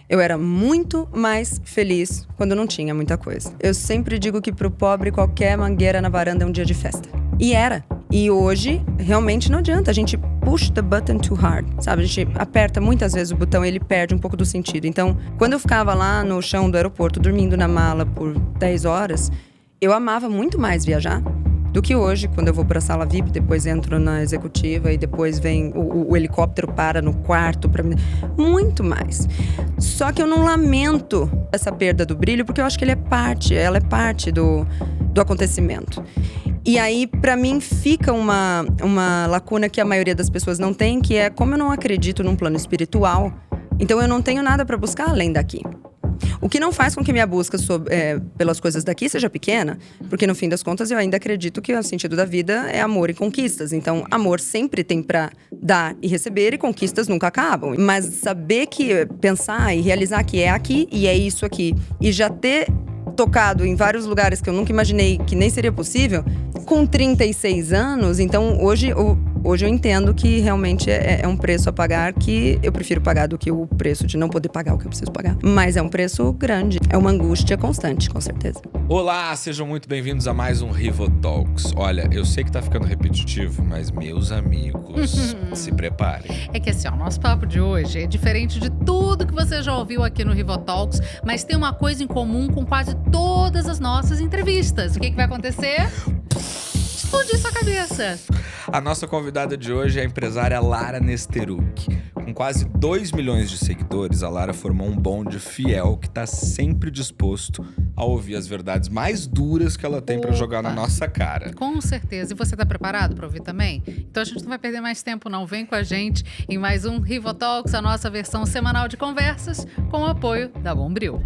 Eu era muito mais feliz quando não tinha muita coisa. Eu sempre digo que pro pobre qualquer mangueira na varanda é um dia de festa. E era. E hoje, realmente não adianta. A gente push the button too hard, sabe? A gente aperta muitas vezes o botão e ele perde um pouco do sentido. Então, quando eu ficava lá no chão do aeroporto, dormindo na mala por 10 horas, eu amava muito mais viajar do que hoje, quando eu vou pra sala VIP, depois entro na executiva e depois vem o helicóptero para no quarto pra mim. Muito mais. Só que eu não lamento essa perda do brilho, porque eu acho que ela é parte do acontecimento. E aí, pra mim, fica uma lacuna que a maioria das pessoas não tem, que é como eu não acredito num plano espiritual, então eu não tenho nada pra buscar além daqui. O que não faz com que minha busca pelas coisas daqui seja pequena, porque no fim das contas eu ainda acredito que o sentido da vida é amor e conquistas. Então, amor sempre tem pra dar e receber e conquistas nunca acabam. Mas saber pensar e realizar que é aqui e é isso aqui, e já ter tocado em vários lugares que eu nunca imaginei que nem seria possível, com 36 anos, então hoje eu entendo que realmente é um preço a pagar que eu prefiro pagar do que o preço de não poder pagar o que eu preciso pagar. Mas é um preço grande, é uma angústia constante, com certeza. Olá, sejam muito bem-vindos a mais um Rivotalks. Olha, eu sei que tá ficando repetitivo, mas meus amigos, se preparem. É que assim, ó, nosso papo de hoje é diferente de tudo que você já ouviu aqui no Rivotalks, mas tem uma coisa em comum com quase todas as nossas entrevistas. O que vai acontecer? Explodir sua cabeça. A nossa convidada de hoje é a empresária Lara Nesteruk. Com quase 2 milhões de seguidores, a Lara formou um bonde fiel que tá sempre disposto a ouvir as verdades mais duras que ela tem pra jogar na nossa cara. Com certeza. E você tá preparado pra ouvir também? Então a gente não vai perder mais tempo não. Vem com a gente em mais um Rivotalks, a nossa versão semanal de conversas, com o apoio da Bombril.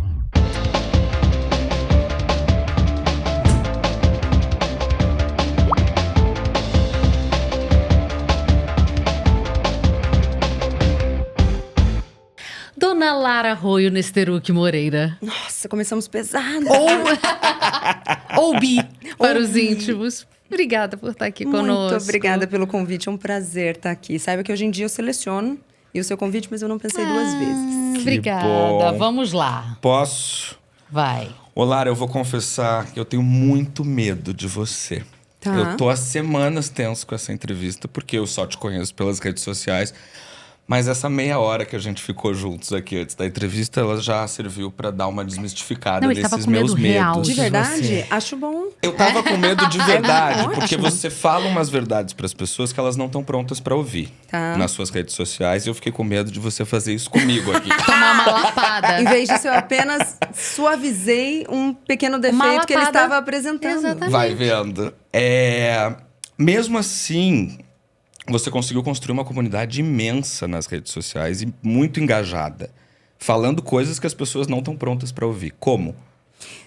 Dona Lara Arroio Nesteruk Moreira. Nossa, começamos pesado. Ou bi, para os íntimos. Obrigada por estar aqui conosco. Muito obrigada pelo convite, é um prazer estar aqui. Saiba que hoje em dia eu seleciono o seu convite, mas eu não pensei duas vezes. Obrigada, bom. Vamos lá. Posso? Vai. Ô, Lara, eu vou confessar que eu tenho muito medo de você. Tá. Eu tô há semanas tenso com essa entrevista, porque eu só te conheço pelas redes sociais. Mas essa meia hora que a gente ficou juntos aqui antes da entrevista, ela já serviu pra dar uma desmistificada desses meus medos. De verdade? Acho bom. Eu tava com medo de verdade, ótimo. porque você fala umas verdades pras pessoas que elas não estão prontas pra ouvir. Tá. Nas suas redes sociais, e eu fiquei com medo de você fazer isso comigo aqui. Tomar uma lapada. Em vez disso, eu apenas suavizei um pequeno defeito que ele estava apresentando. Exatamente. Vai vendo. Mesmo assim, você conseguiu construir uma comunidade imensa nas redes sociais e muito engajada, falando coisas que as pessoas não estão prontas para ouvir. Como?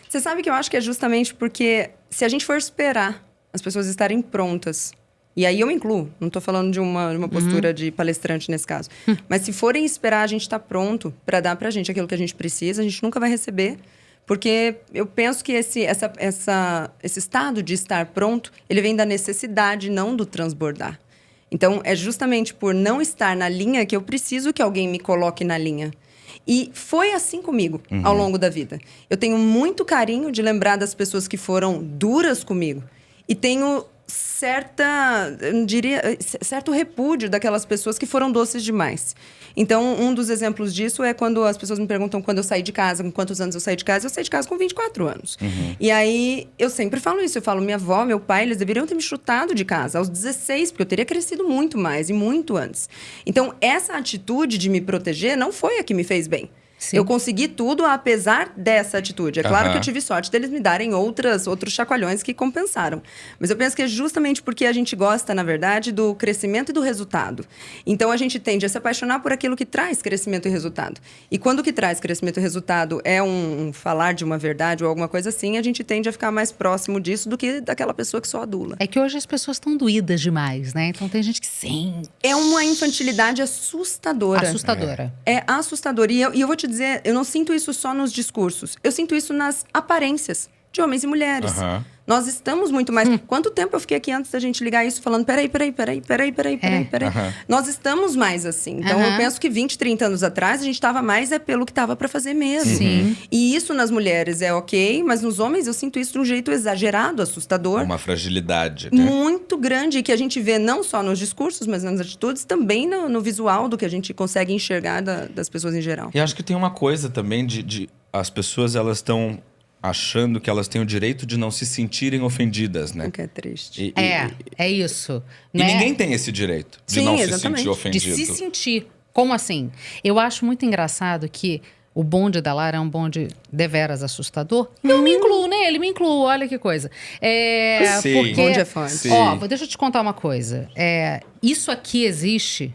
Você sabe que eu acho que é justamente porque se a gente for esperar as pessoas estarem prontas, e aí eu incluo, não estou falando de uma postura de palestrante nesse caso, mas se forem esperar a gente estar pronto para dar pra gente aquilo que a gente precisa, a gente nunca vai receber. Porque eu penso que esse estado de estar pronto, ele vem da necessidade, não do transbordar. Então, é justamente por não estar na linha que eu preciso que alguém me coloque na linha. E foi assim comigo ao longo da vida. Eu tenho muito carinho de lembrar das pessoas que foram duras comigo. E tenho certo repúdio daquelas pessoas que foram doces demais. Então, um dos exemplos disso é quando as pessoas me perguntam quando eu saí de casa, com quantos anos eu saí de casa. Eu saí de casa com 24 anos. E aí, eu sempre falo isso. Eu falo, minha avó, meu pai, eles deveriam ter me chutado de casa aos 16, porque eu teria crescido muito mais e muito antes. Então, essa atitude de me proteger não foi a que me fez bem. Sim. Eu consegui tudo apesar dessa atitude. É claro que eu tive sorte deles me darem outros chacoalhões que compensaram. Mas eu penso que é justamente porque a gente gosta, na verdade, do crescimento e do resultado. Então, a gente tende a se apaixonar por aquilo que traz crescimento e resultado. E quando o que traz crescimento e resultado é um falar de uma verdade ou alguma coisa assim, a gente tende a ficar mais próximo disso do que daquela pessoa que só adula. É que hoje as pessoas estão doídas demais, né? Então, tem gente que sim. É uma infantilidade assustadora. Assustadora. É assustador. E eu vou te dizer, eu não sinto isso só nos discursos. Eu sinto isso nas aparências. de homens e mulheres. Nós estamos muito mais... Quanto tempo eu fiquei aqui antes da gente ligar isso falando peraí. Nós estamos mais assim. Então, eu penso que 20, 30 anos atrás, a gente estava mais pelo que estava para fazer mesmo. Sim. E isso nas mulheres é ok, mas nos homens eu sinto isso de um jeito exagerado, assustador. Uma fragilidade, né? Muito grande, que a gente vê não só nos discursos, mas nas atitudes, também no visual do que a gente consegue enxergar das pessoas em geral. E acho que tem uma coisa também de as pessoas, elas estão achando que elas têm o direito de não se sentirem ofendidas, né? O que é triste. É isso. E ninguém tem esse direito de Sim, não exatamente. se sentir ofendido. De se sentir. Como assim? Eu acho muito engraçado que o bonde da Lara é um bonde deveras assustador. Eu me incluo nele, olha que coisa. Sim. Porque, Bonde é forte. Sim. ó, deixa eu te contar uma coisa. Isso aqui existe,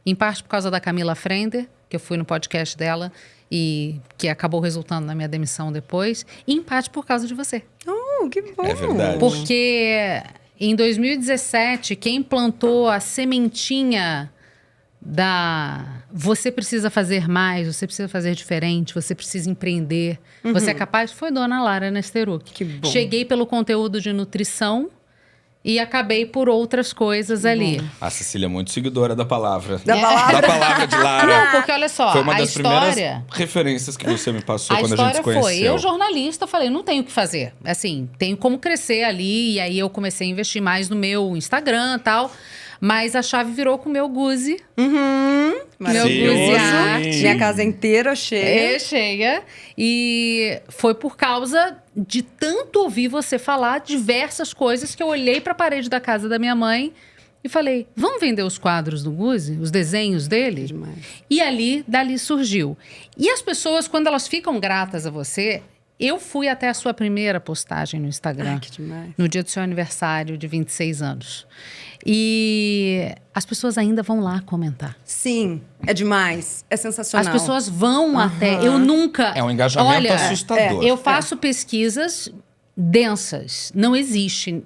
em parte por causa da Camila Frender, que eu fui no podcast dela e que acabou resultando na minha demissão depois, e em parte por causa de você. Oh, que bom. É verdade. Porque em 2017, quem plantou a sementinha você precisa fazer mais, você precisa fazer diferente, você precisa empreender, você é capaz, foi Dona Lara Nesteruk. Que bom. Cheguei pelo conteúdo de nutrição e acabei por outras coisas ali. A Cecília é muito seguidora da palavra. Da palavra. Da palavra de Lara. Não, porque olha só, Foi uma a das história... primeiras referências que você me passou A quando a gente se história conheceu. foi, eu jornalista, falei, não tenho o que fazer. Assim, tenho como crescer ali, e aí eu comecei a investir mais no meu Instagram e tal. Mas a chave virou com o meu Guzi. Maravilhoso. Meu Guzi. Minha casa inteira cheia. Cheia. E foi por causa de tanto ouvir você falar diversas coisas que eu olhei para a parede da casa da minha mãe e falei, vamos vender os quadros do Guzi? Os desenhos dele? Demais. E dali surgiu. E as pessoas, quando elas ficam gratas a você... Eu fui até a sua primeira postagem no Instagram. Ai, que demais. No dia do seu aniversário de 26 anos. E as pessoas ainda vão lá comentar. Sim, é demais. É sensacional. As pessoas vão até... Eu nunca... É um engajamento Olha, assustador. Eu faço pesquisas densas. Não existe...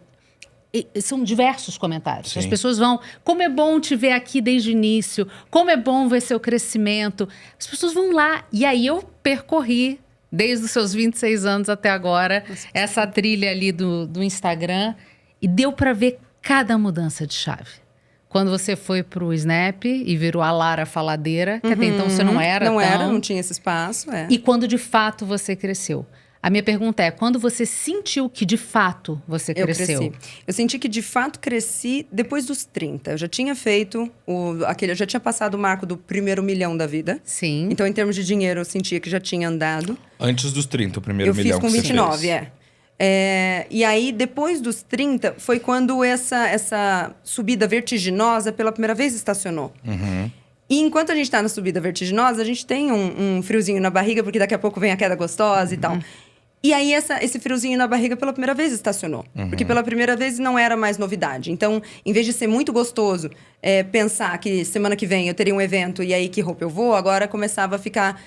São diversos comentários. Sim. As pessoas vão... Como é bom te ver aqui desde o início. Como é bom ver seu crescimento. As pessoas vão lá. E aí eu percorri... Desde os seus 26 anos até agora, essa trilha ali do Instagram. E deu para ver cada mudança de chave. Quando você foi pro Snap e virou a Lara Faladeira, que até então você não era não tinha esse espaço. E quando de fato você cresceu. A minha pergunta é, quando você sentiu que de fato você cresceu? Eu cresci. Eu senti que de fato cresci depois dos 30. Eu já tinha feito eu já tinha passado o marco do primeiro milhão da vida. Sim. Então, em termos de dinheiro, eu sentia que já tinha andado. Antes dos 30, o primeiro Eu milhão fiz com que 29, você fez. E aí, depois dos 30, foi quando essa subida vertiginosa pela primeira vez estacionou. E enquanto a gente tá na subida vertiginosa, a gente tem um friozinho na barriga, porque daqui a pouco vem a queda gostosa e tal. E aí, esse friozinho na barriga pela primeira vez estacionou. Porque pela primeira vez não era mais novidade. Então, em vez de ser muito gostoso pensar que semana que vem eu teria um evento e aí que roupa eu vou, agora começava a ficar...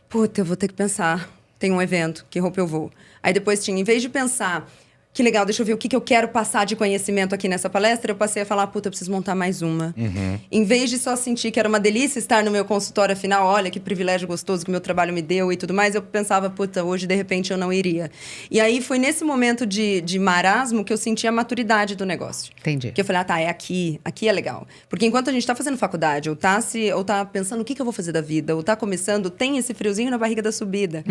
Puta, eu vou ter que pensar. Tem um evento, que roupa eu vou? Aí depois tinha, em vez de pensar... Que legal, deixa eu ver o que eu quero passar de conhecimento aqui nessa palestra. Eu passei a falar, puta, eu preciso montar mais uma. Em vez de só sentir que era uma delícia estar no meu consultório, afinal, olha que privilégio gostoso que o meu trabalho me deu e tudo mais, eu pensava, puta, hoje de repente eu não iria. E aí foi nesse momento de marasmo que eu senti a maturidade do negócio. Entendi. Que eu falei, é aqui é legal. Porque enquanto a gente tá fazendo faculdade, ou tá pensando o que eu vou fazer da vida, ou tá começando, tem esse friozinho na barriga da subida.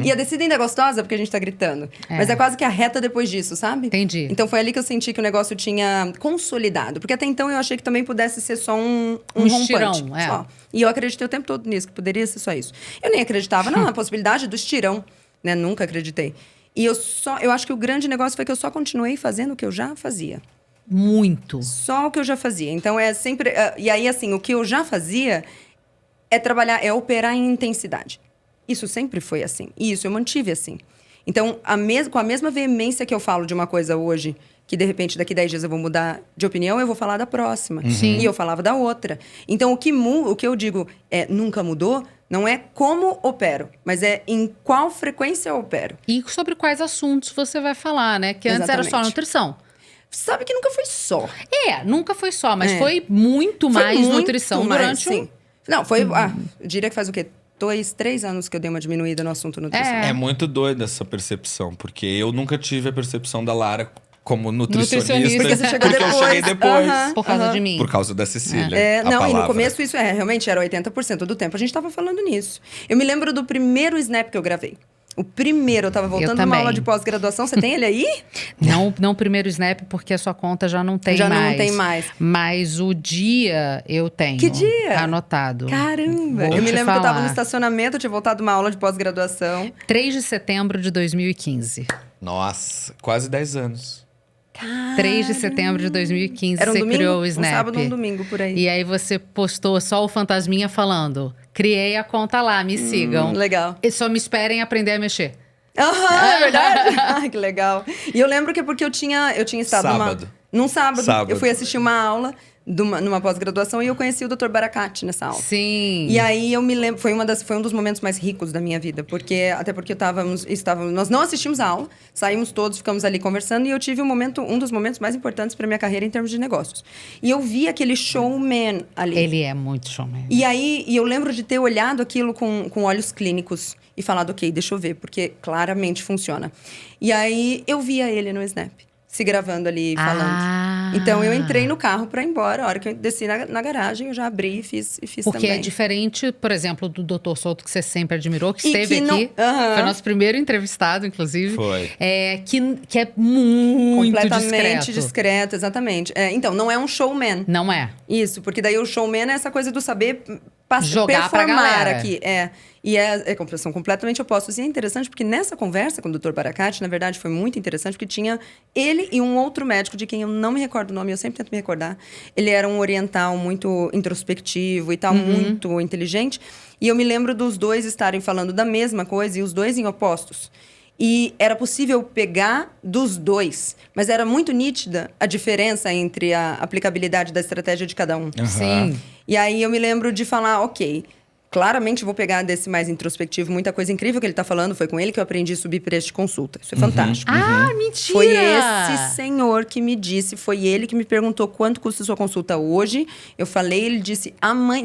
E a descida ainda é gostosa porque a gente tá gritando. Mas é quase que a reta depois disso, sabe? Entendi. Então foi ali que eu senti que o negócio tinha consolidado. Porque até então eu achei que também pudesse ser só um estirão, rompante. Só. E eu acreditei o tempo todo nisso, que poderia ser só isso. Eu nem acreditava na possibilidade do estirão, né? Nunca acreditei. E eu acho que o grande negócio foi que eu só continuei fazendo o que eu já fazia. Muito. Só o que eu já fazia. Então é sempre... E aí, assim, o que eu já fazia é trabalhar, é operar em intensidade. Isso sempre foi assim. E isso eu mantive assim. Então, com a mesma veemência que eu falo de uma coisa hoje, que de repente daqui 10 dias eu vou mudar de opinião, eu vou falar da próxima. Sim. E eu falava da outra. Então, o que eu digo nunca mudou, não é como opero, mas é em qual frequência eu opero. E sobre quais assuntos você vai falar, né? Que antes era só Exatamente. nutrição. Sabe que nunca foi só. Nunca foi só, mas foi muito mais nutrição mais, durante sim. Não, foi... eu diria que faz o quê? 2, 3 anos que eu dei uma diminuída no assunto nutrição. É muito doida essa percepção, porque eu nunca tive a percepção da Lara como nutricionista. Porque você chegou porque depois. eu cheguei depois. Aham, Por causa aham. de mim. Por causa da Cecília. É, a não, e palavra. no começo isso realmente era 80% do tempo. A gente tava falando nisso. Eu me lembro do primeiro Snap que eu gravei. O primeiro, eu tava voltando de uma também. aula de pós-graduação. Você tem ele aí? Não o primeiro Snap, porque a sua conta já não tem Já mais. não tem mais. Mas o dia eu tenho. Que dia? Anotado. Caramba! Vou Eu me te lembro que eu tava falar. no estacionamento, eu tinha voltado de uma aula de pós-graduação. 3 de setembro de 2015. Nossa, quase 10 anos. 3 de setembro de 2015 Era um você domingo? criou o Um Snap. sábado ou um domingo, por aí. E aí você postou só o fantasminha falando: criei a conta lá, me sigam. Legal. E só me esperem aprender a mexer. Aham, é verdade? Ai, que legal. E eu lembro que é porque eu tinha estado Sábado. num sábado. Sábado. Eu fui assistir uma aula numa pós-graduação e eu conheci o Dr. Baracate nessa aula. Sim. E aí eu me lembro, foi um dos momentos mais ricos da minha vida, até porque nós não assistimos a aula, saímos todos, ficamos ali conversando e eu tive um dos momentos mais importantes para minha carreira em termos de negócios. E eu vi aquele showman ali. Ele é muito showman. E aí, eu lembro de ter olhado aquilo com olhos clínicos e falado, ok, deixa eu ver, porque claramente funciona. E aí, eu via ele no Snap, se gravando ali, falando. Então, eu entrei no carro para ir embora. A hora que eu desci na garagem, eu já abri e fiz Porque também. é diferente, por exemplo, do Dr. Souto, que você sempre admirou, que E esteve que não- aqui. Aham. Foi nosso primeiro entrevistado, inclusive. Foi. Que é muito Completamente discreto. discreto, exatamente. Então, não é um showman. Não é. Isso, porque daí o showman é essa coisa do saber Jogar pra performar galera. aqui. E são completamente opostos. E é interessante porque nessa conversa com o Dr. Baracate, na verdade, foi muito interessante, porque tinha ele e um outro médico, de quem eu não me recordo o nome, eu sempre tento me recordar. Ele era um oriental muito introspectivo e tal, muito inteligente. E eu me lembro dos dois estarem falando da mesma coisa e os dois em opostos. E era possível pegar dos dois, mas era muito nítida a diferença entre a aplicabilidade da estratégia de cada um. Sim. E aí eu me lembro de falar, ok, claramente vou pegar desse mais introspectivo, muita coisa incrível que ele tá falando, foi com ele que eu aprendi a subir preço de consulta. Isso é fantástico. Ah, mentira! Foi esse senhor que me disse, foi ele que me perguntou quanto custa a sua consulta hoje. Eu falei, ele disse,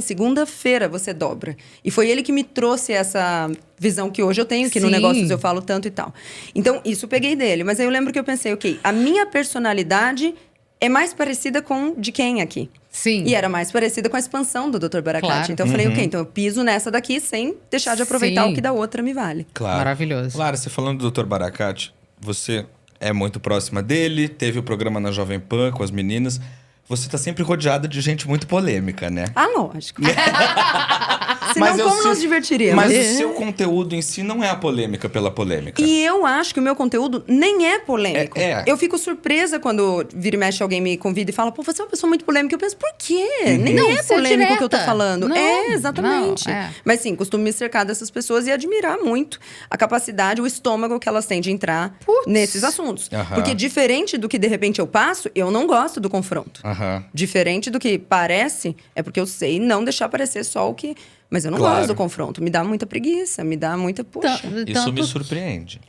segunda-feira você dobra. E foi ele que me trouxe essa visão que hoje eu tenho, que no Sim. negócios eu falo tanto e tal. Então, isso eu peguei dele. Mas aí eu lembro que eu pensei, ok, a minha personalidade é mais parecida com de quem aqui? Sim. E era mais parecida com a expansão do Dr. Baracate. Claro. Então eu falei, ok, então eu piso nessa daqui sem deixar de aproveitar Sim. o que da outra me vale. Claro. Maravilhoso. Lara, você falando do Dr. Baracate, você é muito próxima dele, teve o programa na Jovem Pan com as meninas. Você tá sempre rodeada de gente muito polêmica, né? Ah, lógico. Senão, Mas como nos divertiríamos? Mas o seu conteúdo em si não é a polêmica pela polêmica. E eu acho que o meu conteúdo nem é polêmico. É. Eu fico surpresa quando vira e mexe alguém me convida e fala, pô, você é uma pessoa muito polêmica. Eu penso, por quê? Nem Não, é você é polêmico o que eu tô direta. falando. Não, exatamente. não, é. Mas sim, costumo me cercar dessas pessoas e admirar muito a capacidade, o estômago que elas têm de entrar nesses assuntos. Aham. Porque diferente do que de repente eu passo, eu não gosto do confronto. Aham. Diferente do que parece, é porque eu sei não deixar aparecer só o que... Mas eu não Claro. gosto do confronto. Me dá muita preguiça, me dá muita... Puxa. Isso me surpreende.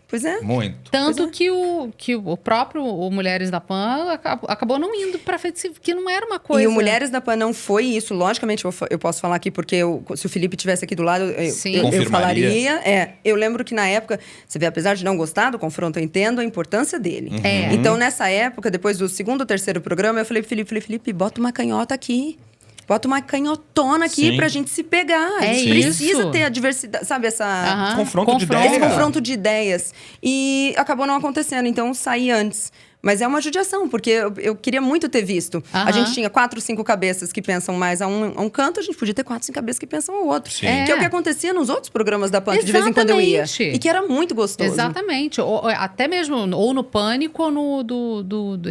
Pois é. Muito. Tanto que o próprio o Mulheres da Pan acabou não indo pra Fetice, que não era uma coisa... E o Mulheres da Pan não foi isso. Logicamente, eu posso falar aqui, porque se o Felipe tivesse aqui do lado, Sim. eu Confirmaria. falaria. Eu lembro que na época, você vê, apesar de não gostar do confronto, eu entendo a importância dele. É. Então, nessa época, depois do segundo ou terceiro programa, eu falei pro Felipe, bota uma canhota aqui. Bota uma canhotona aqui Sim. pra gente se pegar. A É gente precisa isso. ter a diversidade, sabe? Aham. Confronto de Esse ideia. confronto de ideias. E acabou não acontecendo, então eu saí antes. Mas é uma judiação, porque eu queria muito ter visto. Aham. A gente tinha 4, 5 cabeças que pensam mais a um canto, a gente podia ter 4, 5 cabeças que pensam ao outro. Sim. Que é o que acontecia nos outros programas da Pan, que de vez em quando eu ia. Exatamente. E que era muito gostoso. Exatamente. Até mesmo ou no Pânico ou no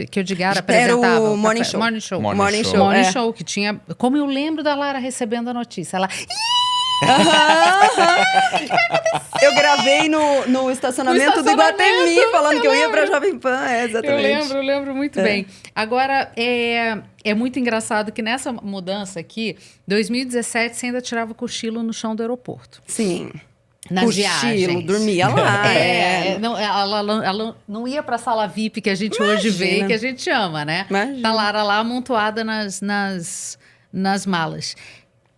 que o Edgar Era apresentava. o Morning Café- Show. Morning Show. Morning Show. Morning é. Show, que tinha... Como eu lembro da Lara recebendo a notícia. Ela... Eu gravei no estacionamento do Iguatemi, falando que eu ia pra Jovem Pan. Exatamente. Eu lembro muito bem. Agora, é muito engraçado que nessa mudança aqui, 2017, você ainda tirava cochilo no chão do aeroporto. Sim. Nas Cochilo, viagens. dormia lá. Não, ela não ia pra sala VIP que a gente hoje vê, Imagina. que a gente ama, né? Imagina. Tá Lara lá amontoada nas malas.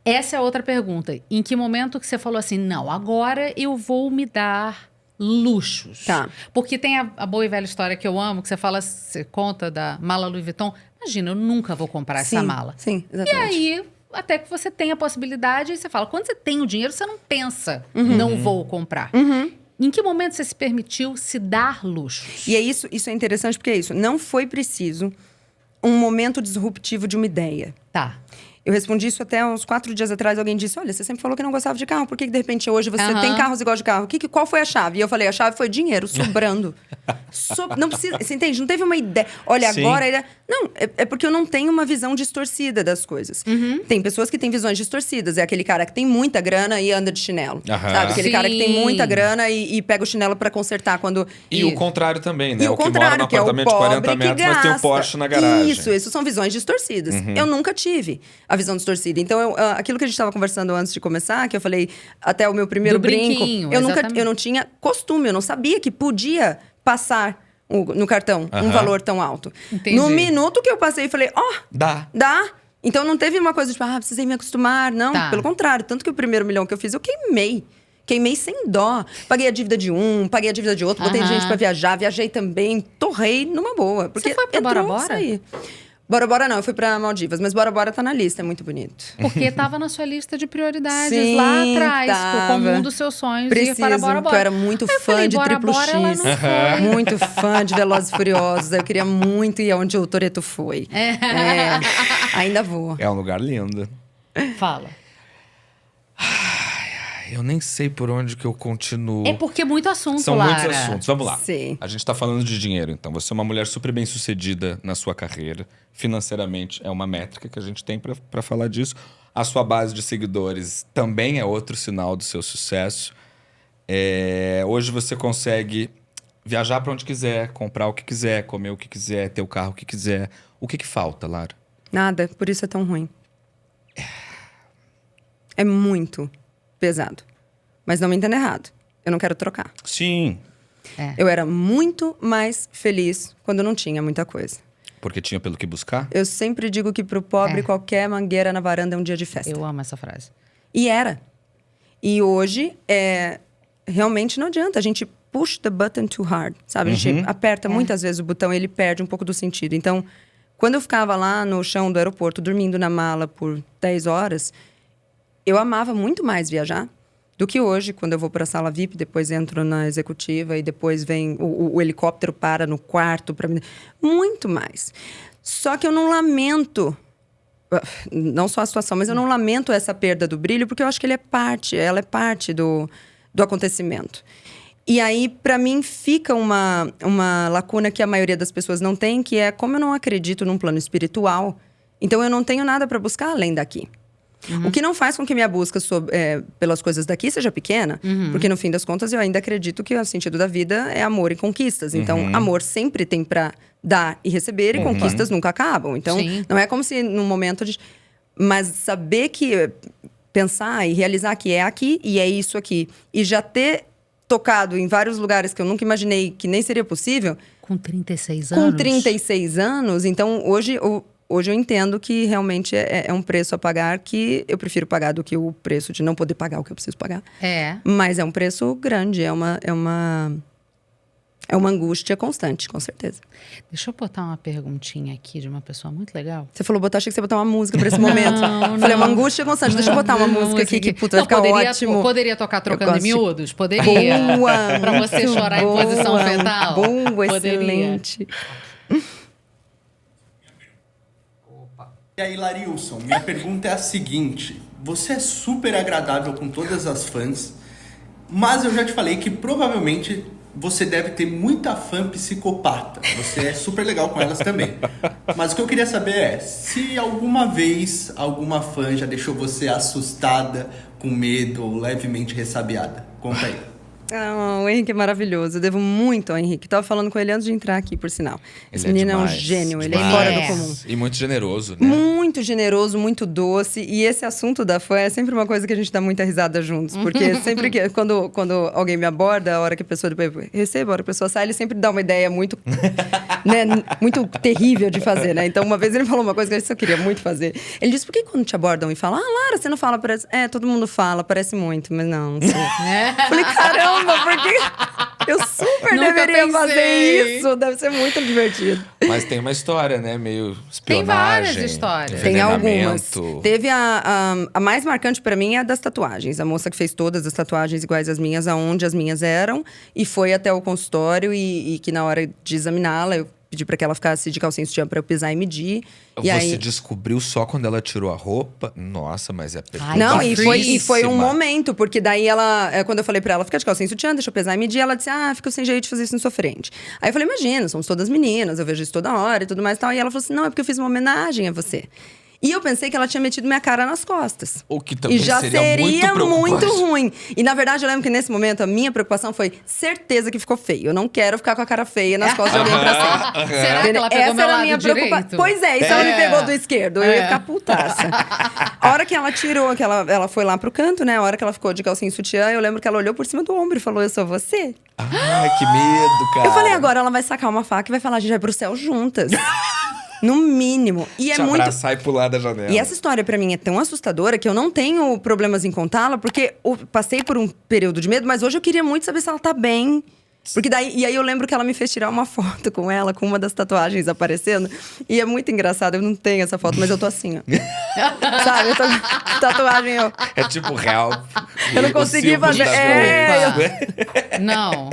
Essa é a outra pergunta. Em que momento que você falou assim, não, agora eu vou me dar luxos? Tá. Porque tem a boa e velha história que eu amo, que você conta da mala Louis Vuitton. Imagina, eu nunca vou comprar essa mala. Sim, E exatamente. aí, até que você tem a possibilidade, e você fala, quando você tem o dinheiro, você não pensa, não vou comprar. Em que momento você se permitiu se dar luxos? E é isso é interessante porque é isso. Não foi preciso um momento disruptivo de uma ideia. Tá. Eu respondi isso até uns 4 dias atrás. Alguém disse, olha, você sempre falou que não gostava de carro. Por que de repente hoje você tem carros e gosta de carro? Qual foi a chave? E eu falei, a chave foi dinheiro, sobrando. Não precisa, você entende? Não teve uma ideia. Olha, Sim. agora... Não, é porque eu não tenho uma visão distorcida das coisas. Tem pessoas que têm visões distorcidas. É aquele cara que tem muita grana e anda de chinelo. Sabe? Aquele cara que tem muita grana e pega o chinelo pra consertar quando... E o contrário também, né? E o que mora contrário, no que é o apartamento de 40 pobre que metros, mas tem um Porsche na garagem. Isso são visões distorcidas. Eu nunca tive a visão distorcida. Então, aquilo que a gente estava conversando antes de começar, que eu falei, até o meu primeiro Do brinco, brinquinho, eu não tinha costume, eu não sabia que podia passar no cartão um valor tão alto. Entendi. No minuto que eu passei, eu falei, Dá. dá. Então, não teve uma coisa tipo, precisei me acostumar. Não, Tá. pelo contrário. Tanto que o primeiro milhão que eu fiz, eu queimei. Queimei sem dó. Paguei a dívida de um, paguei a dívida de outro, botei gente pra viajar, viajei também, torrei numa boa. Porque Você foi pra entrou, Bora Bora? saí. Bora Bora não, eu fui pra Maldivas, mas Bora Bora tá na lista, é muito bonito. Porque estava na sua lista de prioridades Sim, lá atrás, tava. como um dos seus sonhos ir Preciso, para Bora porque Bora. eu era muito Aí eu fã falei, de Bora Triplo Bora, ela X. não foi. Muito fã de Velozes e Furiosos. Eu queria muito ir onde o Toretto foi. Ainda vou. É um lugar lindo. Fala. Eu nem sei por onde que eu continuo. É porque é muito assunto, São Lara. muitos assuntos. Vamos lá. Sim. A gente tá falando de dinheiro, então. Você é uma mulher super bem sucedida na sua carreira. Financeiramente é uma métrica que a gente tem pra falar disso. A sua base de seguidores também é outro sinal do seu sucesso. Hoje você consegue viajar pra onde quiser, comprar o que quiser, comer o que quiser, ter o carro que quiser. O que falta, Lara? Nada, por isso é tão ruim. É muito pesado. Mas não me entenda errado. Eu não quero trocar. Sim. Eu era muito mais feliz quando não tinha muita coisa. Porque tinha pelo que buscar? Eu sempre digo que pro pobre, qualquer mangueira na varanda é um dia de festa. Eu amo essa frase. E era. E hoje, realmente não adianta. A gente push the button too hard, sabe? A gente aperta muitas vezes o botão e ele perde um pouco do sentido. Então, quando eu ficava lá no chão do aeroporto, dormindo na mala por 10 horas, eu amava muito mais viajar do que hoje, quando eu vou para a sala VIP, depois entro na executiva e depois vem o helicóptero para no quarto para mim. Muito mais. Só que eu não lamento, não só a situação, mas eu não lamento essa perda do brilho, porque eu acho que ela é parte do acontecimento. E aí, para mim, fica uma lacuna que a maioria das pessoas não tem, que é como eu não acredito num plano espiritual, então eu não tenho nada para buscar além daqui. O que não faz com que minha busca pelas coisas daqui seja pequena, porque no fim das contas eu ainda acredito que o sentido da vida é amor e conquistas. Então, amor sempre tem pra dar e receber, e conquistas nunca acabam. Então, não é como se num momento de... Mas saber que... Pensar e realizar que é aqui e é isso aqui. E já ter tocado em vários lugares que eu nunca imaginei que nem seria possível. Com 36 anos? Com 36 anos. Então, hoje eu entendo que realmente é um preço a pagar que eu prefiro pagar do que o preço de não poder pagar o que eu preciso pagar. Mas é um preço grande, é uma angústia constante, com certeza. Deixa eu botar uma perguntinha aqui de uma pessoa muito legal. Você falou achei que você ia botar uma música pra esse momento. Falei, é uma angústia constante. Deixa eu botar uma música aqui que, puta, vai ficar ótimo. Poderia tocar Trocando em Miúdos? Poderia. Boa! Pra você chorar em posição fetal? Boa, Poderia. excelente. E aí, Larilson, minha pergunta é a seguinte. Você é super agradável com todas as fãs, mas eu já te falei que provavelmente você deve ter muita fã psicopata. Você é super legal com elas também. Mas o que eu queria saber é, se alguma vez alguma fã já deixou você assustada, com medo ou levemente ressabiada? Conta aí. O Henrique é maravilhoso. Eu devo muito ao Henrique. Tava falando com ele antes de entrar aqui, por sinal. Esse menino é um demais, gênio, ele é demais. fora do comum. E muito generoso, né? muito generoso, muito doce. E esse assunto da fã é sempre uma coisa que a gente dá muita risada juntos. Porque sempre que… Quando alguém me aborda, a hora que a pessoa depois recebe, a hora que a pessoa sai, ele sempre dá uma ideia muito… né, muito terrível de fazer, né? Então, uma vez ele falou uma coisa que eu queria muito fazer. Ele disse, por que quando te abordam e falam… Lara, você não fala, parece… todo mundo fala, parece muito, mas não sei. Falei, caramba, porque… Eu super Nunca deveria pensei. fazer isso. Deve ser muito divertido. Mas tem uma história, né? Meio espionagem. Tem várias histórias. Tem algumas. envenenamento. Teve a mais marcante pra mim é a das tatuagens. A moça que fez todas as tatuagens iguais às minhas, aonde as minhas eram. E foi até o consultório e que na hora de examiná-la, eu pedi pra que ela ficasse de calcinha e sutiã pra eu pisar e medir. E Você aí… descobriu só quando ela tirou a roupa? Nossa, mas é Ai, Não, e foi um perigosíssima. momento, porque daí ela… Quando eu falei pra ela, fica de calcinha e sutiã, deixa eu pesar e medir, ela disse, fica sem jeito de fazer isso na sua frente. Aí eu falei, imagina, somos todas meninas, eu vejo isso toda hora e tudo mais e tal. E ela falou assim, não, é porque eu fiz uma homenagem a você. E eu pensei que ela tinha metido minha cara nas costas. O que também E já seria muito preocupante. ruim. E na verdade, eu lembro que nesse momento, a minha preocupação foi certeza que ficou feio. Eu não quero ficar com a cara feia nas costas de alguém pra sempre. Será que ela pegou Essa meu era a lado minha direito? preocupação. Pois é, isso ela me pegou do esquerdo. Eu ia ficar putaça. A hora que ela tirou, que ela foi lá pro canto, né? A hora que ela ficou de calcinha e sutiã, eu lembro que ela olhou por cima do ombro e falou, eu sou você? Ai, que medo, cara. Eu falei, agora ela vai sacar uma faca e vai falar, a gente vai pro céu juntas. No mínimo. E é Te muito… abraçar e pular da janela. E essa história pra mim é tão assustadora que eu não tenho problemas em contá-la, porque eu passei por um período de medo, mas hoje eu queria muito saber se ela tá bem. Porque daí, e aí eu lembro que ela me fez tirar uma foto com ela, com uma das tatuagens aparecendo. E é muito engraçado, eu não tenho essa foto, mas eu tô assim, ó. Sabe? Eu tô com tatuagem, eu… É tipo real. Eu não consegui fazer. Não.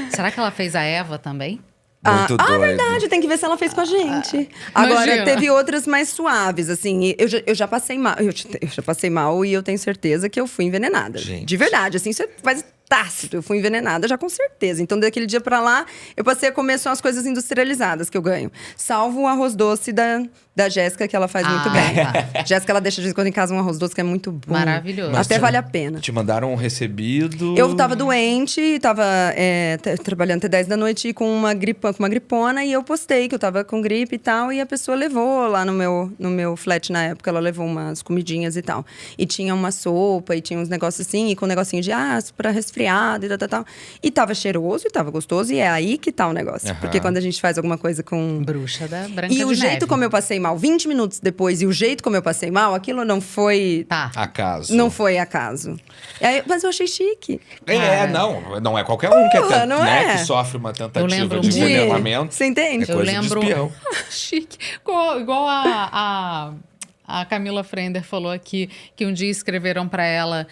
Será que ela fez a Eva também? Muito doido. Verdade, tem que ver se ela fez com a gente. Agora, imagina. teve outras mais suaves, assim. E eu já passei mal. Eu já passei mal e eu tenho certeza que eu fui envenenada. Gente. De verdade, assim, isso é quase tácito. Eu fui envenenada já com certeza. Então, daquele dia pra lá, eu passei a comer só as coisas industrializadas que eu ganho. Salvo o arroz doce da Jéssica, que ela faz muito bem. Tá. Jéssica, ela deixa de vez em quando em casa um arroz doce que é muito bom. Maravilhoso. Mas Até te- vale a pena. Te mandaram um recebido. Eu tava doente, tava trabalhando até 10 da noite com uma gripona e eu postei que eu tava com gripe e tal. E a pessoa levou lá no meu flat na época, ela levou umas comidinhas e tal. E tinha uma sopa e tinha uns negócios assim, e com um negocinho de pra resfriado e tal. E tava cheiroso e tava gostoso, e é aí que tá o negócio. Aham. Porque quando a gente faz alguma coisa com… Bruxa da Branca E de o Neve. jeito como eu passei mal, 20 minutos depois, e o jeito como eu passei mal, aquilo não foi… Tá. Acaso. Não foi acaso. Mas eu achei chique. É, não é qualquer um que, Porra, não é? que sofre uma tentativa lembro de de- envenenamento. Você entende? É coisa Eu de lembro. espião. Chique. Igual a Camila Frender falou aqui que um dia escreveram pra ela.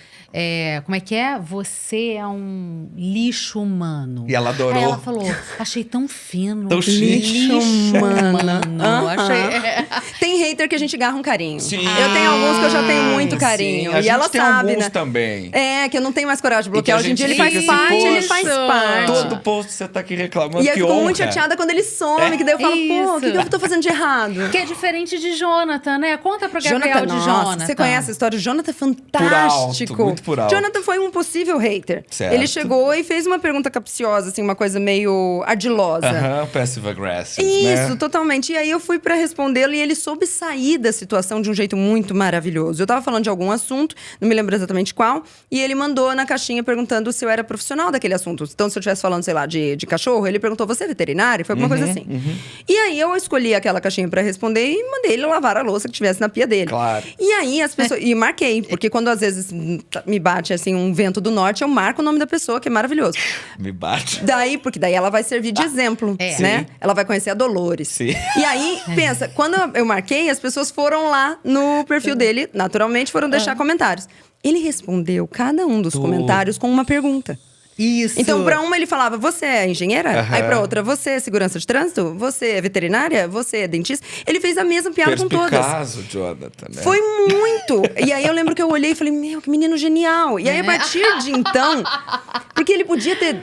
Como é que é? Você é um lixo humano. E ela adorou. Aí ela falou: achei tão fino. Tão chique. Lixo humano. Aham. Achei. Tem hater que a gente agarra um carinho. Sim. Eu tenho alguns que eu já tenho muito Sim, carinho. a E gente ela tem sabe, alguns né? também. Que eu não tenho mais coragem de E que bloquear. a Hoje em gente dia ele faz fica assim, parte, ele "Poxa, faz parte. Todo post você tá aqui reclamando, E eu que fico honra. muito chateada quando ele some, que daí eu falo, pô, o que eu tô fazendo de errado? Que é diferente de Jonathan, né? Conta pro Gabriel Jonathan, de nossa, Jonathan. você conhece a história? O Jonathan é fantástico. muito por alto. Jonathan foi um possível hater. Certo. Ele chegou e fez uma pergunta capciosa, assim, uma coisa meio ardilosa. Aham, passive aggressive, Isso, né? totalmente. E aí eu fui pra respondê-lo e ele soube sair da situação de um jeito muito maravilhoso. Eu tava falando de algum assunto, não me lembro exatamente qual, e ele mandou na caixinha perguntando se eu era profissional daquele assunto. Então, se eu estivesse falando, sei lá, de cachorro, ele perguntou, você é veterinário? Foi alguma coisa assim. E aí eu escolhi aquela caixinha pra responder e mandei ele lavar a louça que tivesse na pia dele. Claro. E aí as pessoas… E marquei, porque quando às vezes me bate assim um vento do norte, eu marco o nome da pessoa, que é maravilhoso. Me bate. Porque daí ela vai servir de exemplo, É. né? Sim. Ela vai conhecer a Dolores. Sim. E aí, pensa, quando eu marquei, as pessoas foram lá no perfil dele, naturalmente foram deixar comentários. Ele respondeu cada um dos comentários com uma pergunta. Isso. Então, pra uma ele falava, você é engenheira? Aham. Aí pra outra, você é segurança de trânsito? Você é veterinária? Você é dentista? Ele fez a mesma piada com todas. Perspicaz, o Jonathan, né? Foi muito! E aí eu lembro que eu olhei e falei, meu, que menino genial! E aí a partir de então, porque ele podia ter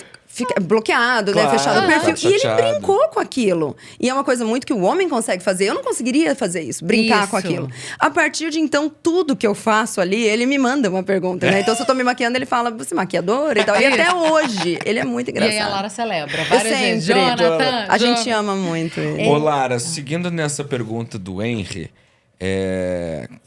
bloqueado, Claro, né? Fechado o perfil. ficado E ele chateado. brincou com aquilo. E é uma coisa muito que o homem consegue fazer. Eu não conseguiria fazer isso, brincar com Isso. aquilo. A partir de então, tudo que eu faço ali, ele me manda uma pergunta, né? Então, se eu tô me maquiando, ele fala, você é maquiadora e tal. E até hoje, ele é muito E engraçado. aí a Lara celebra Eu várias vezes. sempre. Jonathan. A gente ama muito ele. Ô, Lara, seguindo nessa pergunta do Henry,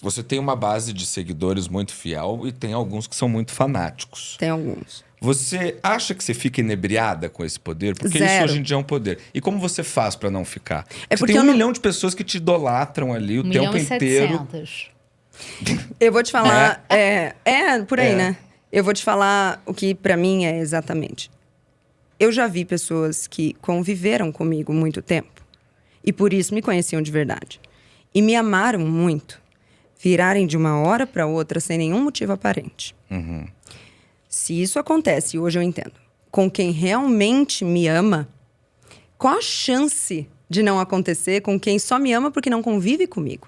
Você tem uma base de seguidores muito fiel e tem alguns que são muito fanáticos. Tem alguns. Você acha que você fica inebriada com esse poder? Porque isso Zero. hoje em dia é um poder. E como você faz pra não ficar? É Você porque tem eu 1 não- milhão de pessoas que te idolatram ali o 1 tempo milhão e inteiro. 700. Eu vou te falar. Por aí, É. né? Eu vou te falar o que pra mim é exatamente. Eu já vi pessoas que conviveram comigo muito tempo e por isso me conheciam de verdade. E me amaram muito, virarem de uma hora pra outra sem nenhum motivo aparente. Se isso acontece, e hoje eu entendo, com quem realmente me ama, qual a chance de não acontecer com quem só me ama porque não convive comigo?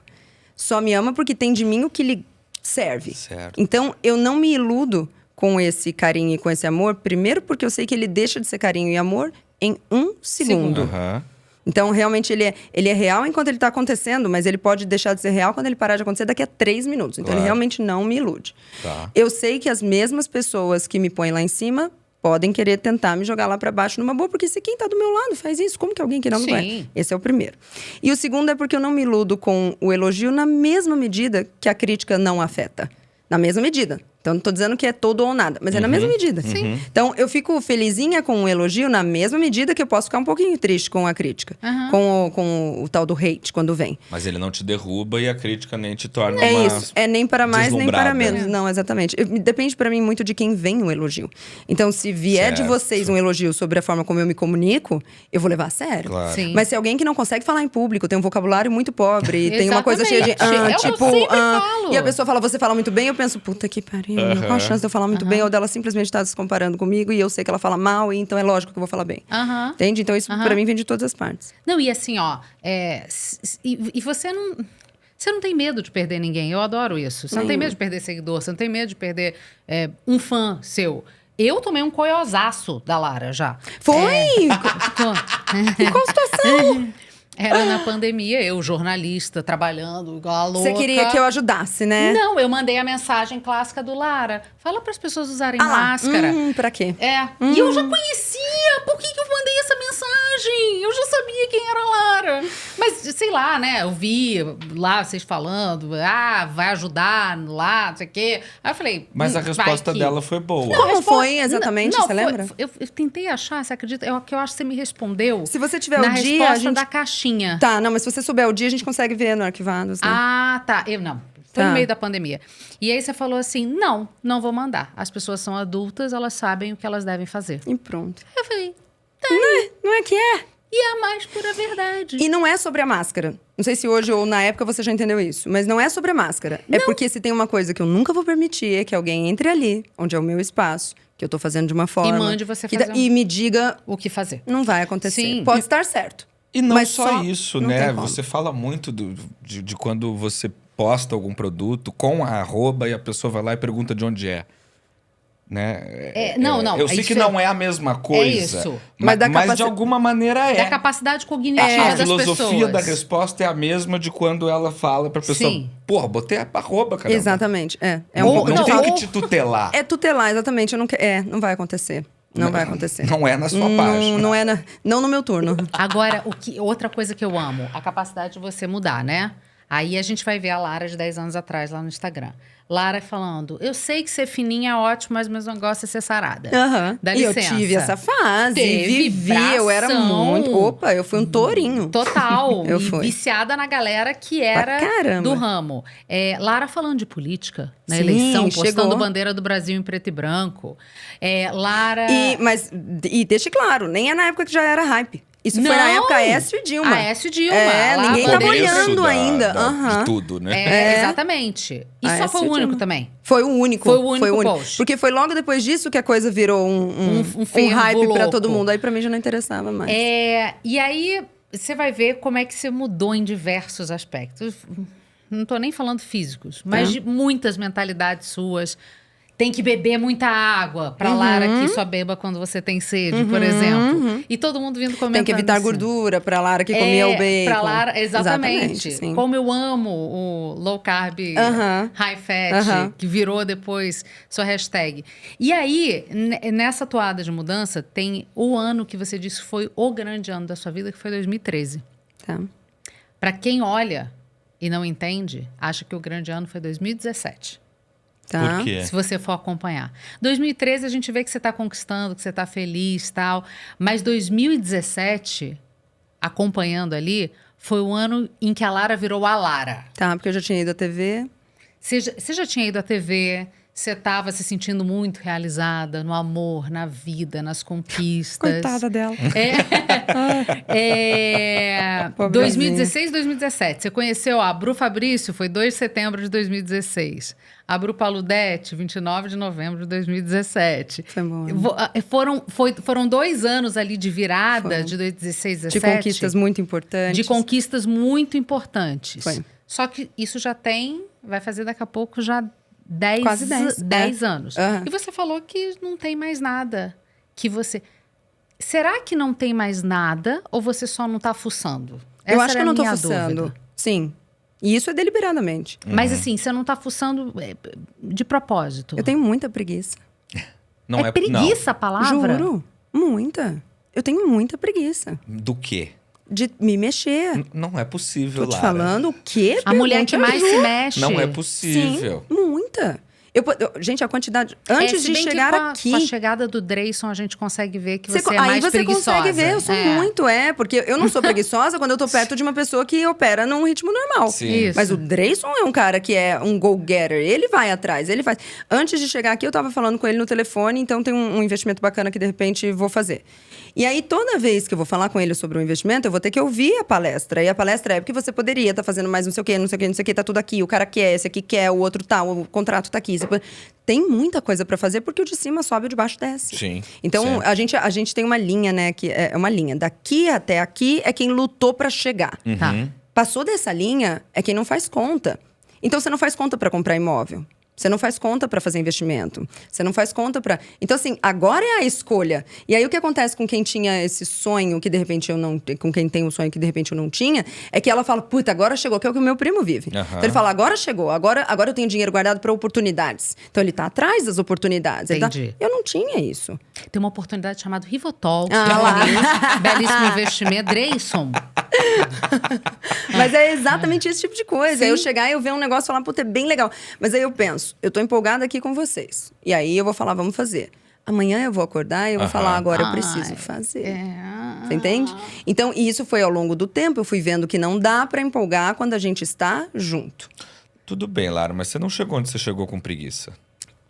Só me ama porque tem de mim o que lhe serve. Certo. Então, eu não me iludo com esse carinho e com esse amor, primeiro porque eu sei que ele deixa de ser carinho e amor em 1 segundo. Aham. Então, realmente, ele é real enquanto ele está acontecendo, mas ele pode deixar de ser real quando ele parar de acontecer daqui a 3 minutos. Então, Claro. ele realmente não me ilude. Tá. Eu sei que as mesmas pessoas que me põem lá em cima podem querer tentar me jogar lá para baixo numa boa, porque se quem tá do meu lado faz isso, como que alguém que não Sim. vai? Esse é o primeiro. E o segundo é porque eu não me iludo com o elogio na mesma medida que a crítica não afeta. Na mesma medida. Então, não tô dizendo que é todo ou nada, mas é na mesma medida. Sim. Então, eu fico felizinha com o elogio na mesma medida que eu posso ficar um pouquinho triste com a crítica. Com o tal do hate, quando vem. Mas ele não te derruba e a crítica nem te torna É uma... isso. É nem para mais, nem para deslumbrada. menos. Não, exatamente. Depende para mim muito de quem vem o elogio. Então, se vier de Certo. vocês um elogio sobre a forma como eu me comunico, eu vou levar a sério. Claro. Sim. Mas se alguém que não consegue falar em público, tem um vocabulário muito pobre, tem uma coisa cheia de... Exatamente. É o que eu sempre falo. E a pessoa fala, você fala muito bem, eu penso, puta que pariu, qual a chance de eu falar muito bem? Ou dela simplesmente tá se comparando comigo e eu sei que ela fala mal, e então é lógico que eu vou falar bem. Aham. Entende? Então, isso pra mim vem de todas as partes. Não, e assim, ó, e você não. Você não tem medo de perder ninguém. Eu adoro isso. Você não tem Nenhum. medo de perder seguidor, você não tem medo de perder um fã seu. Eu tomei um coiosaço da Lara já. Foi? Em Qual situação? Era na pandemia, eu, jornalista, trabalhando igual a louca. Você queria que eu ajudasse, né? Não, eu mandei a mensagem clássica do Lara. Fala para as pessoas usarem Ah lá. máscara. Pra quê? E eu já conhecia. Por que eu mandei essa mensagem? Eu já sabia quem era a Lara. Mas, sei lá, né? Eu vi lá vocês falando. Vai ajudar lá, não sei o quê. Aí eu falei... Mas a vai resposta que- dela foi boa. Como resposta- foi exatamente? Você lembra? Eu tentei achar, você acredita? Que eu acho que você me respondeu Se você tiver na o dia, resposta a gente... da caixinha. Tá, não, mas se você souber o dia, a gente consegue ver no Arquivados, né? Ah, tá. Eu não. Foi Tá. no meio da pandemia. E aí você falou assim: não vou mandar. As pessoas são adultas, elas sabem o que elas devem fazer. E pronto. Eu falei, Não é que é? e é a mais pura verdade. E não é sobre a máscara. Não sei se hoje ou na época você já entendeu isso, mas não é sobre a máscara. É porque se tem uma coisa que eu nunca vou permitir, é que alguém entre ali, onde é o meu espaço, que eu tô fazendo de uma forma. mande você que fazer e me diga, O que fazer? não vai acontecer. Sim. Pode estar certo. E não Mas só isso, não né? tem como. Você fala muito de quando você posta algum produto com a arroba e a pessoa vai lá e pergunta de onde é. Né? Não, Eu sei isso que não é a mesma coisa. isso. Mas da mas de alguma maneira é. Da capacidade cognitiva A das filosofia pessoas. da resposta é a mesma de quando ela fala pra pessoa: Sim. porra, botei a arroba, cara. Exatamente. É um Ou pouco Não de tem falta. que te tutelar. É tutelar, exatamente. Eu não não vai acontecer. Não vai acontecer. Não é na sua página. Não é não no meu turno. Agora, outra coisa que eu amo, a capacidade de você mudar, né? Aí a gente vai ver a Lara de 10 anos atrás lá no Instagram. Lara falando, eu sei que ser fininha é ótimo, mas meu negócio é ser sarada. Aham. Dá E eu licença. tive essa fase. Teve Vivi, eu era vibração. muito... Opa, eu fui um tourinho. Total. Eu e fui. viciada na galera que era caramba. do ramo. Lara falando de política na Sim, eleição, postando chegou. bandeira do Brasil em preto e branco. Lara... E deixe claro, nem é na época que já era hype. Isso foi na Não! época Aécio e Dilma. Aécio e Dilma. É, Lá, ninguém bandeira- tava Começo olhando ainda. Aham. De tudo, né? Exatamente. E só Aécio foi o e único Dilma. também. Foi o único. Foi o único post. Porque foi logo depois disso que a coisa virou um fervo hype pra louco. todo mundo. Aí pra mim já não interessava mais. E aí, você vai ver como é que você mudou em diversos aspectos. Não tô nem falando físicos, mas de muitas mentalidades suas. Tem que beber muita água. Pra Lara que só beba quando você tem sede, por exemplo. E todo mundo vindo comentando Tem que evitar assim. gordura pra Lara que comia o bacon. Pra Lara, exatamente. sim. Como eu amo o low carb, Aham. high fat, Aham. que virou depois sua hashtag. E aí, nessa toada de mudança, tem o ano que você disse foi o grande ano da sua vida, que foi 2013. Tá. Pra quem olha e não entende, acha que o grande ano foi 2017. Tá? Por quê? Se você for acompanhar. 2013 a gente vê que você está conquistando, que você está feliz e tal. Mas 2017, acompanhando ali, foi o ano em que a Lara virou a Lara. Tá, porque eu já tinha ido à TV. Você já tinha ido à TV, você estava se sentindo muito realizada no amor, na vida, nas conquistas. Coitada dela. Pobrezinha. 2016, 2017. Você conheceu a Bru Fabrício, foi 2 de setembro de 2016. A Bru Paludete, 29 de novembro de 2017. Foi bom. Foram 2 anos ali de virada, Foi. de 2016, De 2017. conquistas muito importantes. De conquistas muito importantes. Foi. Só que isso já vai fazer daqui a pouco já 10, Quase 10, anos. Aham. E você falou que não tem mais nada. Será que não tem mais nada ou você só não tá fuçando? Eu Essa acho que era eu não tô a minha fuçando. dúvida. Sim. E isso é deliberadamente. Mas assim, você não tá fuçando de propósito. Eu tenho muita preguiça. Não é preguiça a palavra? Juro. Muita. Eu tenho muita preguiça. Do quê? De me mexer. Não é possível, Tô te Lara. falando o quê? A mulher que Pergunta, mais Ju. se mexe. Não é Sim, possível. muita. Gente, a quantidade... Antes se de bem que chegar aqui... Com a chegada do Dreyson, a gente consegue ver que você é Aí mais você preguiçosa. consegue ver, eu sou muito, porque eu não sou preguiçosa quando eu tô perto de uma pessoa que opera num ritmo normal. Sim. Isso. Mas o Dreyson é um cara que é um go-getter, ele vai atrás, ele faz. Antes de chegar aqui, eu tava falando com ele no telefone, então tem um investimento bacana que de repente vou fazer. E aí, toda vez que eu vou falar com ele sobre um investimento, eu vou ter que ouvir a palestra. E a palestra é porque você poderia estar fazendo mais não sei o quê, não sei o quê, não sei o quê, tá tudo aqui. O cara quer, esse aqui quer, o outro tá, o contrato tá aqui. Tem muita coisa pra fazer, porque o de cima sobe, o de baixo desce. Sim. Então, Sim. a gente tem uma linha, né? Que é uma linha. Daqui até aqui é quem lutou pra chegar. Tá. Passou dessa linha é quem não faz conta. Então, você não faz conta pra comprar imóvel. Você não faz conta para fazer investimento. Você não faz conta para... Então, assim, agora é a escolha. E aí, o que acontece com quem tinha esse sonho que, de repente, eu não... Com quem tem um sonho que, de repente, eu não tinha, é que ela fala, puta, agora chegou, que é o que o meu primo vive. Então, ele fala, agora chegou, agora eu tenho dinheiro guardado para oportunidades. Então, ele tá atrás das oportunidades. Entendi. Eu não tinha isso. Tem uma oportunidade chamada Rivotol. lá. Belíssimo investimento. Dreyson. Mas é exatamente esse tipo de coisa. Sim. Aí eu chegar e eu ver um negócio e falar, puta, é bem legal. Mas aí eu penso, eu tô empolgada aqui com vocês. E aí eu vou falar, vamos fazer. Amanhã eu vou acordar e eu vou falar, agora eu preciso fazer. Você entende? Então, isso foi ao longo do tempo. Eu fui vendo que não dá pra empolgar quando a gente está junto. Tudo bem, Lara, mas você não chegou onde você chegou com preguiça.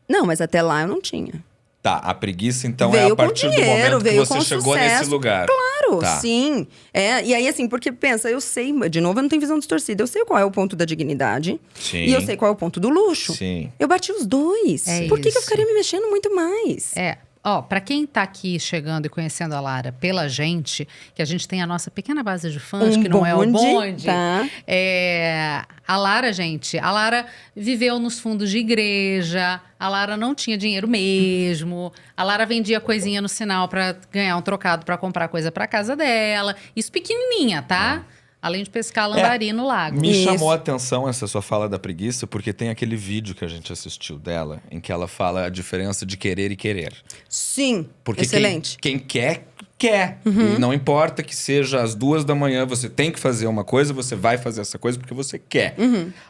Não, mas até lá eu não tinha. Tá, a preguiça, então, Veio é a com partir dinheiro, do momento que veio você com chegou sucesso. nesse lugar. Claro, Tá. sim. E aí, assim, porque pensa, eu sei, de novo, eu não tenho visão distorcida. Eu sei qual é o ponto da dignidade. Sim. E eu sei qual é o ponto do luxo. Sim. Eu bati os dois. É Por que eu isso. ficaria me mexendo muito mais? Pra quem tá aqui chegando e conhecendo a Lara pela gente, que a gente tem a nossa pequena base de fãs, que não é o bonde. Tá. A Lara, gente, a Lara viveu nos fundos de igreja, a Lara não tinha dinheiro mesmo, a Lara vendia coisinha no sinal pra ganhar um trocado pra comprar coisa pra casa dela. Isso pequenininha, tá? Além de pescar lambari no lago. Me Isso. chamou a atenção essa sua fala da preguiça, porque tem aquele vídeo que a gente assistiu dela, em que ela fala a diferença de querer e querer. Sim. Porque Excelente. quem quer, quer. E não importa que seja às 2h, você tem que fazer uma coisa, você vai fazer essa coisa porque você quer.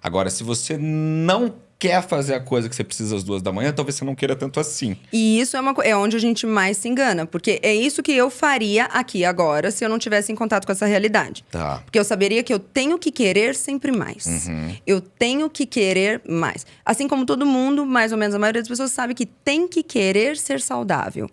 Agora, se você não quer fazer a coisa que você precisa às 2h, talvez você não queira tanto assim. E isso é onde a gente mais se engana. Porque é isso que eu faria aqui agora se eu não tivesse em contato com essa realidade. Tá. Porque eu saberia que eu tenho que querer sempre mais. Eu tenho que querer mais. Assim como todo mundo, mais ou menos a maioria das pessoas sabe que tem que querer ser saudável.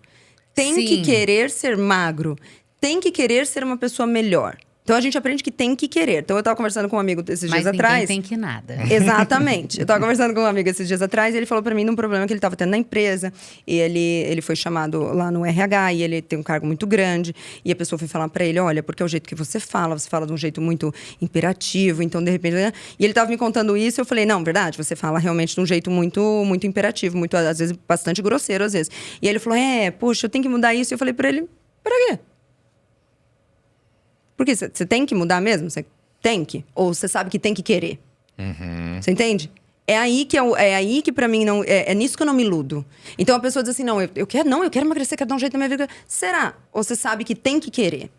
Tem Sim. que querer ser magro. Tem que querer ser uma pessoa melhor. Então a gente aprende que tem que querer. Então eu tava conversando com um amigo esses Mas dias atrás. tem que nada. Exatamente. Eu tava conversando com um amigo esses dias atrás e ele falou pra mim de um problema que ele tava tendo na empresa. E ele foi chamado lá no RH e ele tem um cargo muito grande. E a pessoa foi falar pra ele, olha, porque é o jeito que você fala de um jeito muito imperativo, então de repente... E ele tava me contando isso e eu falei, não, verdade, você fala realmente de um jeito muito, muito imperativo, muito, às vezes, bastante grosseiro, às vezes. E ele falou, poxa, eu tenho que mudar isso. E eu falei pra ele, pra quê? Porque você tem que mudar mesmo? Você tem que? Ou você sabe que tem que querer? Você entende? É aí que pra mim não... É nisso que eu não me iludo. Então a pessoa diz assim, não, eu quero emagrecer, quero dar um jeito na minha vida. Será? Ou você sabe que tem que querer?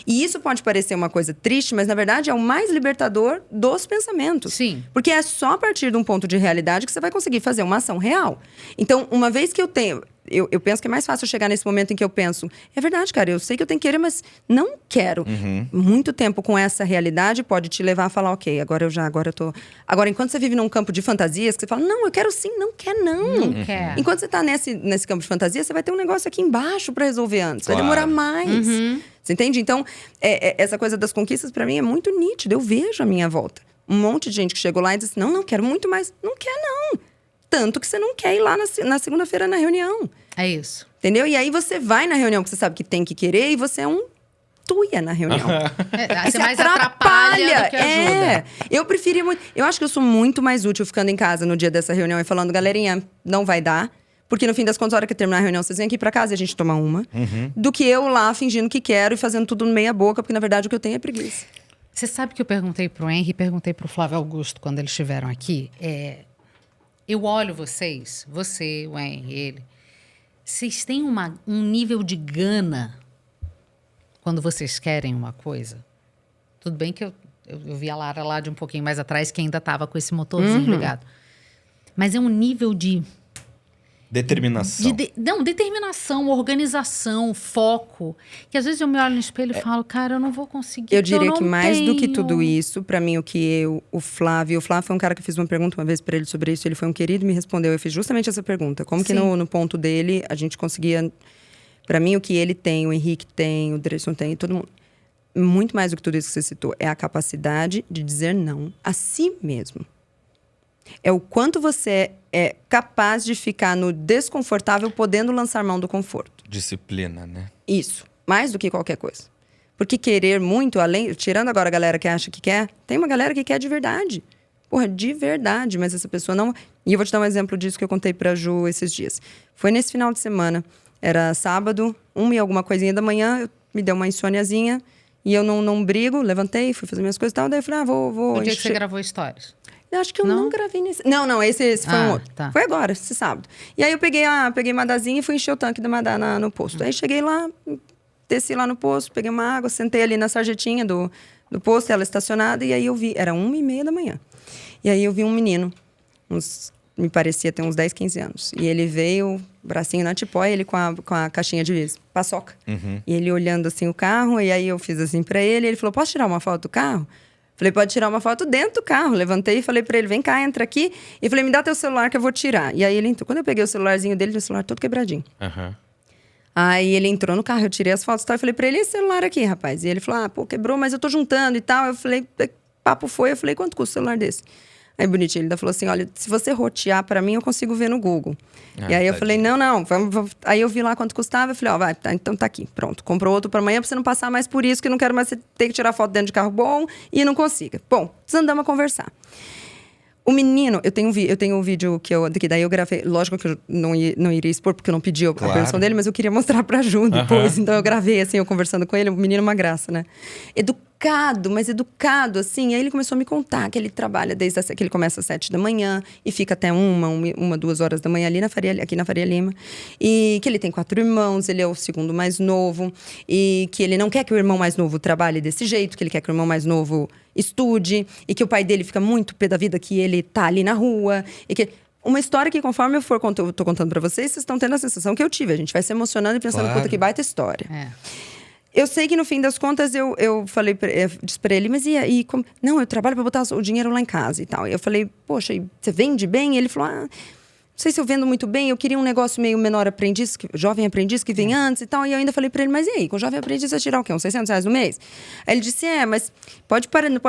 E isso pode parecer uma coisa triste, mas na verdade é o mais libertador dos pensamentos. Sim. Porque é só a partir de um ponto de realidade que você vai conseguir fazer uma ação real. Então, uma vez que eu tenho... Eu penso que é mais fácil chegar nesse momento em que eu penso... É verdade, cara, eu sei que eu tenho que querer, mas não quero. Muito tempo com essa realidade pode te levar a falar... Ok, agora eu tô... Agora, enquanto você vive num campo de fantasias, que você fala... Não, eu quero sim, não quer não. Não quer. Enquanto você tá nesse campo de fantasia, você vai ter um negócio aqui embaixo pra resolver antes. Vai demorar mais. Você entende? Então, essa coisa das conquistas, pra mim, é muito nítida. Eu vejo a minha volta. Um monte de gente que chegou lá e disse... Não, quero muito mais. Não quer não. Tanto que você não quer ir lá na segunda-feira na reunião. É isso. Entendeu? E aí você vai na reunião que você sabe que tem que querer e você é um tuia na reunião. Você mais atrapalha do que ajuda. Eu preferia muito... Eu acho que eu sou muito mais útil ficando em casa no dia dessa reunião e falando, galerinha, não vai dar. Porque no fim das contas, a hora que terminar a reunião, vocês vêm aqui pra casa e a gente toma uma. Do que eu lá fingindo que quero e fazendo tudo meia boca, porque na verdade o que eu tenho é preguiça. Você sabe que eu perguntei pro Henry e perguntei pro Flávio Augusto quando eles estiveram aqui. Eu olho vocês, você, o Henry, ele. Vocês têm um nível de gana quando vocês querem uma coisa? Tudo bem que eu vi a Lara lá de um pouquinho mais atrás, que ainda estava com esse motorzinho ligado. Mas é um nível de... Determinação. Determinação, organização, foco. Que às vezes eu me olho no espelho e falo, cara, eu não vou conseguir. Eu diria que mais do que tenho. tudo isso, pra mim, o Flávio foi um cara que eu fiz uma pergunta uma vez pra ele sobre isso, ele foi um querido e me respondeu. Eu fiz justamente essa pergunta. Como que no ponto dele a gente conseguia... Pra mim, o que ele tem, o Henrique tem, o Dreyson tem, todo mundo... Muito mais do que tudo isso que você citou, é a capacidade de dizer não a si mesmo. É o quanto você é capaz de ficar no desconfortável, podendo lançar mão do conforto. Disciplina, né? Isso. Mais do que qualquer coisa. Porque querer muito, tirando agora a galera que acha que quer, tem uma galera que quer de verdade. Porra, de verdade. Mas essa pessoa não... E eu vou te dar um exemplo disso que eu contei pra Ju esses dias. Foi nesse final de semana. Era sábado, 1 e alguma coisinha da manhã. Me deu uma insôniazinha. E eu não brigo. Levantei, fui fazer minhas coisas e tal. Daí eu falei, vou O dia que você gravou stories? Eu acho que eu não gravei nesse... Não, esse foi um outro. Tá. Foi agora, esse sábado. E aí eu peguei Madazinha e fui encher o tanque da Madá no posto. Aí cheguei lá, desci lá no posto, peguei uma água, sentei ali na sarjetinha do posto, ela estacionada, e aí eu vi... Era 1h30 da manhã. E aí eu vi um menino, me parecia ter uns 10, 15 anos. E ele veio, bracinho na tipóia, ele com a caixinha de paçoca. E ele olhando assim o carro, e aí eu fiz assim pra ele, ele falou, posso tirar uma foto do carro? Falei, pode tirar uma foto dentro do carro. Levantei e falei pra ele, vem cá, entra aqui. E falei, me dá teu celular que eu vou tirar. E aí ele entrou. Quando eu peguei o celularzinho dele, o celular todo quebradinho. Aí ele entrou no carro, eu tirei as fotos e tal. Eu falei pra ele, esse celular aqui, rapaz? E ele falou, quebrou, mas eu tô juntando e tal. Eu falei, papo foi. Eu falei, quanto custa o celular desse? Aí bonitinho, ele ainda falou assim, olha, se você rotear pra mim, eu consigo ver no Google. E aí eu falei, não, vamos. Aí eu vi lá quanto custava, eu falei, vai, tá, então tá aqui, pronto. Comprou outro pra amanhã pra você não passar mais por isso, que eu não quero mais você ter que tirar foto dentro de carro bom e não consiga. Bom, desandamos a conversar. O menino, eu tenho um vídeo que daí eu gravei, lógico que eu não iria expor, porque eu não pedi a versão dele, mas eu queria mostrar pra Ju depois. Então eu gravei, assim, eu conversando com ele, o menino uma graça, né? Educado, assim. Aí ele começou a me contar que ele trabalha que ele começa às 7 da manhã e fica até 2 horas da manhã aqui na Faria Lima. E que ele tem 4 irmãos, ele é o segundo mais novo. E que ele não quer que o irmão mais novo trabalhe desse jeito, que ele quer que o irmão mais novo estude. E que o pai dele fica muito pé da vida que ele tá ali na rua. E que... Uma história que, conforme eu tô contando pra vocês estão tendo a sensação que eu tive. A gente vai se emocionando e pensando, puta, que baita história. Eu sei que no fim das contas eu disse pra ele, mas e aí? Não, eu trabalho pra botar o dinheiro lá em casa e tal. E eu falei, poxa, e você vende bem? E ele falou, não sei se eu vendo muito bem, eu queria um negócio meio menor aprendiz, jovem aprendiz que vem antes e tal. E eu ainda falei pra ele, mas e aí? Com jovem aprendiz você vai tirar o quê? Uns R$600 no mês? Aí ele disse, mas pode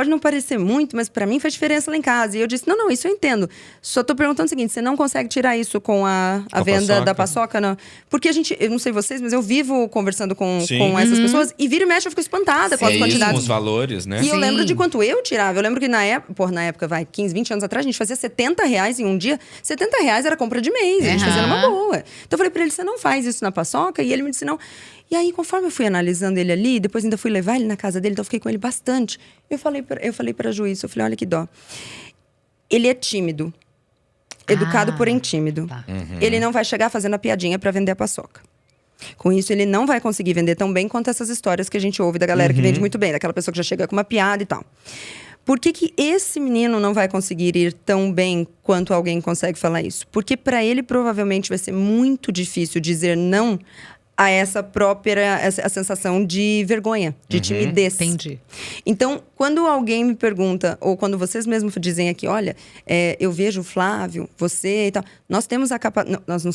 não parecer muito, mas pra mim faz diferença lá em casa. E eu disse, não, isso eu entendo. Só tô perguntando o seguinte, você não consegue tirar isso com a venda da paçoca? Não? Porque eu não sei vocês, mas eu vivo conversando com essas pessoas e vira e mexe eu fico espantada com as quantidades. Os valores, né? E eu lembro de quanto eu tirava. Eu lembro que na época, 15, 20 anos atrás, a gente fazia R$70 em um dia. R$70 era compra de mês, a gente fazia numa boa. Então eu falei pra ele, você não faz isso na paçoca? E ele me disse, não. E aí, conforme eu fui analisando ele ali, depois ainda fui levar ele na casa dele, então eu fiquei com ele bastante. Eu falei pra Juiz, eu falei, olha que dó. Ele é tímido. Educado, porém tímido. Tá. Ele não vai chegar fazendo a piadinha pra vender a paçoca. Com isso, ele não vai conseguir vender tão bem quanto essas histórias que a gente ouve da galera que vende muito bem, daquela pessoa que já chega com uma piada e tal. Por que esse menino não vai conseguir ir tão bem quanto alguém consegue falar isso? Porque para ele provavelmente vai ser muito difícil dizer não a essa própria a sensação de vergonha, de timidez. Entendi. Então, quando alguém me pergunta, ou quando vocês mesmos dizem aqui, olha, eu vejo o Flávio, você e tal, nós temos a capacidade, nós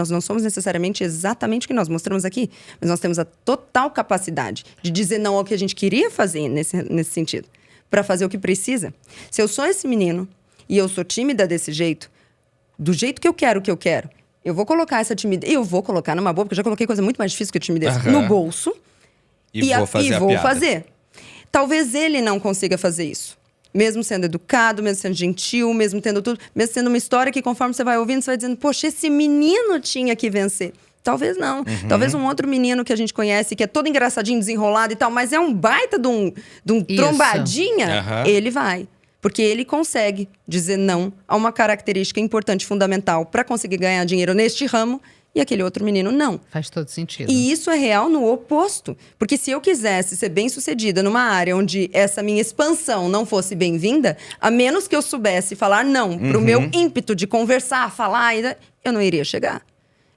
não somos necessariamente exatamente o que nós mostramos aqui, mas nós temos a total capacidade de dizer não ao que a gente queria fazer nesse sentido, para fazer o que precisa. Se eu sou esse menino e eu sou tímida desse jeito, do jeito que eu quero, eu vou colocar essa timidez, eu vou colocar numa boa, porque eu já coloquei coisa muito mais difícil que a timidez, no bolso E vou fazer a vou piada. fazer. Talvez ele não consiga fazer isso. Mesmo sendo educado, mesmo sendo gentil, mesmo tendo tudo, mesmo sendo uma história que conforme você vai ouvindo, você vai dizendo, poxa, esse menino tinha que vencer. Talvez não. Talvez um outro menino que a gente conhece, que é todo engraçadinho, desenrolado e tal, mas é um baita de um trombadinha, ele vai. Porque ele consegue dizer não a uma característica importante, fundamental, para conseguir ganhar dinheiro neste ramo, e aquele outro menino não. Faz todo sentido. E isso é real no oposto. Porque se eu quisesse ser bem-sucedida numa área onde essa minha expansão não fosse bem-vinda, a menos que eu soubesse falar não pro meu ímpeto de conversar, falar, eu não iria chegar.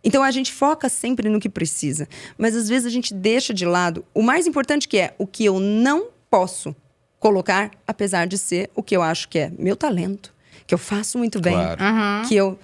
Então, a gente foca sempre no que precisa. Mas, às vezes, a gente deixa de lado o mais importante que é o que eu não posso colocar, apesar de ser o que eu acho que é meu talento, que eu faço muito bem, Claro. que eu...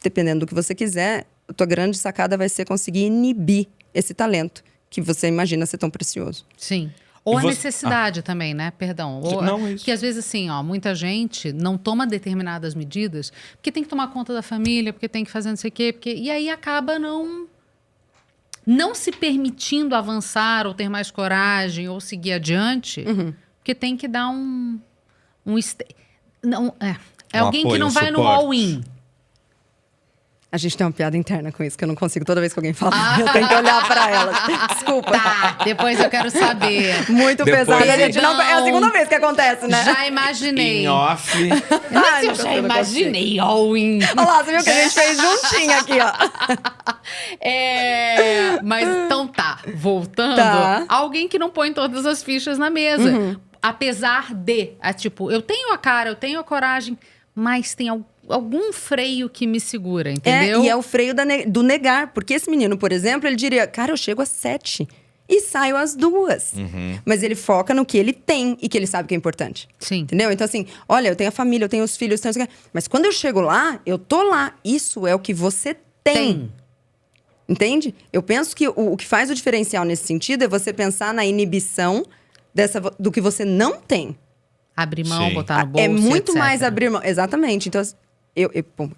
Dependendo do que você quiser, a tua grande sacada vai ser conseguir inibir esse talento que você imagina ser tão precioso. Sim. Ou a você- necessidade também, né? Perdão. Ou, Não, é isso. que às vezes, assim, ó, muita gente não toma determinadas medidas porque tem que tomar conta da família, porque tem que fazer não sei o quê, e aí acaba não se permitindo avançar ou ter mais coragem ou seguir adiante, porque tem que dar é alguém que apoio, não um vai no suporte. all-in. A gente tem uma piada interna com isso, que eu não consigo. Toda vez que alguém fala, eu tenho que olhar pra ela. Desculpa. Tá, depois eu quero saber. Muito Depois- pesado. A gente não... É a Perdão. segunda vez que acontece, né? Já imaginei. Em off. Ai, Eu já imaginei all-in. Olha lá, você viu que a gente fez juntinho aqui, ó. Mas então tá, voltando. Tá. Alguém que não põe todas as fichas na mesa. Apesar de, tipo, eu tenho a cara, eu tenho a coragem, mas tem algum freio que me segura, entendeu? E é o freio do negar. Porque esse menino, por exemplo, ele diria, cara, eu chego às 7 e saio às 2. Mas ele foca no que ele tem e que ele sabe que é importante. Sim. Entendeu? Então, assim, olha, eu tenho a família, eu tenho os filhos, mas quando eu chego lá, eu tô lá. Isso é o que você tem. Entende? Eu penso que o que faz o diferencial nesse sentido é você pensar na inibição do que você não tem. Abrir mão, Sim. botar no bolso, É muito etc. mais abrir mão. Exatamente. Então,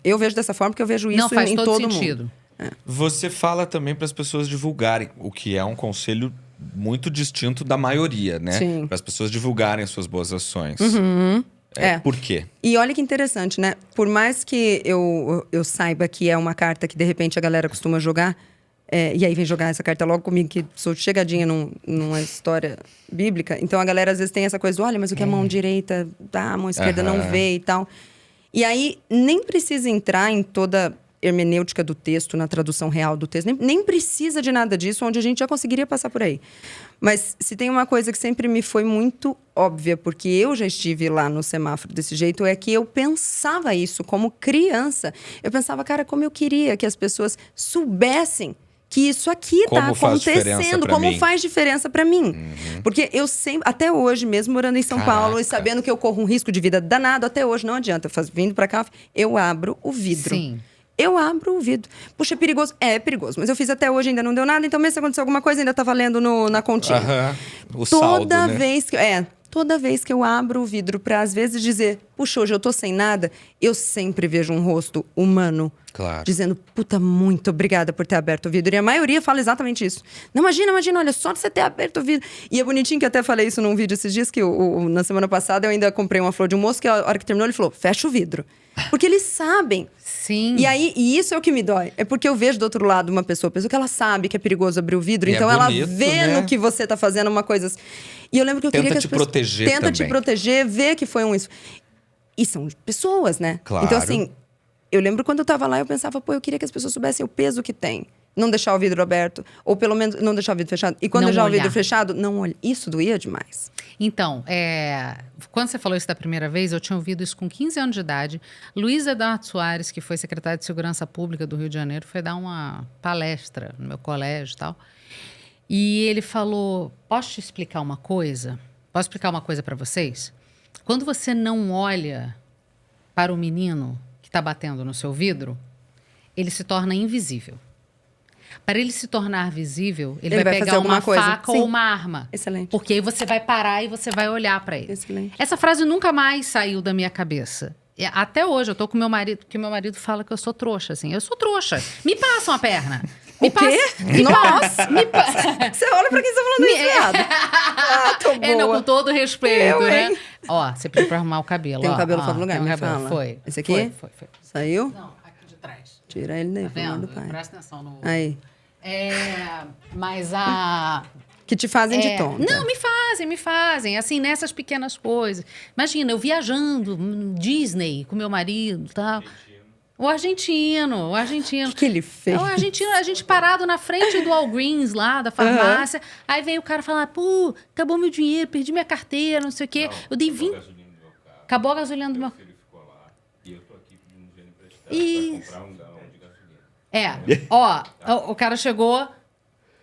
eu vejo dessa forma porque eu vejo isso Não faz em todo todo sentido. mundo. Você fala também para as pessoas divulgarem, o que é um conselho muito distinto da maioria, né? Sim. Para as pessoas divulgarem suas boas ações. É. Por quê? E olha que interessante, né? Por mais que eu saiba que é uma carta que, de repente, a galera costuma jogar, e aí vem jogar essa carta logo comigo, que sou chegadinha numa história bíblica. Então, a galera, às vezes, tem essa coisa do, olha, mas o que a mão direita dá, a mão esquerda não vê e tal. E aí, nem precisa entrar em toda hermenêutica do texto, na tradução real do texto. Nem precisa de nada disso, onde a gente já conseguiria passar por aí. Mas se tem uma coisa que sempre me foi muito óbvia, porque eu já estive lá no semáforo desse jeito, é que eu pensava isso como criança. Eu pensava, cara, como eu queria que as pessoas soubessem que isso aqui está Como faz diferença acontecendo, pra como mim. faz diferença para mim. Porque eu sempre, até hoje, mesmo morando em São Paulo e Caraca. sabendo que eu corro um risco de vida danado, até hoje não adianta. Vindo para cá, eu abro o vidro. Sim. Eu abro o vidro. Puxa, é perigoso? É perigoso. Mas eu fiz até hoje, ainda não deu nada. Então, mesmo se acontecer alguma coisa, ainda tá valendo na continha. O saldo, Toda né? vez que... Toda vez que eu abro o vidro para, às vezes, dizer... Puxa, hoje eu tô sem nada. Eu sempre vejo um rosto humano. Claro. Dizendo, puta, muito obrigada por ter aberto o vidro. E a maioria fala exatamente isso. Não, imagina, olha, só de você ter aberto o vidro. E é bonitinho que eu até falei isso num vídeo esses dias, que na semana passada eu ainda comprei uma flor de um moço, que a hora que terminou ele falou, fecha o vidro. Porque eles sabem. Sim. E isso é o que me dói. É porque eu vejo do outro lado uma pessoa que ela sabe que é perigoso abrir o vidro, E então é ela bonito, vê né? no que você tá fazendo uma coisa assim. E eu lembro que eu Tenta queria que as te pessoas... proteger Tenta te também. proteger, ver que foi um isso. E são pessoas, né? Claro. Então, assim, eu lembro quando eu tava lá, eu pensava, pô, eu queria que as pessoas soubessem o peso que tem não deixar o vidro aberto, ou pelo menos não deixar o vidro fechado. E quando Não deixar o olhar. vidro fechado, não olha. Isso doía demais. Então, quando você falou isso da primeira vez, eu tinha ouvido isso com 15 anos de idade. Luiz Eduardo Soares, que foi secretário de Segurança Pública do Rio de Janeiro, foi dar uma palestra no meu colégio e tal. E ele falou, posso te explicar uma coisa? Posso explicar uma coisa para vocês? Quando você não olha para o menino que está batendo no seu vidro, ele se torna invisível. Para ele se tornar visível, ele vai fazer pegar alguma uma coisa. faca Sim. ou uma arma. Excelente. Porque aí você vai parar e você vai olhar para ele. Excelente. Essa frase nunca mais saiu da minha cabeça. Até hoje, eu tô com meu marido, porque meu marido fala que eu sou trouxa, assim. Eu sou trouxa. Me passa uma perna. Me O quê? Nossa! Você olha pra quem você tá falando isso, viado. Ah, tô boa. Não, com todo respeito, Eu, né? hein? Ó, você pediu pra arrumar o cabelo. Tem um ó, cabelo ó, fora do lugar, tem um me cabelo. fala. Foi. Esse aqui? Foi. Saiu? Não, aqui de trás. Tira ele daí, Tá pelo amor vendo? do pai. Presta atenção no... Aí. Mas a... Que te fazem de tonta. Não, me fazem. Assim, nessas pequenas coisas. Imagina, eu viajando no Disney com meu marido e tal. O argentino. O que ele fez? O argentino, a gente parado na frente do Walgreens lá, da farmácia. Aí veio o cara falar, pô, acabou meu dinheiro, perdi minha carteira, não sei o quê. Eu dei 20... Acabou a gasolina do meu... E eu tô aqui pedindo dinheiro emprestado pra comprar um galão de gasolina. O cara chegou,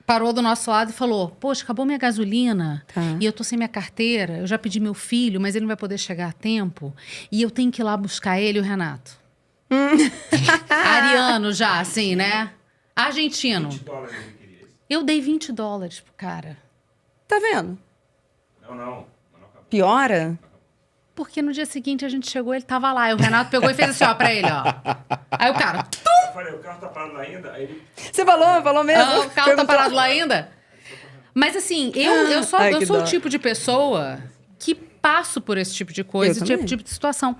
parou do nosso lado e falou, poxa, acabou minha gasolina e eu tô sem minha carteira, eu já pedi meu filho, mas ele não vai poder chegar a tempo e eu tenho que ir lá buscar ele e o Renato. Ariano já, assim, né? Argentino. $20 ele queria isso. Eu dei $20 pro cara. Tá vendo? Não. Piora? Porque no dia seguinte a gente chegou, ele tava lá. E o Renato pegou e fez assim, ó, pra ele, ó. Aí o cara... Eu falei, o carro tá parado lá ainda? Aí ele... Você falou mesmo? o carro tá Perguntou. parado lá ainda? Mas assim, eu sou dó. o tipo de pessoa que passo por esse tipo de coisa, Eu esse também. tipo de situação.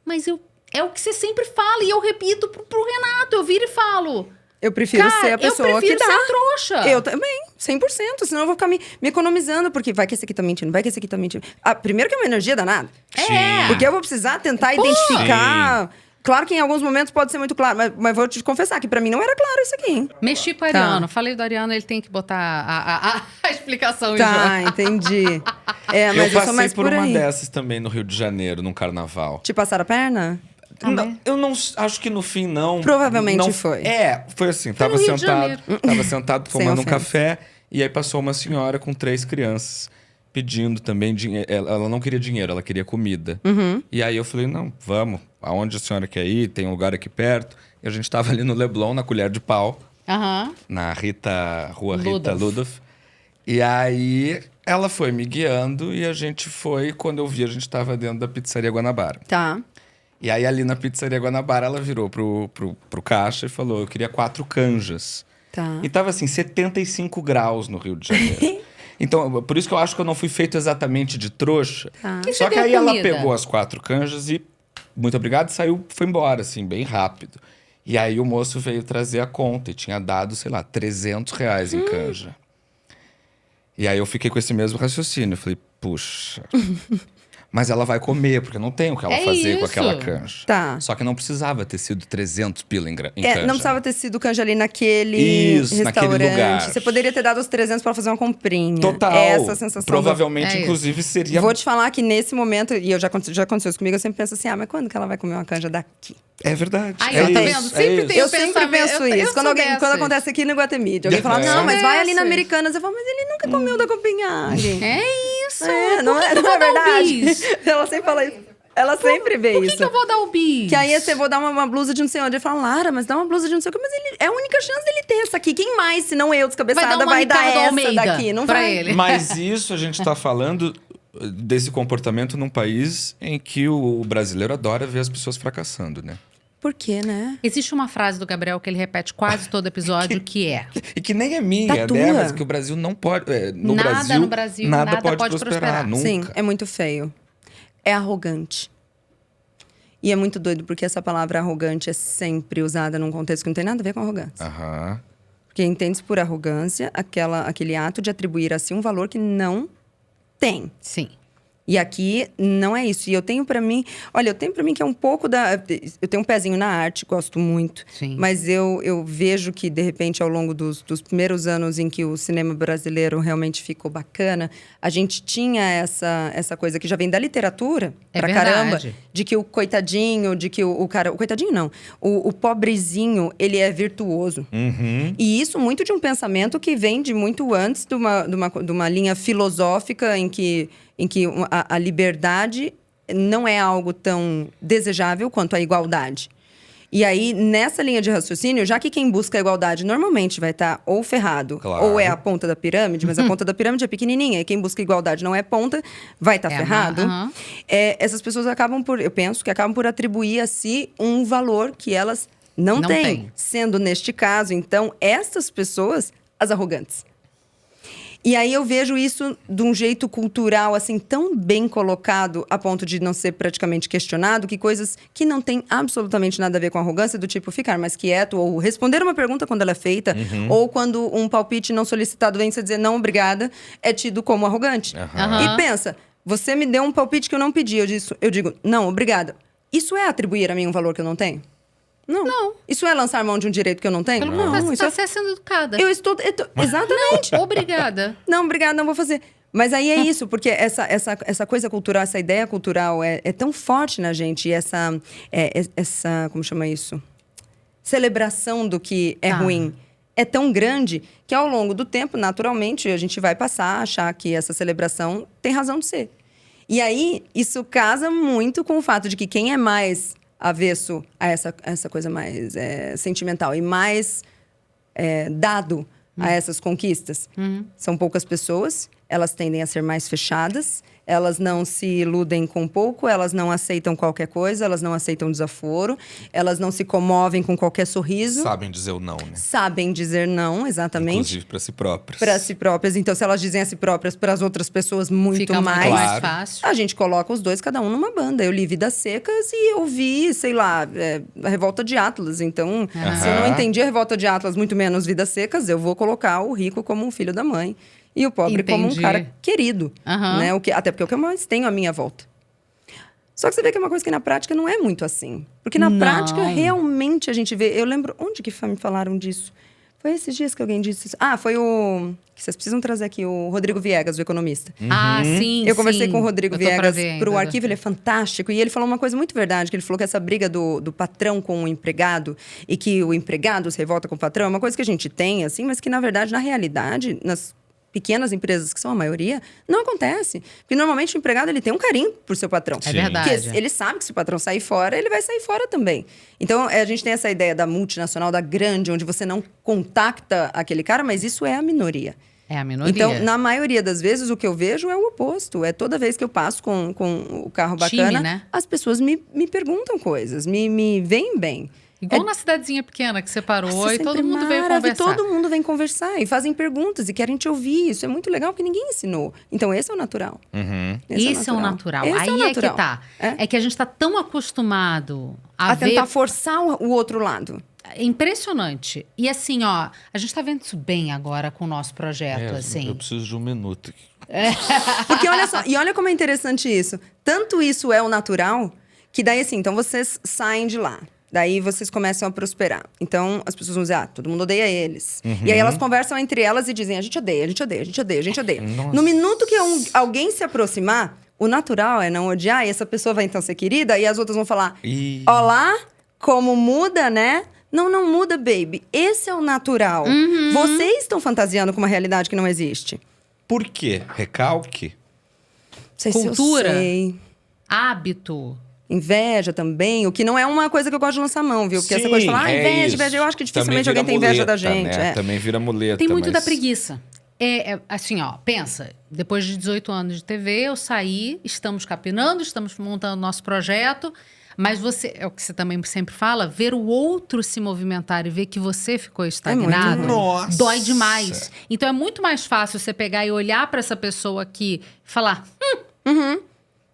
Mas é o que você sempre fala, e eu repito pro Renato, eu viro e falo. Eu prefiro Cara, ser a pessoa eu prefiro que dá. ser a trouxa. Eu também, 100%. Senão eu vou ficar me economizando, porque vai que esse aqui tá mentindo, vai que esse aqui tá mentindo. Primeiro que é uma energia danada. É. Porque eu vou precisar tentar identificar... Claro que em alguns momentos pode ser muito claro, mas vou te confessar que pra mim não era claro isso aqui, hein? Mexi com o Ariano. Falei do Ariano, ele tem que botar a explicação em jogo. Tá, entendi. Mas eu eu sou passei mais por uma aí. dessas também no Rio de Janeiro, num carnaval. Te passaram a perna? Não, eu não acho que no fim não. Provavelmente não, foi. Foi assim, tava no Rio de sentado Sem tomando um ofensa. café e aí passou uma senhora com 3 crianças pedindo também dinheiro. Ela não queria dinheiro, ela queria comida. E aí eu falei, não, vamos. Aonde a senhora quer ir? Tem um lugar aqui perto. E a gente tava ali no Leblon, na Colher de Pau, Aham. na Rua Rita Ludolf. Ludolf. E aí ela foi me guiando e a gente foi. Quando eu vi, a gente tava dentro da Pizzaria Guanabara. Tá. E aí, ali na Pizzaria Guanabara, ela virou pro caixa e falou, eu queria 4 canjas. Tá. E tava assim, 75 graus no Rio de Janeiro. Então, por isso que eu acho que eu não fui feito exatamente de trouxa. Tá. E Só você que deu aí ela comida? pegou as 4 canjas e, muito obrigado, saiu, foi embora, assim, bem rápido. E aí o moço veio trazer a conta e tinha dado, sei lá, R$300 em canja. E aí eu fiquei com esse mesmo raciocínio. Eu falei, puxa... Mas ela vai comer, porque não tem o que ela fazer com isso. aquela canja. Tá. Só que não precisava ter sido 300 pila em canja. Não precisava ter sido canja ali naquele Isso, restaurante. naquele lugar. Você poderia ter dado os 300 pra fazer uma comprinha. Total. Essa sensação. Provavelmente, É isso. inclusive, seria... Vou te falar que nesse momento, e já aconteceu isso comigo, eu sempre penso assim, mas quando que ela vai comer uma canja daqui? É verdade. Aí, é ó, tá isso, vendo? é Sempre isso. tem Eu o sempre pensamento- penso eu isso. Quando sou dessas. acontece aqui no Iguatemi, alguém fala, É. não, mas vai ali na Dessas. Americanas. Eu falo, mas ele nunca comeu da Copenhagen. É isso. Não Por que é, que eu não vou é dar o verdade? bis? Ela sempre fala isso. Ela sempre vê Por que isso. que eu vou dar o bis? Que aí você vou dar uma blusa de não sei onde. Ele fala, Lara, mas dá uma blusa de não sei o que. Mas ele, é a única chance dele ter essa aqui. Quem mais, se não eu, descabeçada, Vai dar uma Ricardo essa Almeida daqui? Não pra vai. ele. Mas isso a gente tá falando desse comportamento num país em que o brasileiro adora ver as pessoas fracassando, né? Por quê, né? Existe uma frase do Gabriel que ele repete quase todo episódio, que é... E que nem é minha, Da tua. né? Mas que o Brasil não pode... no Brasil, nada pode prosperar. Nunca. Sim, é muito feio. É arrogante. E é muito doido, porque essa palavra arrogante é sempre usada num contexto que não tem nada a ver com arrogância. Aham. Porque entende-se por arrogância aquele ato de atribuir a si um valor que não tem. Sim. E aqui não é isso. E eu tenho pra mim que é um pouco da... Eu tenho um pezinho na arte, gosto muito. Sim. Mas eu vejo que, de repente, ao longo dos primeiros anos em que o cinema brasileiro realmente ficou bacana, a gente tinha essa coisa que já vem da literatura, pra caramba, de que o coitadinho, de que o cara... O coitadinho não. O pobrezinho, ele é virtuoso. E isso muito de um pensamento que vem de muito antes de uma linha filosófica em que a liberdade não é algo tão desejável quanto a igualdade. E aí, nessa linha de raciocínio, já que quem busca a igualdade normalmente vai estar ou ferrado, ou é a ponta da pirâmide, mas a ponta da pirâmide é pequenininha, e quem busca igualdade não é ponta, vai estar ferrado. Essas pessoas eu penso que acabam por atribuir a si um valor que elas não têm. Sendo, neste caso, então, estas pessoas, as arrogantes. E aí eu vejo isso de um jeito cultural, assim, tão bem colocado, a ponto de não ser praticamente questionado, que coisas que não têm absolutamente nada a ver com arrogância, do tipo ficar mais quieto, ou responder uma pergunta quando ela é feita, ou quando um palpite não solicitado vem você dizer não, obrigada, é tido como arrogante. E pensa, você me deu um palpite que eu não pedi, eu digo, não, obrigada. Isso é atribuir a mim um valor que eu não tenho? Não. Isso é lançar mão de um direito que eu não tenho? Pelo contrário, você está sendo educada. Exatamente. Não, obrigada. Não, obrigada, não vou fazer. Mas aí é isso, porque essa coisa cultural, essa ideia cultural é tão forte na gente. E essa como chama isso? Celebração do que é ruim. É tão grande que ao longo do tempo, naturalmente, a gente vai passar a achar que essa celebração tem razão de ser. E aí, isso casa muito com o fato de que quem é mais avesso a essa coisa mais sentimental e mais dado a essas conquistas. São poucas pessoas, elas tendem a ser mais fechadas, elas não se iludem com pouco, elas não aceitam qualquer coisa, elas não aceitam desaforo, elas não se comovem com qualquer sorriso. Sabem dizer o não, né? Sabem dizer não, exatamente. Inclusive para si próprias. Para si próprias. Então, se elas dizem a si próprias, para as outras pessoas, Fica mais. Muito mais fácil. A gente coloca os dois, cada um numa banda. Eu li Vidas Secas e eu vi, sei lá, a Revolta de Atlas. Então, se eu não entendi a Revolta de Atlas, muito menos Vidas Secas, eu vou colocar o rico como um filho da mãe. E o pobre como um cara querido. Né? Até porque é o que eu mais tenho à minha volta. Só que você vê que é uma coisa que na prática não é muito assim. Porque na prática, realmente, a gente vê... Eu lembro... Onde que me falaram disso? Foi esses dias que alguém disse isso. Foi o... Que vocês precisam trazer aqui, o Rodrigo Viegas, o economista. Sim, Eu conversei com o Rodrigo Viegas pro arquivo, ele é fantástico. E ele falou uma coisa muito verdade, que ele falou que essa briga do patrão com o empregado e que o empregado se revolta com o patrão é uma coisa que a gente tem, assim, mas que, na verdade, na realidade, nas pequenas empresas, que são a maioria, não acontece. Porque normalmente o empregado ele tem um carinho por seu patrão. É verdade. Porque ele sabe que se o patrão sair fora, ele vai sair fora também. Então, a gente tem essa ideia da multinacional, da grande, onde você não contacta aquele cara, mas isso é a minoria. É a minoria. Então, na maioria das vezes, o que eu vejo é o oposto. É toda vez que eu passo com o carro bacana, Time, né? as pessoas me perguntam coisas, me veem bem. Igual na cidadezinha pequena que você parou e todo mundo veio conversar. Todo mundo vem conversar e fazem perguntas e querem te ouvir. Isso é muito legal, porque ninguém ensinou. Então, esse é o natural. Esse é o natural. Aí é que tá. É que a gente tá tão acostumado a tentar forçar o outro lado. É impressionante. E assim, ó, a gente tá vendo isso bem agora com o nosso projeto, assim. Eu preciso de um minuto aqui. Porque olha só, e olha como é interessante isso. Tanto isso é o natural, que daí assim, então vocês saem de lá. Daí vocês começam a prosperar. Então, as pessoas vão dizer, todo mundo odeia eles. E aí elas conversam entre elas e dizem, a gente odeia, a gente odeia, a gente odeia, a gente odeia. No minuto que alguém se aproximar, o natural é não odiar, e essa pessoa vai então ser querida, e as outras vão falar, olá, como muda, né? Não muda, baby. Esse é o natural. Vocês estão fantasiando com uma realidade que não existe. Por quê? Recalque? Sei Cultura. Se eu sei. Hábito. Inveja também, o que não é uma coisa que eu gosto de lançar mão, viu? Porque essa coisa de falar, inveja, eu acho que dificilmente alguém tem inveja da gente. Né? Também vira muleta. Tem muito da preguiça. Assim, ó, pensa, depois de 18 anos de TV, eu saí, estamos capinando, estamos montando nosso projeto, mas é o que você também sempre fala, ver o outro se movimentar e ver que você ficou estagnado, dói demais. Então é muito mais fácil você pegar e olhar para essa pessoa aqui e falar,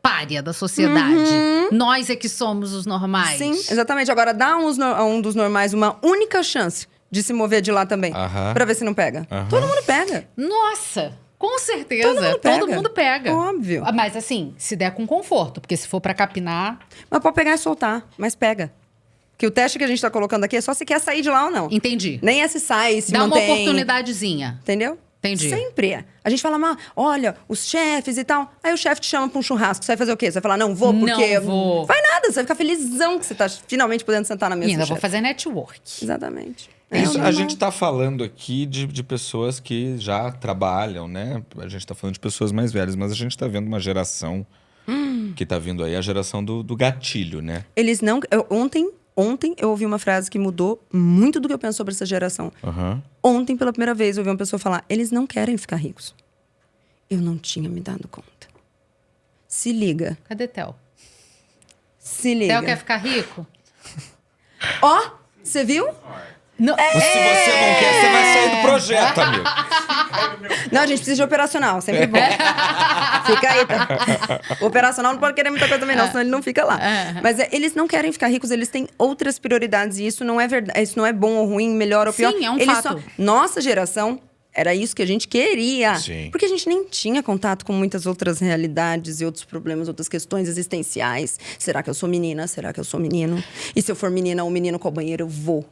pária da sociedade. Nós é que somos os normais. Sim, exatamente. Agora, dá a um dos normais uma única chance de se mover de lá também. Pra ver se não pega. Todo mundo pega. Nossa! Com certeza, todo mundo pega. Óbvio. Mas assim, se der com conforto, porque se for pra capinar... Mas pode pegar e soltar, mas pega. Que o teste que a gente tá colocando aqui é só se quer sair de lá ou não. Entendi. Nem é se sai, se Dá mantém. uma oportunidadezinha. Entendeu? Entendi. Sempre é. A gente fala, olha, os chefes e tal. Aí o chefe te chama pra um churrasco. Você vai fazer o quê? Você vai falar, não vou, porque... Não vou. Vai nada, você vai ficar felizão que você tá finalmente podendo sentar na mesa E ainda do vou chefe. fazer network. Exatamente. Isso, É a normal. gente tá falando aqui de pessoas que já trabalham, né? A gente tá falando de pessoas mais velhas, mas a gente tá vendo uma geração que tá vindo aí, a geração do gatilho, né? Eles não... Ontem eu ouvi uma frase que mudou muito do que eu penso sobre essa geração. Aham. Ontem, pela primeira vez, eu ouvi uma pessoa falar: eles não querem ficar ricos. Eu não tinha me dado conta. Se liga. Cadê Theo? Se liga. Theo quer ficar rico? Ó, você viu? Não. Se você não quer, você vai sair do projeto, amigo. Não, a gente precisa de operacional, sempre bom. Fica aí, tá? O operacional não pode querer muita coisa também, não, senão ele não fica lá. Mas eles não querem ficar ricos, eles têm outras prioridades. E isso não é verdade, isso não é bom ou ruim, melhor ou pior. Sim, é um Eles fato. Nossa geração, era isso que a gente queria. Sim. Porque a gente nem tinha contato com muitas outras realidades e outros problemas, outras questões existenciais. Será que eu sou menina? Será que eu sou menino? E se eu for menina ou menino, qual banheiro eu vou?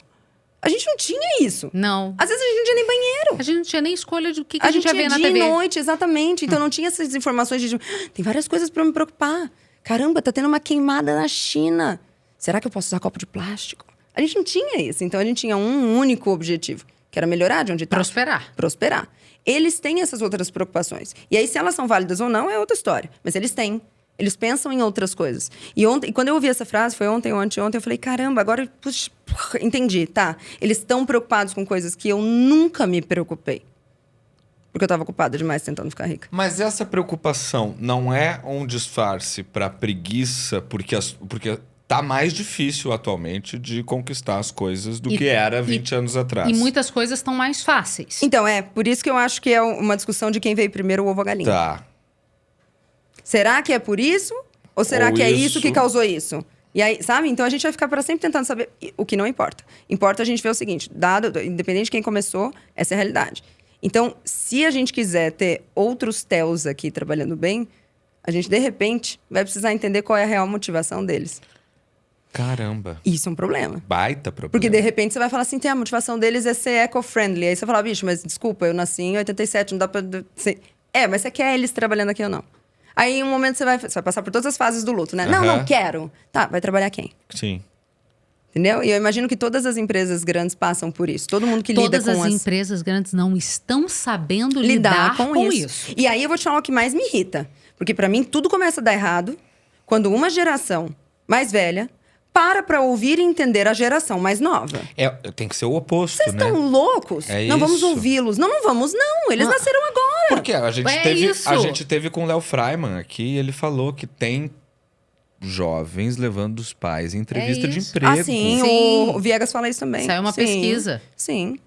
A gente não tinha isso. Não. Às vezes a gente não tinha nem banheiro. A gente não tinha nem escolha de o que A a gente gente ia ver ia na dia e TV. noite, exatamente. Então não tinha essas informações de... Tem várias coisas pra eu me preocupar. Caramba, tá tendo uma queimada na China. Será que eu posso usar copo de plástico? A gente não tinha isso. Então a gente tinha um único objetivo, que era melhorar de onde tá. Prosperar. Prosperar. Eles têm essas outras preocupações. E aí, se elas são válidas ou não, é outra história. Mas eles têm. Eles pensam em outras coisas. E ontem, quando eu ouvi essa frase, foi ontem ou anteontem, eu falei, caramba, agora, puxa, entendi, tá. Eles estão preocupados com coisas que eu nunca me preocupei. Porque eu estava ocupada demais tentando ficar rica. Mas essa preocupação não é um disfarce para preguiça, porque tá mais difícil atualmente de conquistar as coisas do que era 20 anos atrás. E muitas coisas estão mais fáceis. Então, por isso que eu acho que é uma discussão de quem veio primeiro, o ovo ou a galinha. Tá. Será que é por isso? Ou será Ou que é isso. isso que causou isso? E aí, sabe? Então a gente vai ficar para sempre tentando saber o que não importa. Importa a gente ver o seguinte: independente de quem começou, essa é a realidade. Então, se a gente quiser ter outros Theos aqui trabalhando bem, a gente, de repente, vai precisar entender qual é a real motivação deles. Caramba. Isso é um problema. Baita problema. Porque, de repente, você vai falar assim, a motivação deles é ser eco-friendly. Aí você fala, bicho, mas desculpa, eu nasci em 87, não dá pra... mas você quer eles trabalhando aqui ou não? Aí, em um momento, você vai passar por todas as fases do luto, né? Não quero. Tá, vai trabalhar quem? Sim. Entendeu? E eu imagino que todas as empresas grandes passam por isso. Todo mundo que lida com Todas as empresas grandes não estão sabendo lidar com isso. E aí, eu vou te falar o que mais me irrita. Porque, pra mim, tudo começa a dar errado quando uma geração mais velha para ouvir e entender a geração mais nova. Tem que ser o oposto, Vocês né? estão loucos? É não vamos isso. ouvi-los. Não vamos, não. Eles nasceram agora. Porque a gente, É teve, isso. a gente teve com o Léo Freiman aqui, e ele falou que tem jovens levando os pais em entrevista de isso. emprego. Ah, sim. Sim. O Viegas fala isso também. Saiu uma Sim. pesquisa. Sim.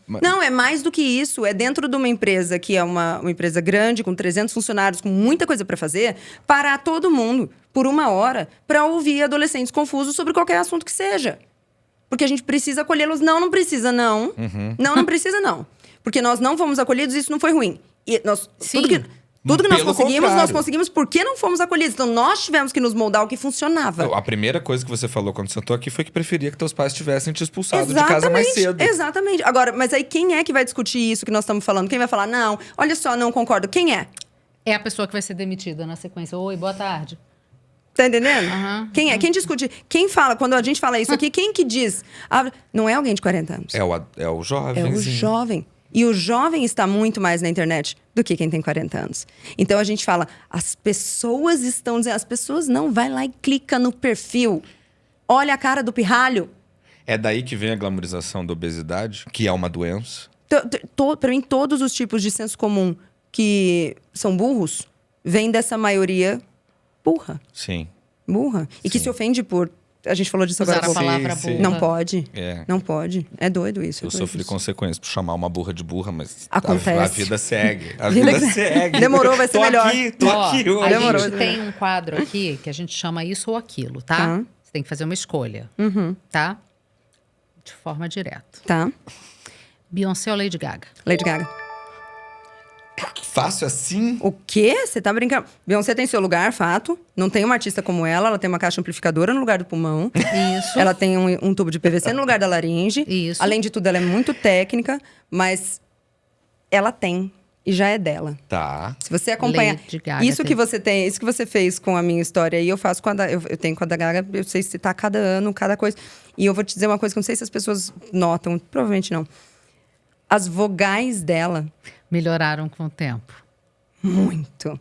Mas- Não, é mais do que isso. É dentro de uma empresa que é uma empresa grande, com 300 funcionários, com muita coisa para fazer, parar todo mundo por 1 hora para ouvir adolescentes confusos sobre qualquer assunto que seja. Porque a gente precisa acolhê-los. Não precisa, não. Não precisa, não. Porque nós não fomos acolhidos e isso não foi ruim. E nós, Sim. tudo que nós Pelo conseguimos, nós contrário. conseguimos porque não fomos acolhidos. Então, nós tivemos que nos moldar o que funcionava. A primeira coisa que você falou quando sentou aqui foi que preferia que teus pais tivessem te expulsado de casa mais cedo. Exatamente. Agora, mas aí quem é que vai discutir isso que nós estamos falando? Quem vai falar, não, olha só, não concordo. Quem é? É a pessoa que vai ser demitida na sequência. Oi, boa tarde. Tá entendendo? Aham. Quem é? Quem discute? Quem fala? Quando a gente fala isso aqui, quem que diz? Não é alguém de 40 anos. É o jovem. É o jovem. E o jovem está muito mais na internet do que quem tem 40 anos. Então a gente fala, as pessoas estão dizendo, as pessoas não, vai lá e clica no perfil. Olha a cara do pirralho. É daí que vem a glamorização da obesidade, que é uma doença. Para mim, todos os tipos de senso comum que são burros, vêm dessa maioria burra. Sim. Burra. E que Sim. se ofende por... A gente falou disso Usar agora há a pouco. palavra Sim, sim. burra. Não pode. É. Não pode. É doido isso. Eu sofri consequências por chamar uma burra de burra, mas Acontece. a vida segue. A Vida vida que- segue. Demorou, vai ser Tô melhor. Tô Ó, aqui a hoje. Demorou. gente tem um quadro aqui que a gente chama isso ou aquilo, tá? Tá. Você tem que fazer uma escolha, tá? De forma direta. Tá. Beyoncé ou Lady Gaga? Lady Gaga. Fácil assim? O quê? Você tá brincando? Beyoncé tem seu lugar, fato. Não tem uma artista como ela tem uma caixa amplificadora no lugar do pulmão. Isso. Ela tem um tubo de PVC no lugar da laringe. Isso. Além de tudo, ela é muito técnica, mas ela tem. E já é dela. Tá. Se você acompanhar. Lady Gaga Isso que tem. você tem, isso que você fez com a minha história aí, eu faço com a da. Eu tenho com a da Gaga, eu sei citar cada ano, cada coisa. E eu vou te dizer uma coisa que eu não sei se as pessoas notam, provavelmente não. As vogais dela. Melhoraram com o tempo. Muito.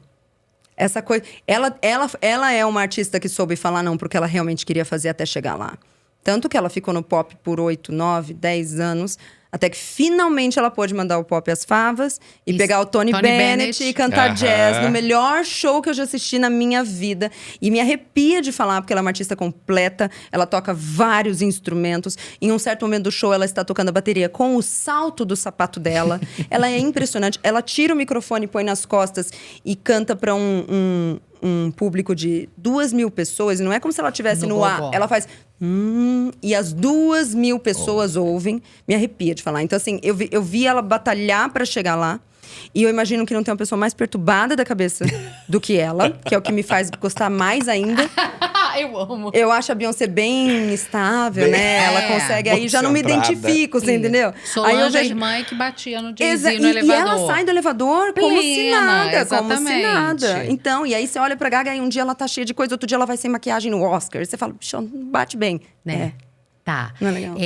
Essa coisa. Ela é uma artista que soube falar não porque ela realmente queria fazer até chegar lá. Tanto que ela ficou no pop por 8, 9, 10 anos, até que finalmente ela pôde mandar o pop às favas e pegar o Tony Bennett e cantar jazz no melhor show que eu já assisti na minha vida. E me arrepia de falar, porque ela é uma artista completa, ela toca vários instrumentos. Em um certo momento do show, ela está tocando a bateria com o salto do sapato dela. Ela é impressionante. Ela tira o microfone, põe nas costas e canta para um público de 2.000 pessoas. E não é como se ela estivesse no ar. Ela faz... e as 2.000 pessoas ouvem. Me arrepia de falar. Então, assim, eu vi ela batalhar para chegar lá. E eu imagino que não tem uma pessoa mais perturbada da cabeça do que ela. Que é o que me faz gostar mais ainda. Eu amo. Eu acho a Beyoncé bem estável, né? Ela consegue... Aí já não me centrada. identifico, você entendeu? Solange, Aí eu a vejo... irmã que batia no E Jay-Z no elevador. ela sai do elevador como se Plena, nada, como se exatamente. nada. Então, e aí você olha pra Gaga e um dia ela tá cheia de coisa, outro dia ela vai sem maquiagem no Oscar. E você fala, bicho, bate bem. Né? Tá. Não é legal?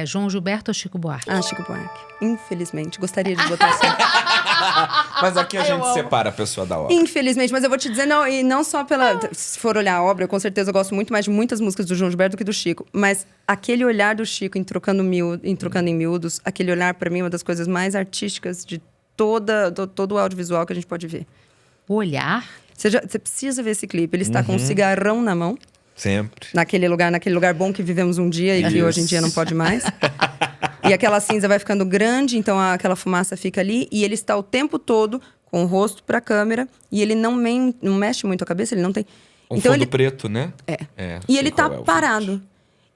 João Gilberto ou Chico Buarque? Chico Buarque. Infelizmente. Gostaria de botar assim. Mas aqui a gente separa a pessoa da obra. Infelizmente, mas eu vou te dizer, não, e não só pela... Se for olhar a obra, eu com certeza eu gosto muito mais de muitas músicas do João Gilberto do que do Chico. Mas aquele olhar do Chico em Trocando em Miúdos, aquele olhar, pra mim, é uma das coisas mais artísticas de todo o audiovisual que a gente pode ver. O olhar? Você precisa ver esse clipe. Ele está com um cigarrão na mão. Sempre. Naquele lugar bom que vivemos um dia e que hoje em dia não pode mais. E aquela cinza vai ficando grande, então aquela fumaça fica ali. E ele está o tempo todo com o rosto para a câmera. E ele não mexe muito a cabeça, ele não tem... Então fundo preto, né? E ele tá parado.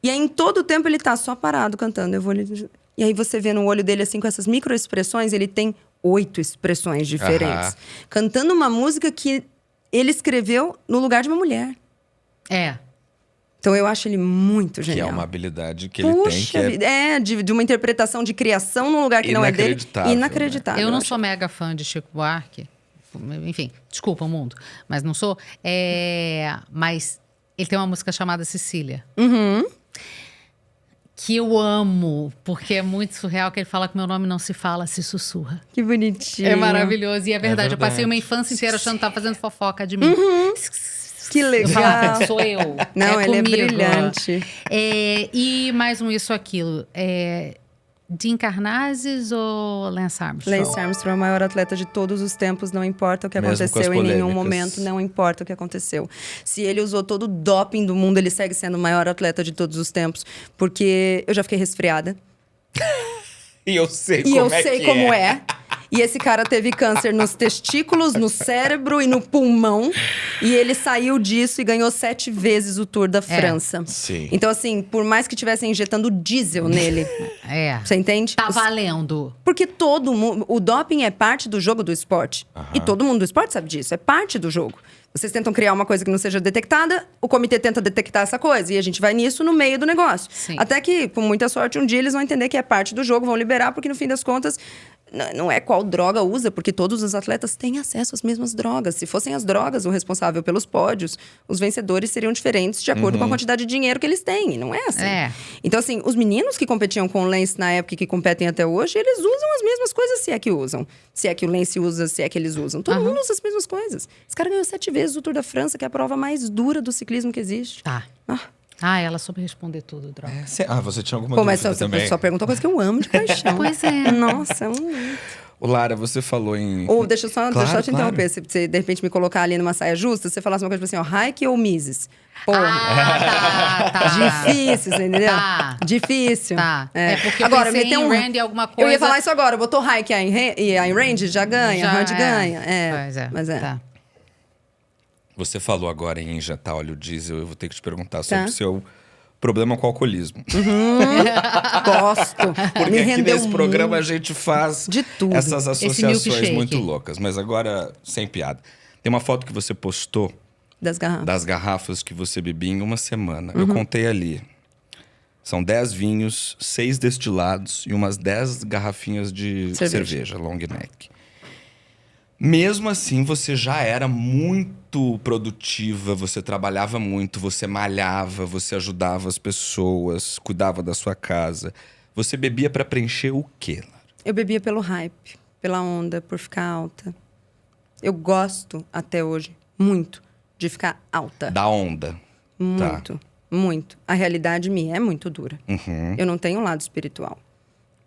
E aí, em todo o tempo, ele tá só parado cantando. E aí você vê no olho dele, assim, com essas microexpressões, ele tem 8 expressões diferentes. Cantando uma música que ele escreveu no lugar de uma mulher. Então, eu acho ele muito genial. Que é uma habilidade que ele tem. Que de uma interpretação de criação num lugar que não é dele. Inacreditável. Eu não sou mega fã de Chico Buarque. Enfim, desculpa o mundo. Mas não sou. Mas ele tem uma música chamada Cecília. Que eu amo, porque é muito surreal que ele fala que meu nome não se fala, se sussurra. Que bonitinho. É maravilhoso. E é verdade. Eu passei uma infância inteira achando que tava fazendo fofoca de mim. Que legal. Eu falava, sou eu. Não, ele comigo. é brilhante. E mais um isso, aquilo. Dean Karnazes ou Lance Armstrong? Lance Armstrong é o maior atleta de todos os tempos, não importa o que Mesmo aconteceu em nenhum momento, não importa o que aconteceu. Se ele usou todo o doping do mundo, ele segue sendo o maior atleta de todos os tempos, porque eu já fiquei resfriada. E eu sei como é. E esse cara teve câncer nos testículos, no cérebro e no pulmão. E ele saiu disso e ganhou 7 vezes o Tour da França. Sim. Então, assim, por mais que estivessem injetando diesel nele. Você entende? Tá valendo. Porque todo mundo... O doping é parte do jogo do esporte. E todo mundo do esporte sabe disso. É parte do jogo. Vocês tentam criar uma coisa que não seja detectada, o comitê tenta detectar essa coisa. E a gente vai nisso no meio do negócio. Sim. Até que, com muita sorte, um dia eles vão entender que é parte do jogo, vão liberar, porque no fim das contas... Não é qual droga usa, porque todos os atletas têm acesso às mesmas drogas. Se fossem as drogas o responsável pelos pódios, os vencedores seriam diferentes de acordo com a quantidade de dinheiro que eles têm. E não é assim. Então, assim, os meninos que competiam com o Lance na época e que competem até hoje, eles usam as mesmas coisas, se é que usam. Se é que o Lance usa, se é que eles usam. Todo mundo usa as mesmas coisas. Esse cara ganhou 7 vezes o Tour da França, que é a prova mais dura do ciclismo que existe. Ela soube responder tudo, droga. Você tinha alguma mas dúvida também? Você só perguntou coisa que eu amo de paixão. Pois é. Nossa, Lara, você falou em... Deixa eu te interromper. Se você, de repente, me colocar ali numa saia justa, você falasse uma coisa tipo assim, Heike ou Mises? Porra. Difícil, você entendeu? Difícil. Porque agora, eu pensei meter em Randy alguma coisa... Eu ia falar isso agora. Botou Heike e Ayn Rand, já ganha. Rand ganha. Mas Tá. Você falou agora em injetar óleo diesel. Eu vou ter que te perguntar sobre o seu problema com o alcoolismo. Gosto. Porque Me aqui rendeu nesse programa a muito. gente faz De tudo. essas associações milkshake. muito loucas. Mas agora, sem piada. Tem uma foto que você postou Das garrafas. das garrafas que você bebia em uma semana. Eu contei ali. São 10 vinhos, 6 destilados e umas 10 garrafinhas de cerveja long neck. Mesmo assim, você já era muito produtiva, você trabalhava muito, você malhava, você ajudava as pessoas, cuidava da sua casa. Você bebia para preencher o quê, Lara? Eu bebia pelo hype, pela onda, por ficar alta. Eu gosto, até hoje, muito, de ficar alta. Da onda. Muito, muito. A realidade minha é muito dura. Eu não tenho um lado espiritual.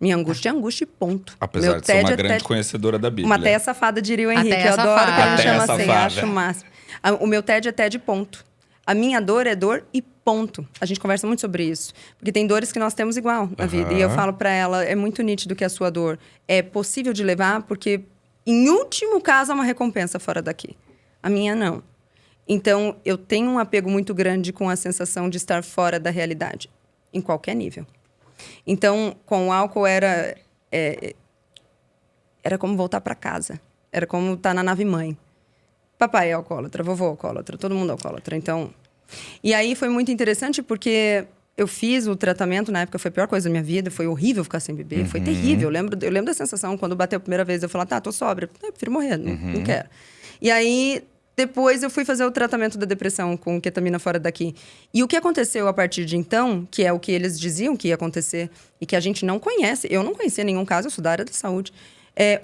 Minha angústia é angústia e ponto. Apesar Meu de ser uma tédio é grande tédio. conhecedora da Bíblia. Uma teia safada, diria o Henrique. Ateia Eu adoro safada. que ele me Ateia chama assim, safada. acho o máximo. O meu tédio é tédio, ponto. A minha dor é dor e ponto. A gente conversa muito sobre isso. Porque tem dores que nós temos igual na vida. E eu falo pra ela, é muito nítido que a sua dor é possível de levar, porque, em último caso, há uma recompensa fora daqui. A minha, não. Então, eu tenho um apego muito grande com a sensação de estar fora da realidade. Em qualquer nível. Então, com o álcool era como voltar para casa. Era como estar na nave-mãe. Papai é alcoólatra, vovô é alcoólatra, todo mundo é alcoólatra. Então... E aí foi muito interessante porque eu fiz o tratamento, na época foi a pior coisa da minha vida, foi horrível ficar sem beber, foi terrível. Eu lembro da sensação, quando bateu a primeira vez, eu falei, tô sóbria, eu prefiro morrer, não quero. E aí... Depois eu fui fazer o tratamento da depressão com ketamina fora daqui. E o que aconteceu a partir de então, que é o que eles diziam que ia acontecer e que a gente não conhece, eu não conhecia nenhum caso, eu sou da área da saúde.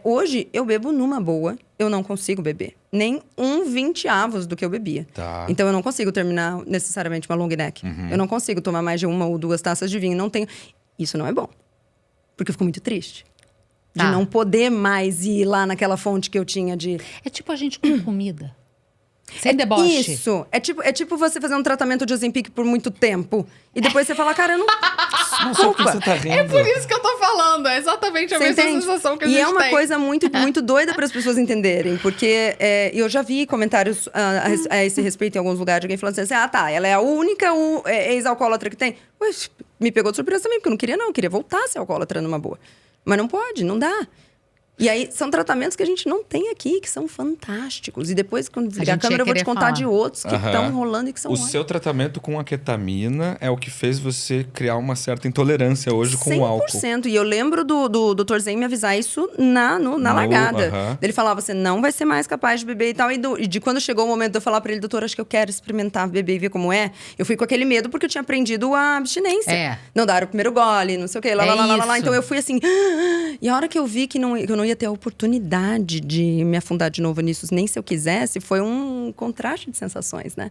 Hoje eu bebo numa boa, eu não consigo beber. Nem 1/20 do que eu bebia. Tá. Então eu não consigo terminar necessariamente uma long neck. Eu não consigo tomar mais de 1 ou 2 taças de vinho, não tenho. Isso não é bom. Porque eu fico muito triste. De Tá. não poder mais ir lá naquela fonte que eu tinha de... É tipo a gente com comida. Sem deboche. Isso. É tipo você fazer um tratamento de Ozempic por muito tempo. E depois você fala, cara, eu não... Só porque você tá rindo. É por isso que eu tô falando. É exatamente a Você mesma entende? sensação que a E gente é uma tem. coisa muito, muito doida para as pessoas entenderem. Porque eu já vi comentários a esse respeito em alguns lugares. De alguém falando assim, ela é a única ex-alcoólatra que tem. Mas me pegou de surpresa também, porque eu não queria, não. Eu queria voltar a ser alcoólatra numa boa. Mas não pode, não dá. E aí, são tratamentos que a gente não tem aqui, que são fantásticos. E depois, quando desligar a gente câmera, ia eu vou te querer contar falar. de outros que estão rolando e que são O ótimos. seu tratamento com a ketamina é o que fez você criar uma certa intolerância hoje com o álcool. 100%. E eu lembro do Dr. Zen me avisar isso na largada. Ele falava, você não vai ser mais capaz de beber e tal. E de quando chegou o momento de eu falar pra ele, doutor, acho que eu quero experimentar beber e ver como é. Eu fui com aquele medo porque eu tinha aprendido a abstinência. Não dar o primeiro gole, não sei o quê, lá. isso. Então eu fui assim... E a hora que eu vi que eu não ia ter a oportunidade de me afundar de novo nisso, nem se eu quisesse, foi um contraste de sensações, né? Não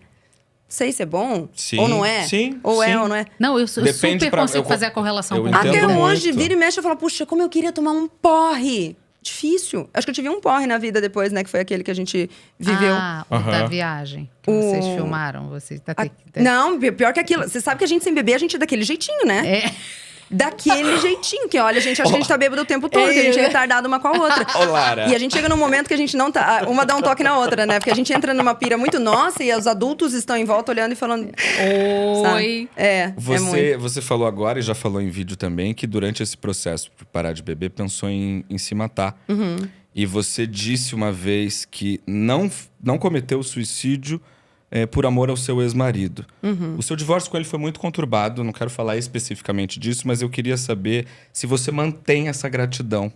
sei se é bom Sim, ou não é. sim, ou sim. é ou não é. Não, eu Depende super consigo fazer a correlação com entendo Até muito. hoje, vira e mexe, eu falo, puxa, como eu queria tomar um porre. Difícil. Acho que eu tive um porre na vida depois, né? Que foi aquele que a gente viveu. O da viagem que vocês filmaram. Você tá Não, pior que aquilo. Você sabe que a gente sem beber, a gente é daquele jeitinho, né? Daquele jeitinho, que olha, a gente acha que a gente tá bêbado o tempo todo, que a gente é retardado uma com a outra. Ô, Lara. E a gente chega num momento que a gente não tá. Uma dá um toque na outra, né? Porque a gente entra numa pira muito nossa e os adultos estão em volta olhando e falando. Oi. É muito. Você falou agora e já falou em vídeo também que durante esse processo para parar de beber pensou em se matar. E você disse uma vez que não cometeu suicídio por amor ao seu ex-marido. O seu divórcio com ele foi muito conturbado, não quero falar especificamente disso, mas eu queria saber se você mantém essa gratidão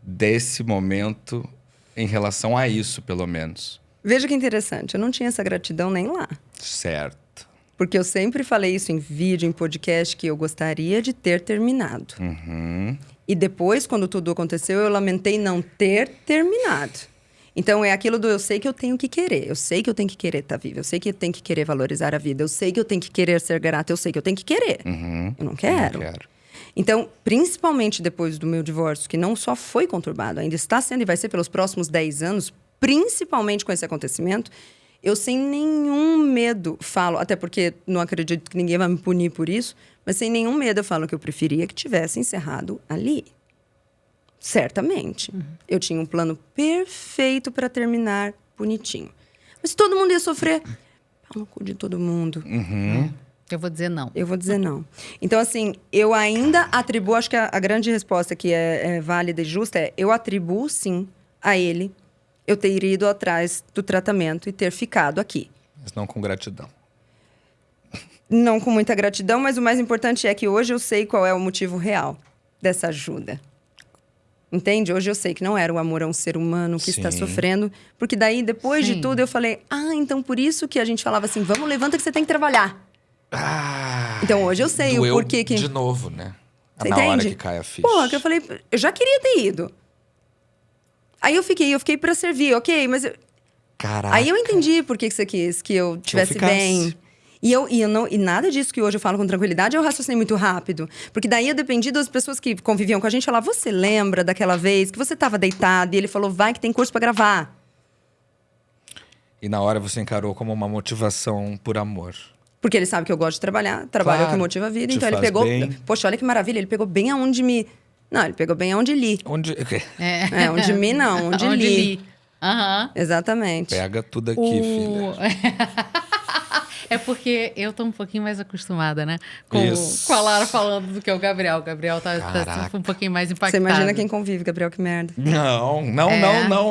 desse momento em relação a isso, pelo menos. Veja que interessante, eu não tinha essa gratidão nem lá. Certo. Porque eu sempre falei isso em vídeo, em podcast, que eu gostaria de ter terminado. E depois, quando tudo aconteceu, eu lamentei não ter terminado. Então, é aquilo do eu sei que eu tenho que querer. Eu sei que eu tenho que querer estar viva. Eu sei que eu tenho que querer valorizar a vida. Eu sei que eu tenho que querer ser grata. Eu sei que eu tenho que querer. Eu não quero. Então, principalmente depois do meu divórcio, que não só foi conturbado, ainda está sendo e vai ser pelos próximos 10 anos, principalmente com esse acontecimento, eu sem nenhum medo falo, até porque não acredito que ninguém vai me punir por isso, mas sem nenhum medo eu falo que eu preferia que tivesse encerrado ali. Certamente. Eu tinha um plano perfeito para terminar bonitinho. Mas todo mundo ia sofrer. Pau no cu de todo mundo. Eu vou dizer não. Eu vou dizer não. Então, assim, eu ainda atribuo, acho que a grande resposta que é válida e justa é, eu atribuo, sim, a ele eu ter ido atrás do tratamento e ter ficado aqui. Mas não com gratidão. Não com muita gratidão, mas o mais importante é que hoje eu sei qual é o motivo real dessa ajuda. Entende? Hoje eu sei que não era o amor a um ser humano que está Sim. sofrendo. Porque daí, depois de Sim. tudo, eu falei... então por isso que a gente falava assim... Vamos, levanta que você tem que trabalhar. Então hoje eu sei doeu o porquê que... de novo, né? Você Na hora entende? que cai a ficha. Porra, que eu falei... Eu já queria ter ido. Aí eu fiquei pra servir, ok, mas... Caraca. Aí eu entendi por que você quis que eu tivesse ficasse. bem. E nada disso que hoje eu falo com tranquilidade, eu raciocinei muito rápido. Porque daí eu dependi das pessoas que conviviam com a gente. Falar, você lembra daquela vez que você estava deitado? E ele falou, vai que tem curso pra gravar. E na hora você encarou como uma motivação por amor. Porque ele sabe que eu gosto de trabalhar. Trabalho é o que Claro, motiva a vida. te Então ele faz pegou... bem. Poxa, olha que maravilha. Ele pegou bem aonde me... Não, ele pegou bem aonde li. Onde... Onde me não, onde li. Aham. Exatamente. Pega tudo aqui, filha. É porque eu tô um pouquinho mais acostumada, né? Isso. Com a Lara falando do que o Gabriel. O Gabriel tá Caraca. um pouquinho mais Você impactado. imagina quem convive, Gabriel, que merda. Não.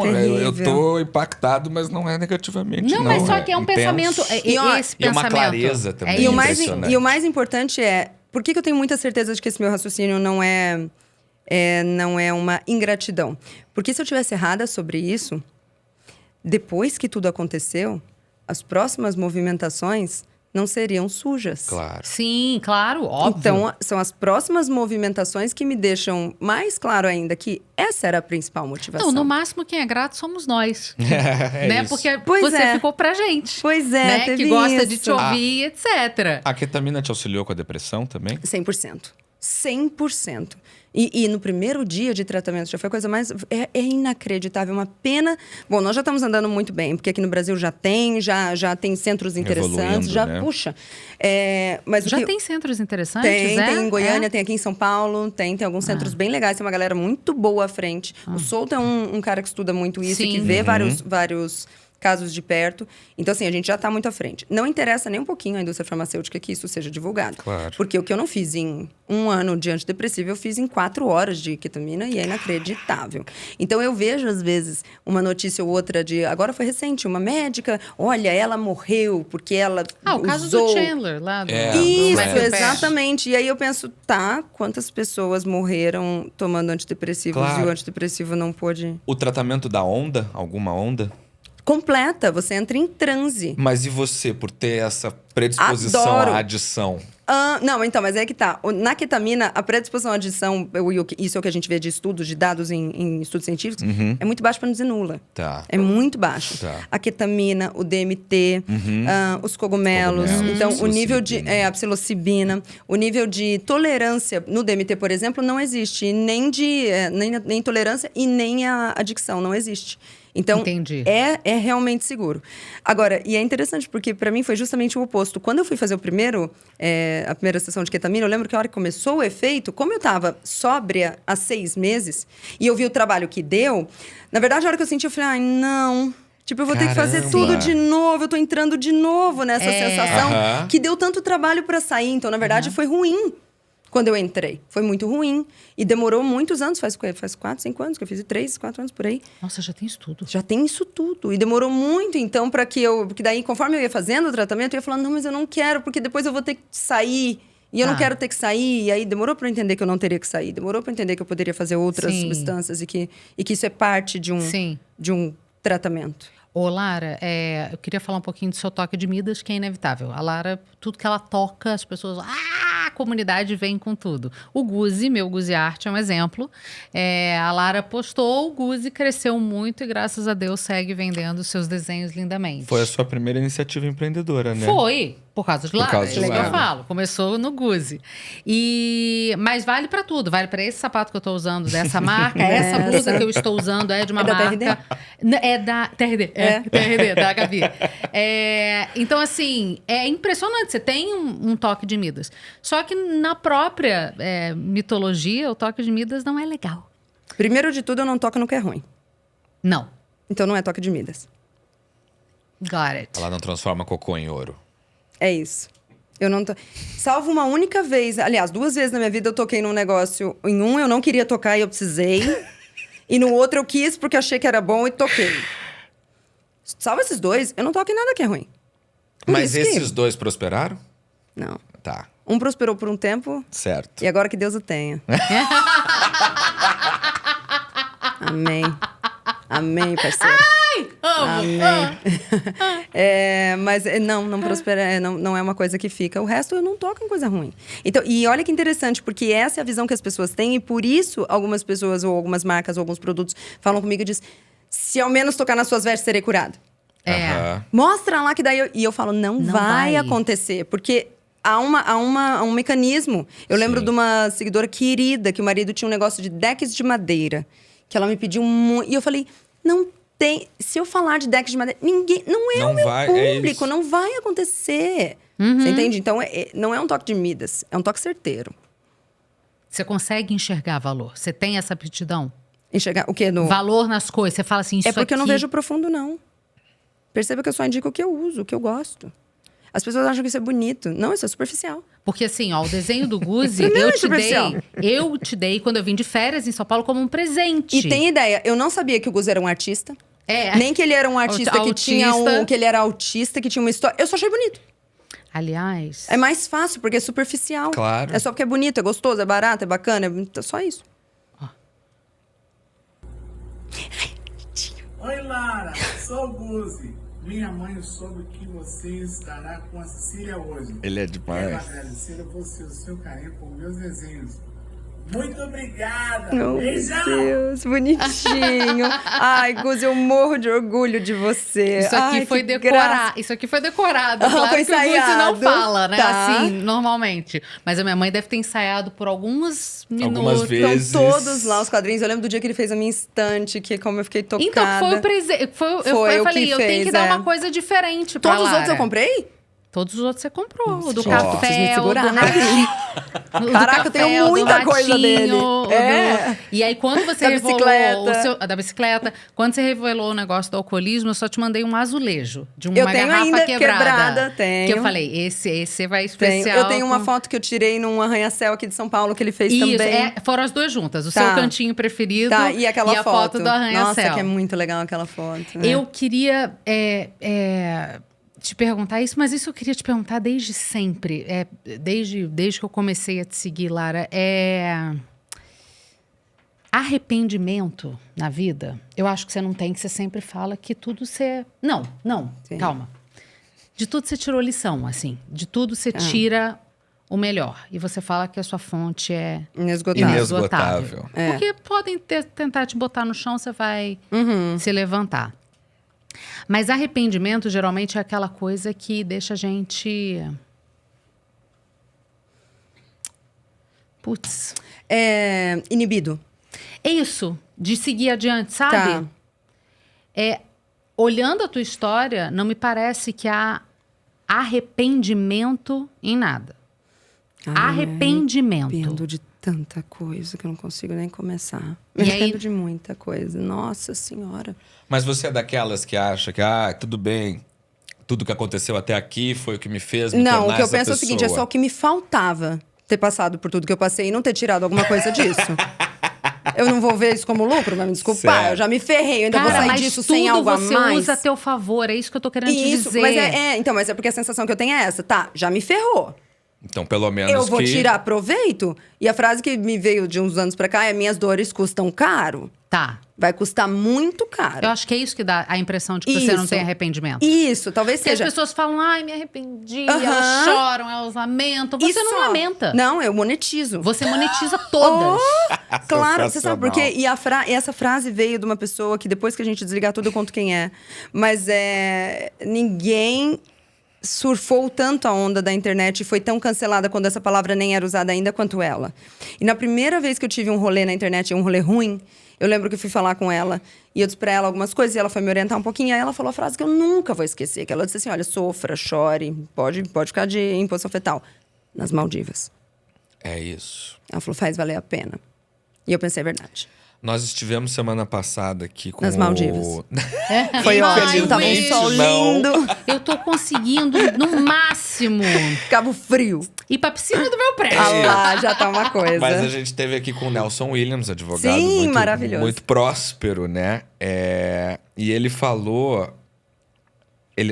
Eu terrível. tô impactado, mas não é negativamente, Não, mas só que é um intenso. pensamento... E, ó, esse e uma pensamento. clareza também. É E o, isso. Impressionante. mais importante é... Por que eu tenho muita certeza de que esse meu raciocínio não é uma ingratidão? Porque se eu tivesse errada sobre isso, depois que tudo aconteceu, as próximas movimentações não seriam sujas. Claro. Sim, claro, óbvio. Então, são as próximas movimentações que me deixam mais claro ainda que essa era a principal motivação. Não, no máximo quem é grato somos nós. É né? isso. Porque Pois você é. ficou pra gente. Pois é, né? teve Que gosta de isso. te ouvir, etc. A ketamina te auxiliou com a depressão também? 100%. 100%. E no primeiro dia de tratamento já foi a coisa mais... É inacreditável, uma pena... Bom, nós já estamos andando muito bem, porque aqui no Brasil já tem centros interessantes, Evoluindo, já né? puxa. Mas o Já que- tem centros interessantes, Tem em Goiânia, É? tem aqui em São Paulo, tem alguns centros bem legais, tem uma galera muito boa à frente. O Souto é um cara que estuda muito isso e que Sim. vê vários casos de perto. Então, assim, a gente já está muito à frente. Não interessa nem um pouquinho a indústria farmacêutica que isso seja divulgado. Claro. Porque o que eu não fiz em 1 ano de antidepressivo, eu fiz em 4 horas de ketamina e é inacreditável. Então, eu vejo, às vezes, uma notícia ou outra de... Agora foi recente, uma médica, olha, ela morreu porque ela O caso usou... do Chandler, lá do... Isso, Matthew Perry. exatamente. E aí eu penso, quantas pessoas morreram tomando antidepressivos Claro. e o antidepressivo não pôde... O tratamento da onda, alguma onda? Completa, você entra em transe. Mas e você, por ter essa predisposição Adoro. à adição? Não, então, mas é que tá. Na ketamina, a predisposição à adição, isso é o que a gente vê de estudos, de dados em estudos científicos, é muito baixo, para não dizer nula. Tá. É muito baixo. Tá. A ketamina, o DMT, os cogumelos. Então, o nível de... psilocibina. A psilocibina. O nível de tolerância no DMT, por exemplo, não existe. Nem tolerância e nem a adicção, não existe. Então, Entendi. é realmente seguro. Agora, e é interessante, porque para mim foi justamente o oposto. Quando eu fui fazer a primeira sessão de ketamina, eu lembro que a hora que começou o efeito, como eu estava sóbria há 6 meses, e eu vi o trabalho que deu, na verdade, a hora que eu senti, eu falei, ai, não... Tipo, eu vou ter que fazer Caramba. tudo de novo, eu tô entrando de novo nessa sensação Aham. que deu tanto trabalho para sair. Então, na verdade, foi ruim quando eu entrei. Foi muito ruim. E demorou muitos anos, faz 4, 5 anos que eu fiz, 3, 4 anos por aí. Nossa, já tem isso tudo. Já tem isso tudo. E demorou muito, então, para que eu... Porque daí, conforme eu ia fazendo o tratamento, eu ia falando, não, mas eu não quero, porque depois eu vou ter que sair. E eu não quero ter que sair. E aí, demorou para eu entender que eu não teria que sair. Demorou para eu entender que eu poderia fazer outras Sim. substâncias e que isso é parte de um tratamento. Ô, Lara, eu queria falar um pouquinho do seu toque de Midas, que é inevitável. A Lara, tudo que ela toca, as pessoas... a comunidade vem com tudo. O Guzi, meu Guzi Art, é um exemplo. A Lara postou, o Guzi cresceu muito e, graças a Deus, segue vendendo seus desenhos lindamente. Foi a sua primeira iniciativa empreendedora, né? Foi, por causa de Lara. causa É de isso que eu Lara. falo. Começou no Guzi. Mas vale pra tudo. Vale pra esse sapato que eu tô usando dessa marca. Essa blusa que eu estou usando é de uma da marca... TRD? É da TRD. TRD, da Gabi. Então, assim, é impressionante. Você tem um toque de Midas. Só que na própria mitologia, o toque de Midas não é legal. Primeiro de tudo, eu não toco no que é ruim. Não. Então, não é toque de Midas. Got it. Ela não transforma cocô em ouro. É isso. Eu não tô... Salvo uma única vez, aliás, 2 vezes na minha vida eu toquei num negócio. Em um eu não queria tocar e eu precisei. E no outro eu quis porque achei que era bom e toquei. Salvo esses 2, eu não toco em nada que é ruim. Mas esses 2 prosperaram? Não. Tá. Um prosperou por um tempo. Certo. E agora que Deus o tenha. Amém. Amém, parceiro. Amém. Mas não prospera, não é uma coisa que fica. O resto eu não toco em coisa ruim. Então, e olha que interessante, porque essa é a visão que as pessoas têm, e por isso algumas pessoas, ou algumas marcas, ou alguns produtos falam comigo e dizem: se ao menos tocar nas suas vestes, serei curado. Mostra lá que daí. E eu falo: não vai acontecer, porque há um mecanismo. Eu lembro de uma seguidora querida, que o marido tinha um negócio de decks de madeira, que ela me pediu muito. E eu falei: não tem. Se eu falar de decks de madeira, ninguém. Não é o meu público, não vai acontecer. Você entende? Então, não é um toque de Midas, é um toque certeiro. Você consegue enxergar valor? Você tem essa aptidão? Enxergar o quê? Valor nas coisas. Você fala assim, isso É porque aqui... eu não vejo profundo, não. Perceba que eu só indico o que eu uso, o que eu gosto. As pessoas acham que isso é bonito. Não, isso é superficial. Porque assim, ó, o desenho do Guzzi, eu te dei quando eu vim de férias em São Paulo como um presente. E tem ideia, eu não sabia que o Guzzi era um artista. Nem que ele era um artista que tinha que ele era autista, que tinha uma história. Eu só achei bonito. Aliás... É mais fácil, porque é superficial. Claro. É só porque é bonito, é gostoso, é barato, é bacana. É só isso. Oi, Lara, sou o Guzzi. Minha mãe soube que você estará com a Cecília hoje. Ele é Quero demais. agradecer a você o seu carinho por meus desenhos. Muito obrigada. Oh, Beijão. meu Deus, bonitinho. Ai, Guzzi, eu morro de orgulho de você. Isso aqui foi decorado. Isso aqui foi decorado. Claro foi que o Guzzi não ensaiado. fala, né? Tá. Assim, normalmente. Mas a minha mãe deve ter ensaiado por alguns minutos. Algumas vezes. Estão todos lá os quadrinhos. Eu lembro do dia que ele fez a minha estante, que como eu fiquei tocada. Então, foi o presente. Eu falei, eu tenho que dar uma coisa diferente pra Todos os Lara. outros eu comprei? Todos os outros você comprou. Nossa, O do gente, café, preciso me o segurar, do né? ratinho. Caraca, eu tenho muita coisa dele. E aí, quando você Da revelou bicicleta. da bicicleta, quando você revelou o negócio do alcoolismo, eu só te mandei um azulejo de uma Eu tenho garrafa ainda quebrada. tenho. Que eu falei, esse vai especial. Eu tenho uma com- foto que eu tirei num arranha-céu aqui de São Paulo, que ele fez Isso, também. foram as duas juntas. O Tá. seu cantinho preferido Tá, e aquela a foto do arranha-céu. Nossa, que é muito legal aquela foto. Né? Eu queria te perguntar isso, mas isso eu queria te perguntar desde sempre. Desde que eu comecei a te seguir, Lara. Arrependimento na vida, eu acho que você não tem, que você sempre fala que tudo você... Não, Sim. calma. De tudo você tirou lição, assim. De tudo você tira o melhor. E você fala que a sua fonte é Inesgotável. Porque podem tentar te botar no chão, você vai se levantar. Mas arrependimento, geralmente, é aquela coisa que deixa a gente... Putz. Inibido. É isso, de seguir adiante, sabe? Tá. Olhando a tua história, não me parece que há arrependimento em nada. Arrependimento. Arrependo de tanta coisa que eu não consigo nem começar. E Me aí- arrependo de muita coisa. Nossa Senhora. Mas você é daquelas que acha que, tudo bem, tudo que aconteceu até aqui foi o que me fez me Não, tornar o que eu essa penso é o seguinte, é pessoa. só o que me faltava ter passado por tudo que eu passei e não ter tirado alguma coisa disso. Eu não vou ver isso como lucro, vai me desculpar. Certo. Eu já me ferrei, eu ainda vou Cara, sair mas disso tudo sem algo a você mais. usa a teu favor, é isso que eu tô querendo te Isso, dizer. mas é porque a sensação que eu tenho é essa. Tá, já me ferrou. Então, pelo menos Eu vou que... tirar proveito. E a frase que me veio de uns anos pra cá é: minhas dores custam caro. Tá. Vai custar muito caro. Eu acho que é isso que dá a impressão de que você não Isso. tem arrependimento. Isso, talvez Porque seja. as pessoas falam, ai, me arrependi, Aham. elas choram, elas lamentam. Você Isso. não lamenta. Não, eu monetizo. Você monetiza todas. Claro, você sabe por quê? Sensacional. E essa frase veio de uma pessoa que depois que a gente desligar tudo, eu conto quem é. Mas ninguém surfou tanto a onda da internet e foi tão cancelada quando essa palavra nem era usada ainda quanto ela. E na primeira vez que eu tive um rolê na internet, um rolê ruim, eu lembro que eu fui falar com ela e eu disse pra ela algumas coisas e ela foi me orientar um pouquinho. E aí ela falou a frase que eu nunca vou esquecer, que ela disse assim: olha, sofra, chore, pode ficar de imposição fetal. Nas Maldivas. É isso. Ela falou, faz valer a pena. E eu pensei, é verdade. Nós estivemos semana passada aqui com Nas Maldivas. o... Foi Ai, ótimo, tava um Will. sol Não. lindo. Eu tô conseguindo, no máximo, máximo. Cabo Frio. Ir pra piscina do meu prédio. Ah lá, já tá uma coisa. Mas a gente teve aqui com o Nelson Williams, advogado Sim, maravilhoso. muito próspero, né? E ele falou...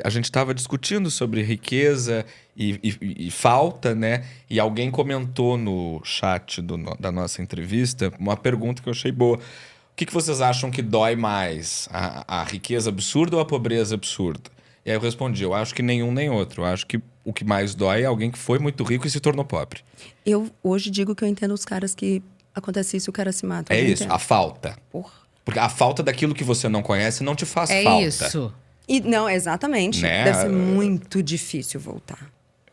A gente estava discutindo sobre riqueza e falta, né? E alguém comentou no chat da nossa entrevista uma pergunta que eu achei boa. O que vocês acham que dói mais? A riqueza absurda ou a pobreza absurda? E aí eu respondi, eu acho que nenhum nem outro. Eu acho que o que mais dói é alguém que foi muito rico e se tornou pobre. Eu hoje digo que eu entendo os caras que acontece isso e o cara se mata. É Eu isso, entendo. a falta. Porra. Porque a falta daquilo que você não conhece não te faz É falta. isso. E, não, exatamente. Né? Deve ser muito difícil voltar.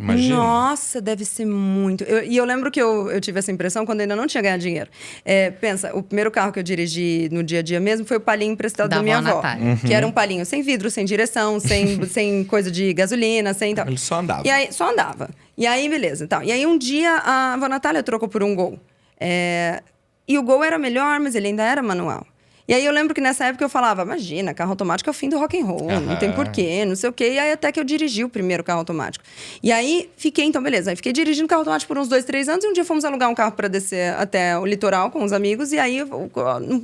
Imagina. Nossa, deve ser muito. E eu lembro que eu tive essa impressão quando eu ainda não tinha ganhado dinheiro. Pensa, o primeiro carro que eu dirigi no dia a dia mesmo foi o Palhinho emprestado da minha avó. Natália. Que era um Palhinho sem vidro, sem direção, sem coisa de gasolina, sem tal. Ele só andava. E aí, só andava. E aí, beleza. Então. E aí, um dia, a avó Natália trocou por um Gol. E o Gol era melhor, mas ele ainda era manual. E aí eu lembro que nessa época eu falava, imagina, carro automático é o fim do rock and roll, não tem porquê, não sei o quê. E aí até que eu dirigi o primeiro carro automático. E aí fiquei, então beleza, aí fiquei dirigindo carro automático por uns 2, 3 anos. E um dia fomos alugar um carro para descer até o litoral com os amigos. E aí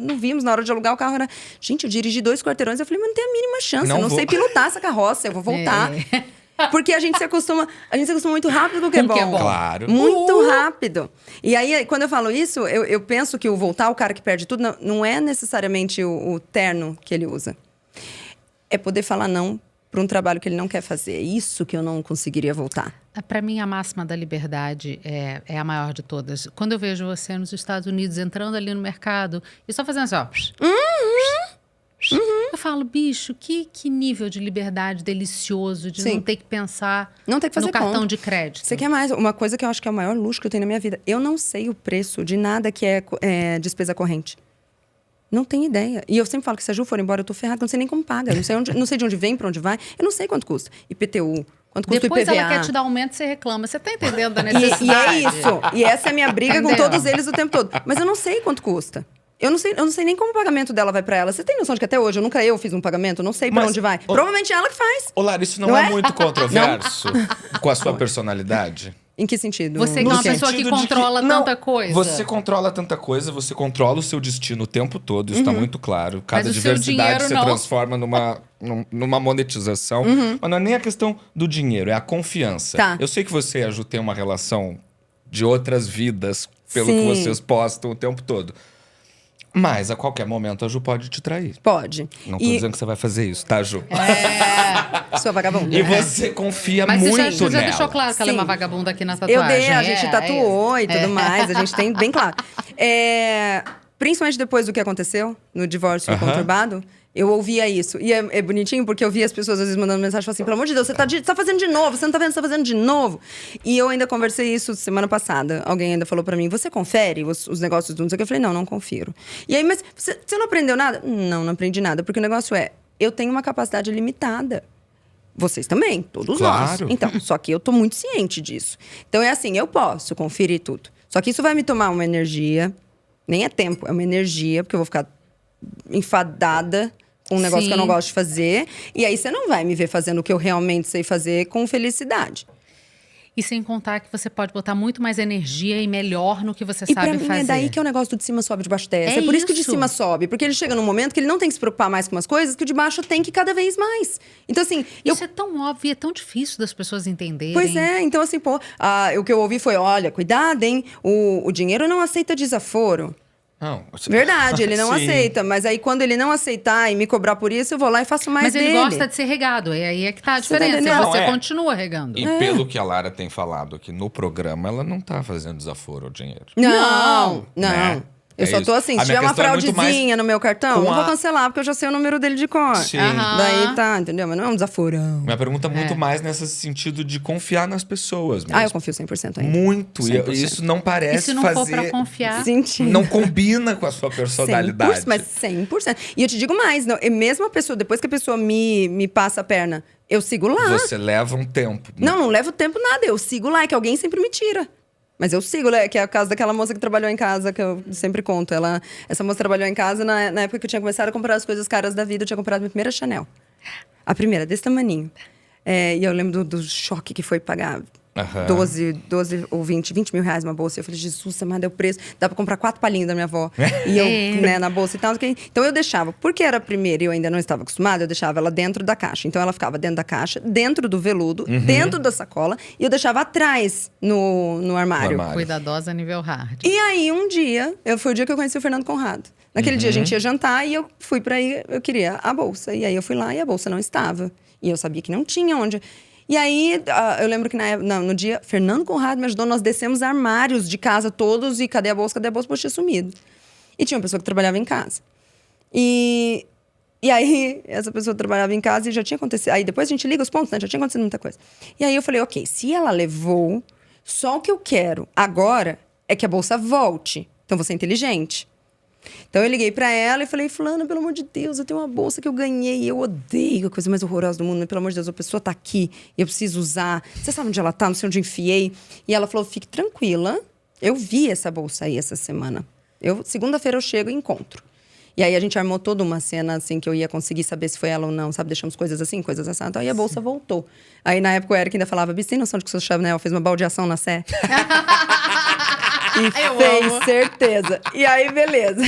não vimos, na hora de alugar o carro, era... Gente, eu dirigi 2 quarteirões, eu falei, mas não tem a mínima chance, Não eu não vou. sei pilotar essa carroça, eu vou voltar. Porque a gente se acostuma muito rápido com o que é Com o bom. que é bom. Claro. Muito rápido. E aí, quando eu falo isso, eu penso que o voltar, o cara que perde tudo, não é necessariamente o terno que ele usa. É poder falar não para um trabalho que ele não quer fazer. É isso que eu não conseguiria voltar. Para mim, a máxima da liberdade é a maior de todas. Quando eu vejo você nos Estados Unidos entrando ali no mercado e só fazendo assim, ó... Eu falo, bicho, que nível de liberdade delicioso de Sim. não ter que pensar Não ter que fazer no cartão conta. de crédito. Você quer mais? Uma coisa que eu acho que é o maior luxo que eu tenho na minha vida. Eu não sei o preço de nada que é despesa corrente. Não tenho ideia. E eu sempre falo que se a Ju for embora, eu tô ferrada, eu não sei nem como paga. Não sei de onde vem, pra onde vai. Eu não sei quanto custa. IPTU, quanto custa Depois o IPVA. ela quer te dar aumento e você reclama. Você tá entendendo a E necessidade? é isso. E essa é a minha briga com Entendeu? todos eles o tempo todo. Mas eu não sei quanto custa. Eu não sei nem como o pagamento dela vai pra ela. Você tem noção de que até hoje eu fiz um pagamento? Eu não sei pra Mas- onde vai. Provavelmente é ela que faz. Ô, Lara, isso não, Não é é? muito controverso com a sua personalidade? Em que sentido? Você que é No uma quê? pessoa que sentido de controla não, tanta coisa. Você controla tanta coisa, você controla o seu destino o tempo todo, isso tá muito claro. Cada Mas o seu diversidade dinheiro se não. transforma numa monetização. Mas não é nem a questão do dinheiro, é a confiança. Tá. Eu sei que você e a Ju têm uma relação de outras vidas, pelo Sim. que vocês postam o tempo todo. Mas a qualquer momento a Ju pode te trair. Pode. Não tô E dizendo que você vai fazer isso, tá, Ju? sua vagabunda. E você confia Mas muito você já nela. deixou claro que ela é uma Sim. vagabunda aqui na tatuagem. Eu dei, a gente tatuou e tudo É. mais, a gente tem bem claro. Principalmente depois do que aconteceu no divórcio Aham. conturbado, eu ouvia isso. E é bonitinho porque eu via as pessoas às vezes mandando mensagem assim, pelo amor de Deus, você tá fazendo de novo, você não tá vendo, você tá fazendo de novo. E eu ainda conversei isso semana passada. Alguém ainda falou pra mim, você confere os negócios do não sei o que? Eu falei, não confiro. E aí, mas você não aprendeu nada? Não aprendi nada, porque o negócio eu tenho uma capacidade limitada. Vocês também, todos nós. Claro. Então, só que eu tô muito ciente disso. Então é assim, eu posso conferir tudo. Só que isso vai me tomar uma energia, nem é tempo, é uma energia, porque eu vou ficar enfadada com um negócio Sim. que eu não gosto de fazer. E aí você não vai me ver fazendo o que eu realmente sei fazer com felicidade. E sem contar que você pode botar muito mais energia e melhor no que você E pra sabe mim fazer. é daí que é o negócio do de cima sobe, de baixo desce. É É por isso que o de isso. cima sobe. Porque ele chega num momento que ele não tem que se preocupar mais com umas coisas que o de baixo tem que cada vez mais. Então assim, Isso é tão óbvio, é tão difícil das pessoas entenderem. Pois é, então assim, o que eu ouvi foi, olha, cuidado, hein? O dinheiro não aceita desaforo. Não. Verdade, ele não Sim. aceita. Mas aí, quando ele não aceitar e me cobrar por isso, eu vou lá e faço mais Mas ele dele. gosta de ser regado, e aí é que tá a Você tá diferença. entendendo? Você Não, é. continua regando. E pelo que a Lara tem falado aqui no programa, ela não tá fazendo desaforo ao dinheiro. Não. Né? Eu É só isso. tô assim, A se minha tiver uma questão é muito fraudezinha mais no meu cartão, com não vou a- cancelar, porque eu já sei o número dele de cor. Sim. Aham. Daí tá, entendeu? Mas não é um desaforão. Minha pergunta é muito mais nesse sentido de confiar nas pessoas mesmo. Eu confio 100% ainda. Muito. E 100%. isso não parece E se não fazer... for pra confiar? Sentindo. Não combina com a sua personalidade. 100%, mas 100%. E eu te digo mais, não, e mesmo a pessoa, depois que a pessoa me passa a perna, eu sigo lá. Você leva um tempo. Não levo tempo nada, eu sigo lá, é que alguém sempre me tira. Mas eu sigo, que é o caso daquela moça que trabalhou em casa, que eu sempre conto. Essa moça trabalhou em casa na época que eu tinha começado a comprar as coisas caras da vida. Eu tinha comprado minha primeira Chanel. A primeira, desse tamaninho. E eu lembro do choque que foi pagar 12 ou 20 mil reais uma bolsa. Eu falei, Jesus, mas deu preço. Dá pra comprar 4 palhinhos da minha avó. E eu, né, na bolsa e tal. Então eu deixava, porque era a primeira e eu ainda não estava acostumada, eu deixava ela dentro da caixa. Então ela ficava dentro da caixa, dentro do veludo, dentro da sacola. E eu deixava atrás no armário. Cuidadosa nível hard. E aí, um dia, foi o dia que eu conheci o Fernando Conrado. Naquele dia a gente ia jantar e eu fui pra aí, eu queria a bolsa. E aí eu fui lá e a bolsa não estava. E eu sabia que não tinha onde. E aí, eu lembro que no dia, Fernando Conrado me ajudou, nós descemos armários de casa todos e cadê a bolsa? Cadê a bolsa? Poxa, tinha sumido. E tinha uma pessoa que trabalhava em casa. E aí, essa pessoa trabalhava em casa e já tinha acontecido. Aí depois a gente liga os pontos, né? Já tinha acontecido muita coisa. E aí eu falei, ok, se ela levou, só o que eu quero agora é que a bolsa volte. Então, vou ser inteligente. Então, eu liguei pra ela e falei, fulana, pelo amor de Deus, eu tenho uma bolsa que eu ganhei e eu odeio, a coisa mais horrorosa do mundo, mas pelo amor de Deus, a pessoa tá aqui e eu preciso usar. Você sabe onde ela tá? Não sei onde eu enfiei. E ela falou, fique tranquila, eu vi essa bolsa aí essa semana. Segunda-feira eu chego e encontro. E aí, a gente armou toda uma cena, assim, que eu ia conseguir saber se foi ela ou não, sabe? Deixamos coisas assim, coisas assim. Então, aí a bolsa voltou. Aí, na época, o Eric ainda falava, Bi, tem noção de que o seu Chavanel fez uma baldeação na Sé? E fez, certeza. E aí, beleza.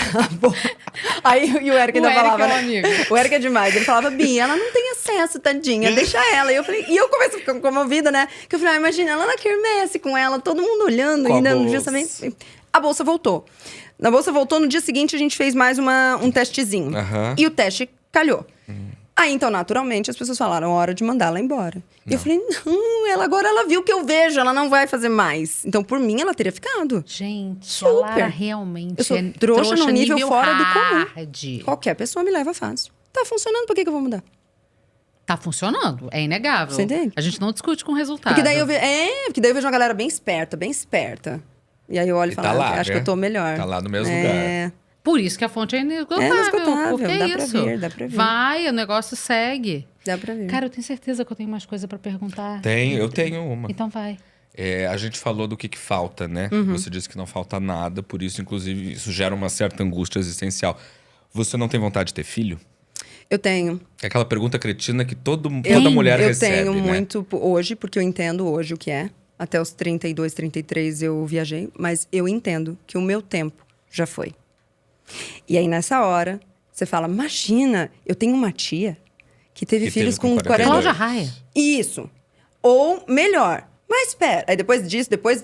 Aí, e o Eric ainda falava, né? O Eric é demais. Ele falava, Bi, ela não tem acesso, tadinha, deixa ela. E eu comecei a ficar comovida, né? Que eu falei, imagina, ela na quermesse com ela, todo mundo olhando. Ainda no dia também. A bolsa voltou. Na bolsa voltou, no dia seguinte a gente fez mais um testezinho. E o teste calhou. Aí, então, naturalmente, as pessoas falaram, hora de mandar ela embora. E eu falei, não, agora ela viu o que eu vejo, ela não vai fazer mais. Então, por mim, ela teria ficado. Gente, a Lara realmente eu sou trouxa num nível fora do comum. Qualquer pessoa me leva fácil. Tá funcionando, por que eu vou mudar? Tá funcionando, é inegável. Você entende? A gente não discute com o resultado. Porque daí eu vejo uma galera bem esperta, bem esperta. E aí eu olho e falo, acho que eu tô melhor. Tá lá no mesmo lugar. Por isso que a fonte é inesgotável. É inesgotável, porque dá pra ver. Vai, o negócio segue. Dá pra ver. Cara, eu tenho certeza que eu tenho mais coisa pra perguntar. Eu tenho uma. Então vai. A gente falou do que falta, né? Você disse que não falta nada, por isso, inclusive, isso gera uma certa angústia existencial. Você não tem vontade de ter filho? Eu tenho. É aquela pergunta cretina que toda mulher recebe, Eu tenho né? muito hoje, porque eu entendo hoje o que é. Até os 32, 33 eu viajei, mas eu entendo que o meu tempo já foi. E aí, nessa hora, você fala, imagina, eu tenho uma tia que teve filhos com 40 anos. Cláudia Raia. Isso. Ou melhor. Mas espera, aí depois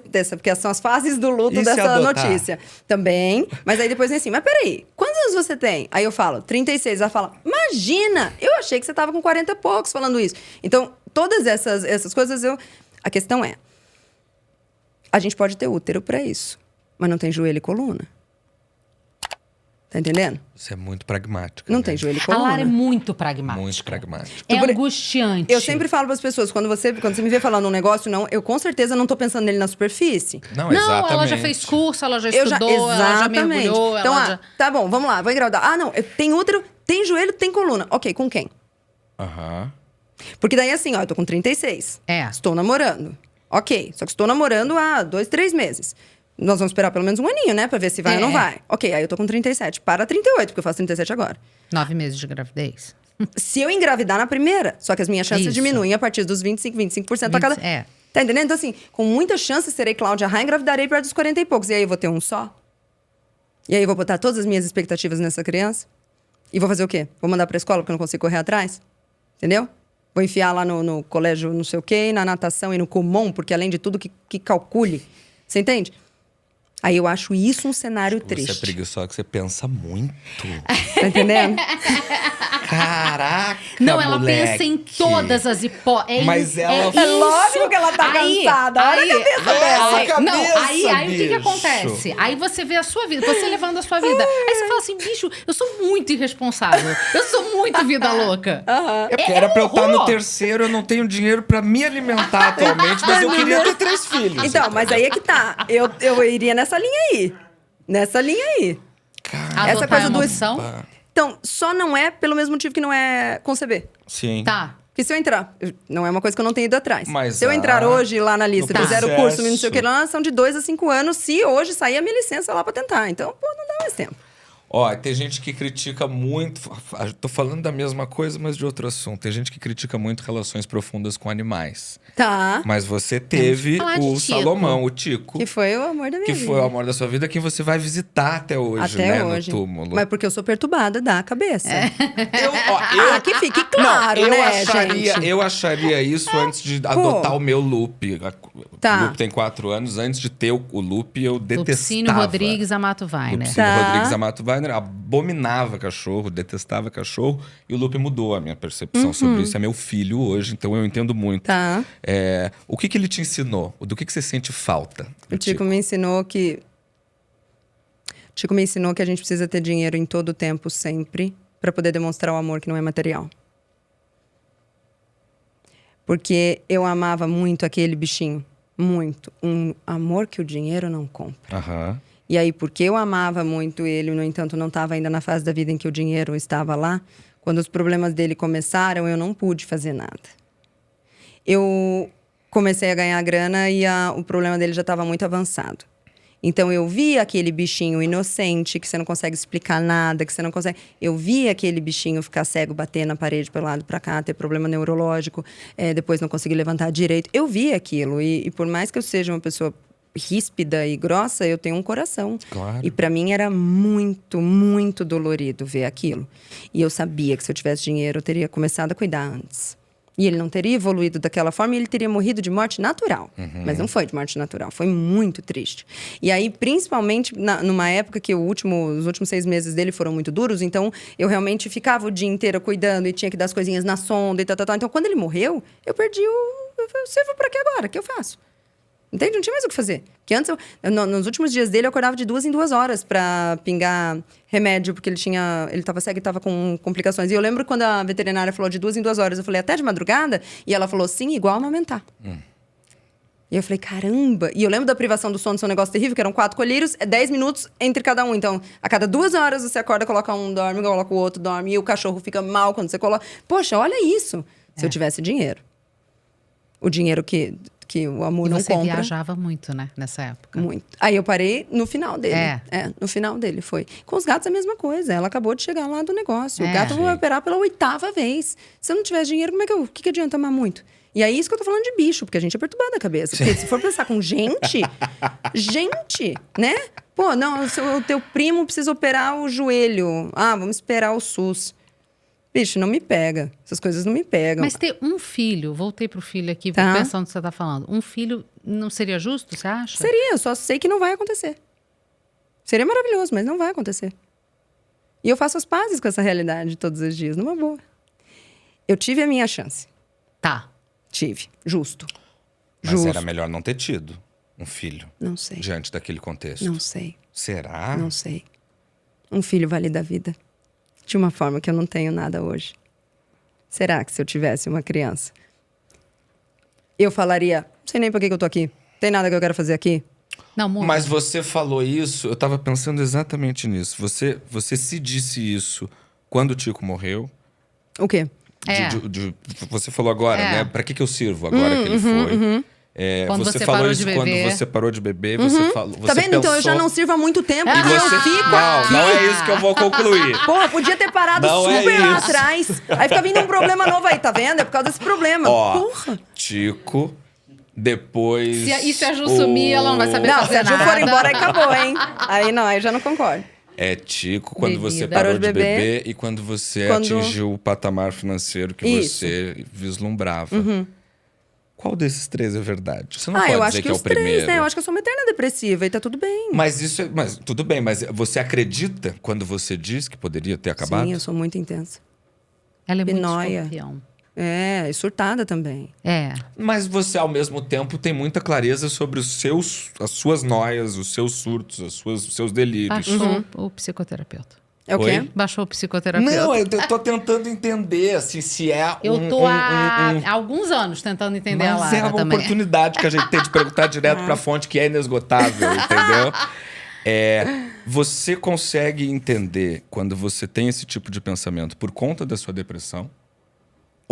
dessa, porque são as fases do luto dessa notícia. Também, mas aí depois vem assim, mas peraí, quantos anos você tem? Aí eu falo, 36. Ela fala, imagina, eu achei que você tava com 40 e poucos falando isso. Então, todas essas coisas, a questão é, a gente pode ter útero pra isso, mas não tem joelho e coluna. Tá entendendo? Você é muito pragmática. Não né? tem joelho e A coluna. Lara é muito pragmática. Muito pragmática. É angustiante. Eu sempre falo para as pessoas, quando você me vê falando um negócio, eu com certeza não tô pensando nele na superfície. Não, exatamente. Ela já fez curso, ela já estudou, ela já mergulhou. Então, ela já... tá bom, vamos lá, vou engravidar. Não, tem útero, tem joelho, tem coluna. Ok, com quem? Porque daí assim, eu tô com 36. Estou namorando. Ok, só que estou namorando há 2, 3 meses. Nós vamos esperar pelo menos um aninho, né? Pra ver se vai ou não vai. Ok, aí eu tô com 37. Para 38, porque eu faço 37 agora. 9 meses de gravidez. Se eu engravidar na primeira, só que as minhas chances diminuem a partir dos 25% a cada... Tá entendendo? Então, assim, com muita chance, serei Cláudia Raia, engravidarei perto dos 40 e poucos. E aí eu vou ter um só? E aí eu vou botar todas as minhas expectativas nessa criança? E vou fazer o quê? Vou mandar pra escola porque eu não consigo correr atrás? Entendeu? Vou enfiar lá no colégio não sei o quê, na natação e no Kumon, porque além de tudo que calcule. Você entende? Aí eu acho isso um cenário triste. Você é preguiçosa, que você pensa muito. Tá entendendo? Caraca, não, ela moleque. pensa em todas as hipóteses. Mas ela... É lógico que ela tá cansada. Olha a cabeça dela. Não, aí o que acontece? Aí você vê a sua vida, você levando a sua vida. Aí você fala assim, bicho, eu sou muito irresponsável. Eu sou muito vida louca. É porque era pra eu estar no terceiro, eu não tenho dinheiro pra me alimentar atualmente, mas eu queria ter 3 filhos. Então, mas aí é que tá. Eu iria nessa linha aí. Nessa linha aí. Essa coisa do opção. Então, só não é pelo mesmo motivo que não é conceber. Sim. Tá. Porque se eu entrar, não é uma coisa que eu não tenho ido atrás. Mas se eu entrar hoje lá na lista, fizer o curso, não sei o que lá, são de 2 a 5 anos, se hoje sair a minha licença lá pra tentar. Então, não dá mais tempo. Ó, tem gente que critica muito. Tô falando da mesma coisa, mas de outro assunto. Tem gente que critica muito relações profundas com animais. Tá. Mas você teve falar de o Tico. Salomão, o Tico. Que foi o amor da minha Que vida. foi o amor da sua vida, que você vai visitar até hoje, Até né? hoje. No túmulo. Mas porque eu sou perturbada da cabeça. Que fique Não, claro, né, gente? eu acharia isso antes de adotar o meu Lupe. Tá. O Lupe tem 4 anos. Antes de ter o Lupe, eu detestava. Lupicínio Rodrigues Amato Weiner. Lupicínio Tá. Rodrigues Amato Weiner abominava cachorro, detestava cachorro. E o Lupe mudou a minha percepção sobre isso. É meu filho hoje, então eu entendo muito. Tá. O que ele te ensinou? Do que você sente falta? O Tico me ensinou que... a gente precisa ter dinheiro em todo o tempo, sempre, para poder demonstrar o amor que não é material. Porque eu amava muito aquele bichinho. Muito. Um amor que o dinheiro não compra. Aham. E aí, porque eu amava muito ele, no entanto, não estava ainda na fase da vida em que o dinheiro estava lá, quando os problemas dele começaram, eu não pude fazer nada. Eu comecei a ganhar grana e o problema dele já estava muito avançado. Então, eu via aquele bichinho inocente, que você não consegue explicar nada, que você não consegue... Eu via aquele bichinho ficar cego, bater na parede para lado para cá, ter problema neurológico, depois não conseguir levantar direito. Eu via aquilo. E por mais que eu seja uma pessoa ríspida e grossa, eu tenho um coração. Claro. E para mim era muito, muito dolorido ver aquilo. E eu sabia que se eu tivesse dinheiro, eu teria começado a cuidar antes. E ele não teria evoluído daquela forma e ele teria morrido de morte natural. Mas não foi de morte natural, foi muito triste. E aí, principalmente numa época que os últimos 6 meses dele foram muito duros, então eu realmente ficava o dia inteiro cuidando e tinha que dar as coisinhas na sonda e tal. Então, quando ele morreu, eu perdi eu sirvo pra quê agora? O que eu faço? Entende? Não tinha mais o que fazer. Porque antes, nos últimos dias dele, eu acordava de 2 em 2 horas pra pingar remédio, porque ele tava cego e tava com complicações. E eu lembro quando a veterinária falou de 2 em 2 horas, eu falei, até de madrugada? E ela falou, sim, igual amamentar. E eu falei, caramba! E eu lembro da privação do sono, ser um negócio terrível, que eram 4 colírios, 10 minutos entre cada um. Então, a cada 2 horas você acorda, coloca um, dorme, coloca o outro, dorme. E o cachorro fica mal quando você coloca... Poxa, olha isso! Se eu tivesse dinheiro. O dinheiro que o amor não você compra. viajava muito, né? Nessa época. Muito. Aí eu parei no final dele. No final dele foi. Com os gatos a mesma coisa. Ela acabou de chegar lá do negócio. O gato vai operar pela 8ª vez. Se eu não tivesse dinheiro, como é que o que adianta amar muito? E aí, isso que eu tô falando de bicho, porque a gente é perturbada a cabeça. Porque se for pensar com gente, né? Pô, não, o teu primo precisa operar o joelho. Ah, vamos esperar o SUS. Bicho, não me pega. Essas coisas não me pegam. Mas ter um filho, voltei pro filho aqui, Tá. pensando no que você tá falando. Um filho não seria justo, você acha? Seria, eu só sei que não vai acontecer. Seria maravilhoso, mas não vai acontecer. E eu faço as pazes com essa realidade todos os dias, numa boa. Eu tive a minha chance. Tá. Tive. Justo. Mas Justo. era melhor não ter tido um filho Não sei. diante daquele contexto. Não sei. Será? Não sei. Um filho valida a vida. De uma forma que eu não tenho nada hoje. Será que se eu tivesse uma criança, eu falaria, não sei nem por que eu tô aqui. Tem nada que eu quero fazer aqui? Não, muda. Mas você falou isso, eu tava pensando exatamente nisso. Você se disse isso quando o Tico morreu. O quê? Você falou agora, É. né? Pra que eu sirvo agora que ele foi? Quando você você falou parou isso de quando beber. você parou de beber. Você falou. Tá você vendo? Então eu já pensou- não sirvo há muito tempo. E E você... eu fico Não é isso que eu vou concluir. Porra, podia ter parado Não é super lá isso. atrás. Aí fica vindo um problema novo aí, tá vendo? É por causa desse problema. Ó, Porra. Tico, depois. E se a Ju sumir, ela não vai saber Não, se fazer a Ju nada. for embora, aí acabou, hein? Aí não, aí eu já não concordo. É Tico quando você Bebida. parou Parou de de beber beber. e quando você Quando- atingiu o patamar financeiro que Isso. você vislumbrava. Qual desses 3 é verdade? Você não Eu pode acho dizer que que é os o primeiro. 3, né? Eu acho que eu sou uma eterna depressiva e tá tudo bem. Mas tudo bem, mas você acredita quando você diz que poderia ter acabado? Sim, eu sou muito intensa. Ela é muito Pinóia. escorpião. É, e surtada também. É. Mas você, ao mesmo tempo, tem muita clareza sobre as suas noias, os seus surtos, os seus delírios. Baixou o psicoterapeuta. É o Oi? quê? Baixou o psicoterapeuta. Não, eu tô tentando entender, assim, se é Eu tô há alguns anos tentando entender a Mas Lara é uma também. oportunidade que a gente tem de perguntar direto pra fonte que é inesgotável, entendeu? Você consegue entender quando você tem esse tipo de pensamento por conta da sua depressão?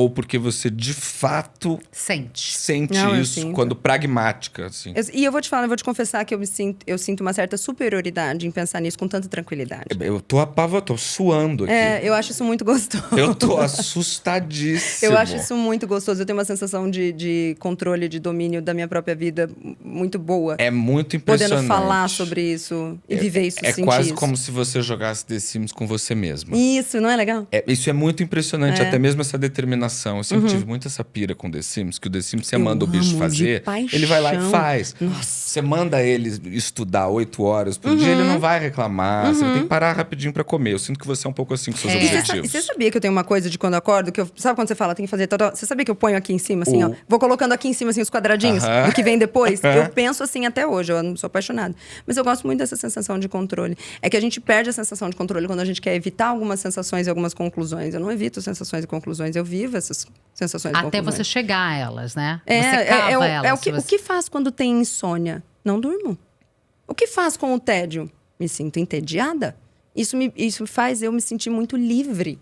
ou porque você de fato sente Não, eu isso sinto. quando pragmática, assim? E eu vou te falar, eu vou te confessar que eu sinto uma certa superioridade em pensar nisso com tanta tranquilidade. Eu tô suando aqui. Eu acho isso muito gostoso. Eu tô assustadíssimo. Eu acho isso muito gostoso. Eu tenho uma sensação de controle, de domínio da minha própria vida muito boa. É muito impressionante. Podendo falar sobre isso e viver isso, É sentir quase isso. como se você jogasse The Sims com você mesma. Isso, não é legal? Isso é muito impressionante, até mesmo essa determinação. Eu sempre tive muito essa pira com The Sims, que o The Sims você manda o bicho amo, fazer, de paixão. ele vai lá e faz. Nossa. Você manda ele estudar 8 horas por dia, ele não vai reclamar. Você tem que parar rapidinho pra comer. Eu sinto que você é um pouco assim com seus E objetivos. você sabia que eu tenho uma coisa de quando eu acordo, sabe quando você fala, tem que fazer tal, você sabia que eu ponho aqui em cima, assim, ó? Vou colocando aqui em cima, assim, os quadradinhos, do que vem depois? Eu penso assim até hoje, eu não sou apaixonada. Mas eu gosto muito dessa sensação de controle. É que a gente perde a sensação de controle quando a gente quer evitar algumas sensações e algumas conclusões. Eu não evito sensações e conclusões, eu vivo essas sensações e conclusões. Até você chegar a elas, né? Você cava elas. O que faz quando tem insônia? Não durmo. O que faz com o tédio? Me sinto entediada. Isso faz eu me sentir muito livre.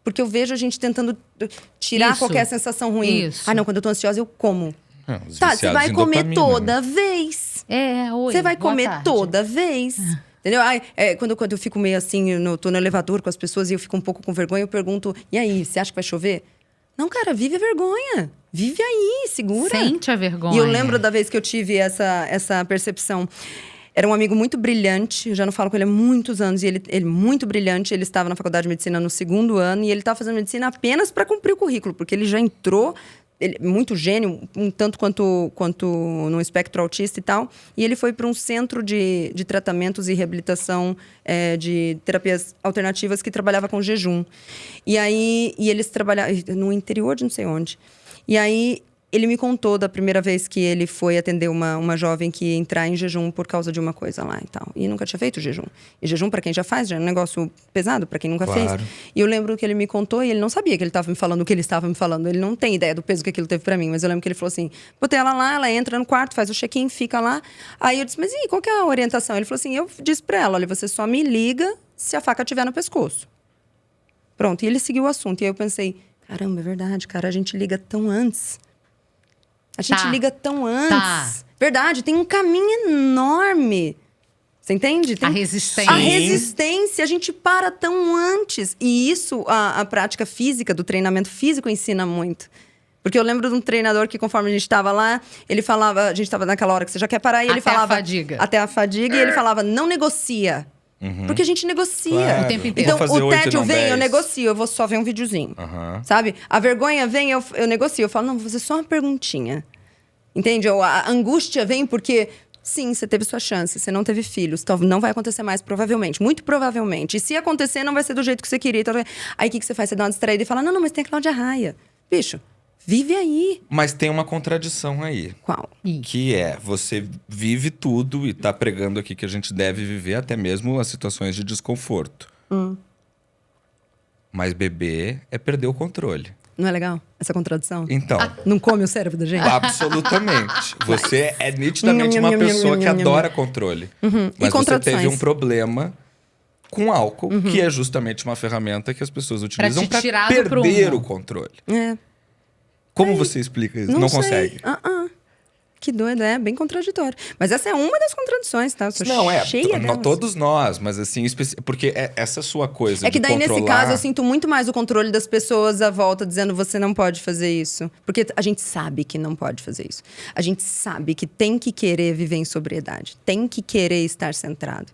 Porque eu vejo a gente tentando tirar Isso. qualquer sensação ruim. Isso. Não, quando eu tô ansiosa, eu como. Os Tá, você viciados vai em comer dopamina, toda né? vez. Oi, Você vai boa comer tarde. toda vez. Entendeu? Quando eu fico meio assim, tô no elevador com as pessoas e eu fico um pouco com vergonha, eu pergunto, e aí, você acha que vai chover? Não, cara, vive a vergonha. Vive aí, segura. Sente a vergonha. E eu lembro da vez que eu tive essa percepção. Era um amigo muito brilhante, eu já não falo com ele há muitos anos, e ele muito brilhante, ele estava na faculdade de medicina no 2º ano, e ele estava fazendo medicina apenas para cumprir o currículo, porque ele já entrou, muito gênio, um tanto quanto no espectro autista e tal, e ele foi para um centro de tratamentos e reabilitação de terapias alternativas que trabalhava com jejum. E eles trabalhavam no interior de não sei onde. E aí ele me contou da primeira vez que ele foi atender uma jovem que ia entrar em jejum por causa de uma coisa lá e tal. E nunca tinha feito jejum. E jejum, para quem já faz, já é um negócio pesado, para quem nunca fez. E eu lembro que ele me contou e ele não sabia que ele estava me falando o que ele estava me falando. Ele não tem ideia do peso que aquilo teve para mim. Mas eu lembro que ele falou assim, botei ela lá, ela entra no quarto, faz o check-in, fica lá. Aí eu disse, mas e qual que é a orientação? Ele falou assim, eu disse para ela, olha, você só me liga se a faca estiver no pescoço. Pronto, e ele seguiu o assunto. E aí eu pensei, caramba, é verdade, cara, a gente liga tão antes. A gente liga tão antes. Verdade, tem um caminho enorme. Você entende? Tem A resistência. A resistência, a gente para tão antes. E isso, a prática física, do treinamento físico, ensina muito. Porque eu lembro de um treinador que, conforme a gente estava lá, ele falava... A gente estava naquela hora que você já quer parar, e ele falava... Até a fadiga. Até a fadiga. E ele falava, não negocia. Porque a gente negocia. Claro. O tempo inteiro. Então, Vou fazer o 8 e tédio não vem, 10. eu negocio. Eu vou só ver um videozinho. Sabe? A vergonha vem, eu negocio. Eu falo, não, vou fazer só uma perguntinha. Entende? Ou a angústia vem porque... Sim, você teve sua chance, você não teve filhos. Então, não vai acontecer mais, provavelmente. Muito provavelmente. E se acontecer, não vai ser do jeito que você queria. Então, aí, o que você faz? Você dá uma distraída e fala, não, mas tem a Cláudia Raia. Bicho, vive aí. Mas tem uma contradição aí. Qual? Que é, você vive tudo e tá pregando aqui que a gente deve viver até mesmo as situações de desconforto. Mas beber é perder o controle. Não é legal essa contradição? Então, Não come o cérebro da gente? absolutamente. Você é nitidamente uma pessoa que adora controle. Mas você contradições. teve um problema com álcool, que é justamente uma ferramenta que as pessoas utilizam te para tirar do perder prumo. o controle. É. Como você explica isso? Não sei. consegue. Que doido, é bem contraditório. Mas essa é uma das contradições, tá? Eu sou Não, cheia delas. todos nós, mas assim, porque essa sua coisa É que de daí, controlar... nesse caso, eu sinto muito mais o controle das pessoas à volta, dizendo você não pode fazer isso. Porque a gente sabe que não pode fazer isso. A gente sabe que tem que querer viver em sobriedade. Tem que querer estar centrado.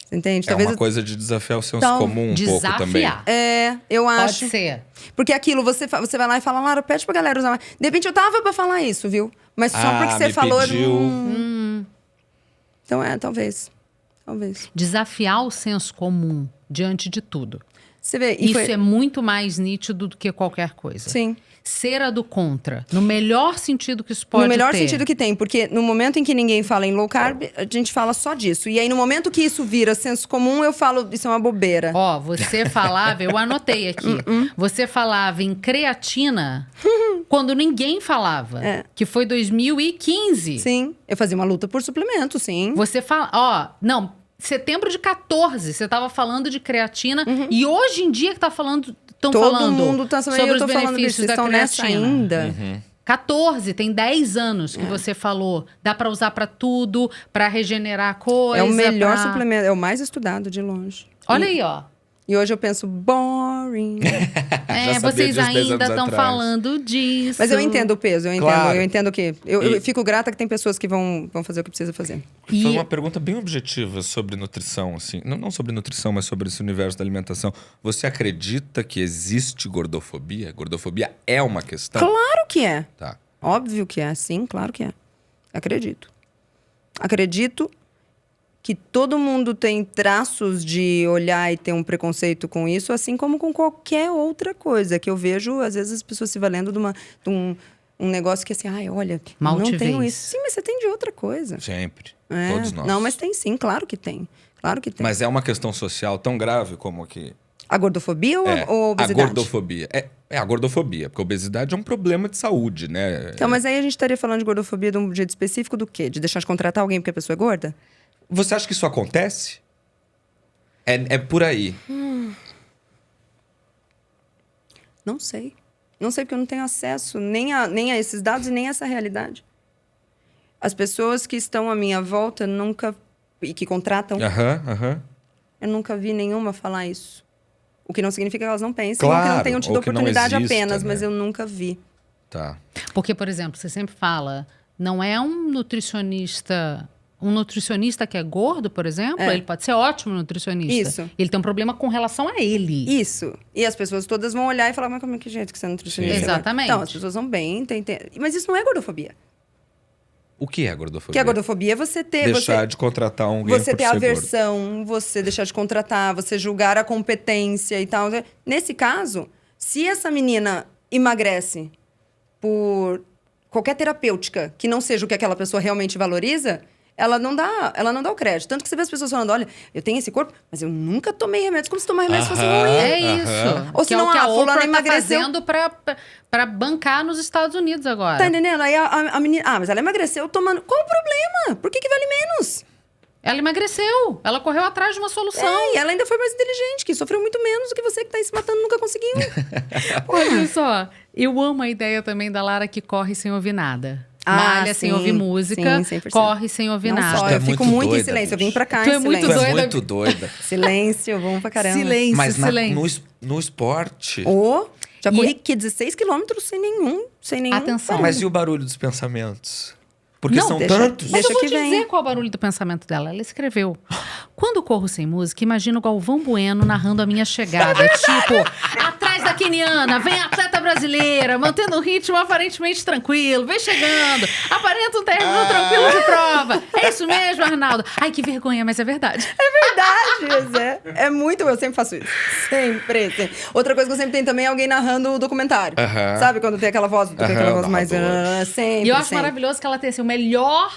Você entende? É uma coisa de desafiar o senso Então, comum um pouco também. Desafiar. Eu acho. Pode ser. Porque aquilo, você vai lá e fala, Lara, pede pra galera usar mais. De repente, eu tava pra falar isso, viu? Mas só porque você me falou... pediu. Então, talvez. Talvez. Desafiar o senso comum diante de tudo. Você vê... Isso é muito mais nítido do que qualquer coisa. Sim. Ser a do contra. No melhor sentido que isso pode ter. No melhor sentido que tem, porque no momento em que ninguém fala em low carb, a gente fala só disso. E aí, no momento que isso vira senso comum, eu falo, isso é uma bobeira. Ó, você falava, eu anotei aqui. Você falava em creatina quando ninguém falava. Que foi 2015. Sim, eu fazia uma luta por suplemento, sim. Você fala, setembro de 14, você tava falando de creatina. E hoje em dia que tá falando estão Todo falando mundo tá sabendo, sobre eu tô os falando benefícios vocês da estão nessa creatina. ainda. 14, tem 10 anos que você falou. Dá pra usar pra tudo, pra regenerar coisa. É o melhor pra... suplemento, é o mais estudado de longe. Olha aí, ó. E hoje eu penso, boring. Já sabia Vocês disso 10 ainda anos estão atrás. falando disso. Mas eu entendo o peso, Claro. eu entendo que... Eu fico grata que tem pessoas que vão fazer o que precisa fazer. Foi E- uma pergunta bem objetiva sobre nutrição, assim. Não sobre nutrição, mas sobre esse universo da alimentação. Você acredita que existe gordofobia? Gordofobia é uma questão? Claro que é. Tá. Óbvio que é, sim, claro que é. Acredito. Acredito que todo mundo tem traços de olhar e ter um preconceito com isso, assim como com qualquer outra coisa. Que eu vejo, às vezes, as pessoas se valendo de um negócio que assim, ai, olha, eu não tenho Maltivez. isso. Sim, mas você tem de outra coisa. Sempre. É. Todos nós. Não, mas tem sim, claro que tem. Claro que tem. Mas é uma questão social tão grave como que... A gordofobia ou a a obesidade? gordofobia. É a gordofobia, porque a obesidade é um problema de saúde, né? Então, mas aí a gente estaria falando de gordofobia de um jeito específico do quê? De deixar de contratar alguém porque a pessoa é gorda? Você acha que isso acontece? É por aí. Não sei. Não sei porque eu não tenho acesso nem a esses dados e nem a essa realidade. As pessoas que estão à minha volta nunca... E que contratam, Aham. eu nunca vi nenhuma falar isso. O que não significa que elas não pensem, ou que Claro, não tenham tido ou que não oportunidade exista, apenas, né? mas eu nunca vi. Tá. Porque, por exemplo, você sempre fala, não é um nutricionista que é gordo, por exemplo, É. ele pode ser ótimo nutricionista. Isso. Ele tem um problema com relação a ele. Isso. E as pessoas todas vão olhar e falar, mas como é que jeito que você é nutricionista? Sim. agora?" Exatamente. Então, as pessoas vão bem... Mas isso não é gordofobia. O que é gordofobia? Porque a gordofobia é você ter... Deixar de contratar alguém Você por ter ser gordo. aversão, você deixar de contratar, você julgar a competência e tal. Nesse caso, se essa menina emagrece por qualquer terapêutica que não seja o que aquela pessoa realmente valoriza, ela não dá o crédito. Tanto que você vê as pessoas falando, olha, eu tenho esse corpo, mas eu nunca tomei remédios, como se tomar remédios fosse Aham. ruim. É isso. Ou Que é senão, o que a fulana Oprah tá emagreceu. fazendo pra bancar nos Estados Unidos agora. Tá entendendo? Aí a menina, mas ela emagreceu tomando... Qual o problema? Por que vale menos? Ela emagreceu. Ela correu atrás de uma solução. E ela ainda foi mais inteligente, que sofreu muito menos do que você que tá aí se matando nunca conseguiu. Olha só, eu amo a ideia também da Lara que corre sem ouvir nada. Ah, Malha sem sim, ouvir música, sim, 100%. corre sem ouvir Não nada. só, Tu é eu fico muito muito em doida, silêncio. Eu bicho. vim pra cá Tu em é muito silêncio. Tu é doida. muito doida. Silêncio, vamos pra caramba. Silêncio, Mas silêncio. no esporte... Já E- corri 16 quilômetros sem nenhum. Atenção. Mas e o barulho dos pensamentos? Porque Não, são deixa- tantos. Mas deixa eu vou que vem. dizer qual é o barulho do pensamento dela. Ela escreveu: quando corro sem música, imagino Galvão Bueno narrando a minha chegada. Tipo, atrás da queniana, vem a atleta brasileira, mantendo um ritmo aparentemente tranquilo, vem chegando, aparenta um término tranquilo de prova. É isso mesmo, Arnaldo? Ai, que vergonha, mas é verdade. Verdade, Zé. É muito, eu sempre faço isso. Sempre. Outra coisa que eu sempre tenho também é alguém narrando o documentário. Aham. Sabe quando tem aquela voz, mais... narrador. Sempre, E eu acho sempre. maravilhoso que ela tem assim, o melhor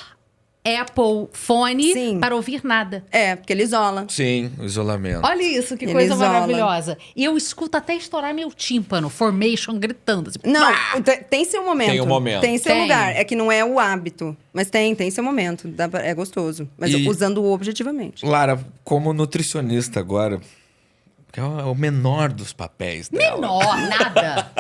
Apple fone Sim. para ouvir nada. É, porque ele isola. Sim, o isolamento. Olha isso, que Ele coisa isola. maravilhosa. E eu escuto até estourar meu tímpano, Formation, gritando. Assim, Não, tem seu momento. Tem um momento. Tem seu Tem. lugar. É que não é o hábito. Mas tem seu momento. É gostoso. Mas E- usando-o objetivamente. Lara, como nutricionista agora, que é o menor dos papéis dela. menor, nada.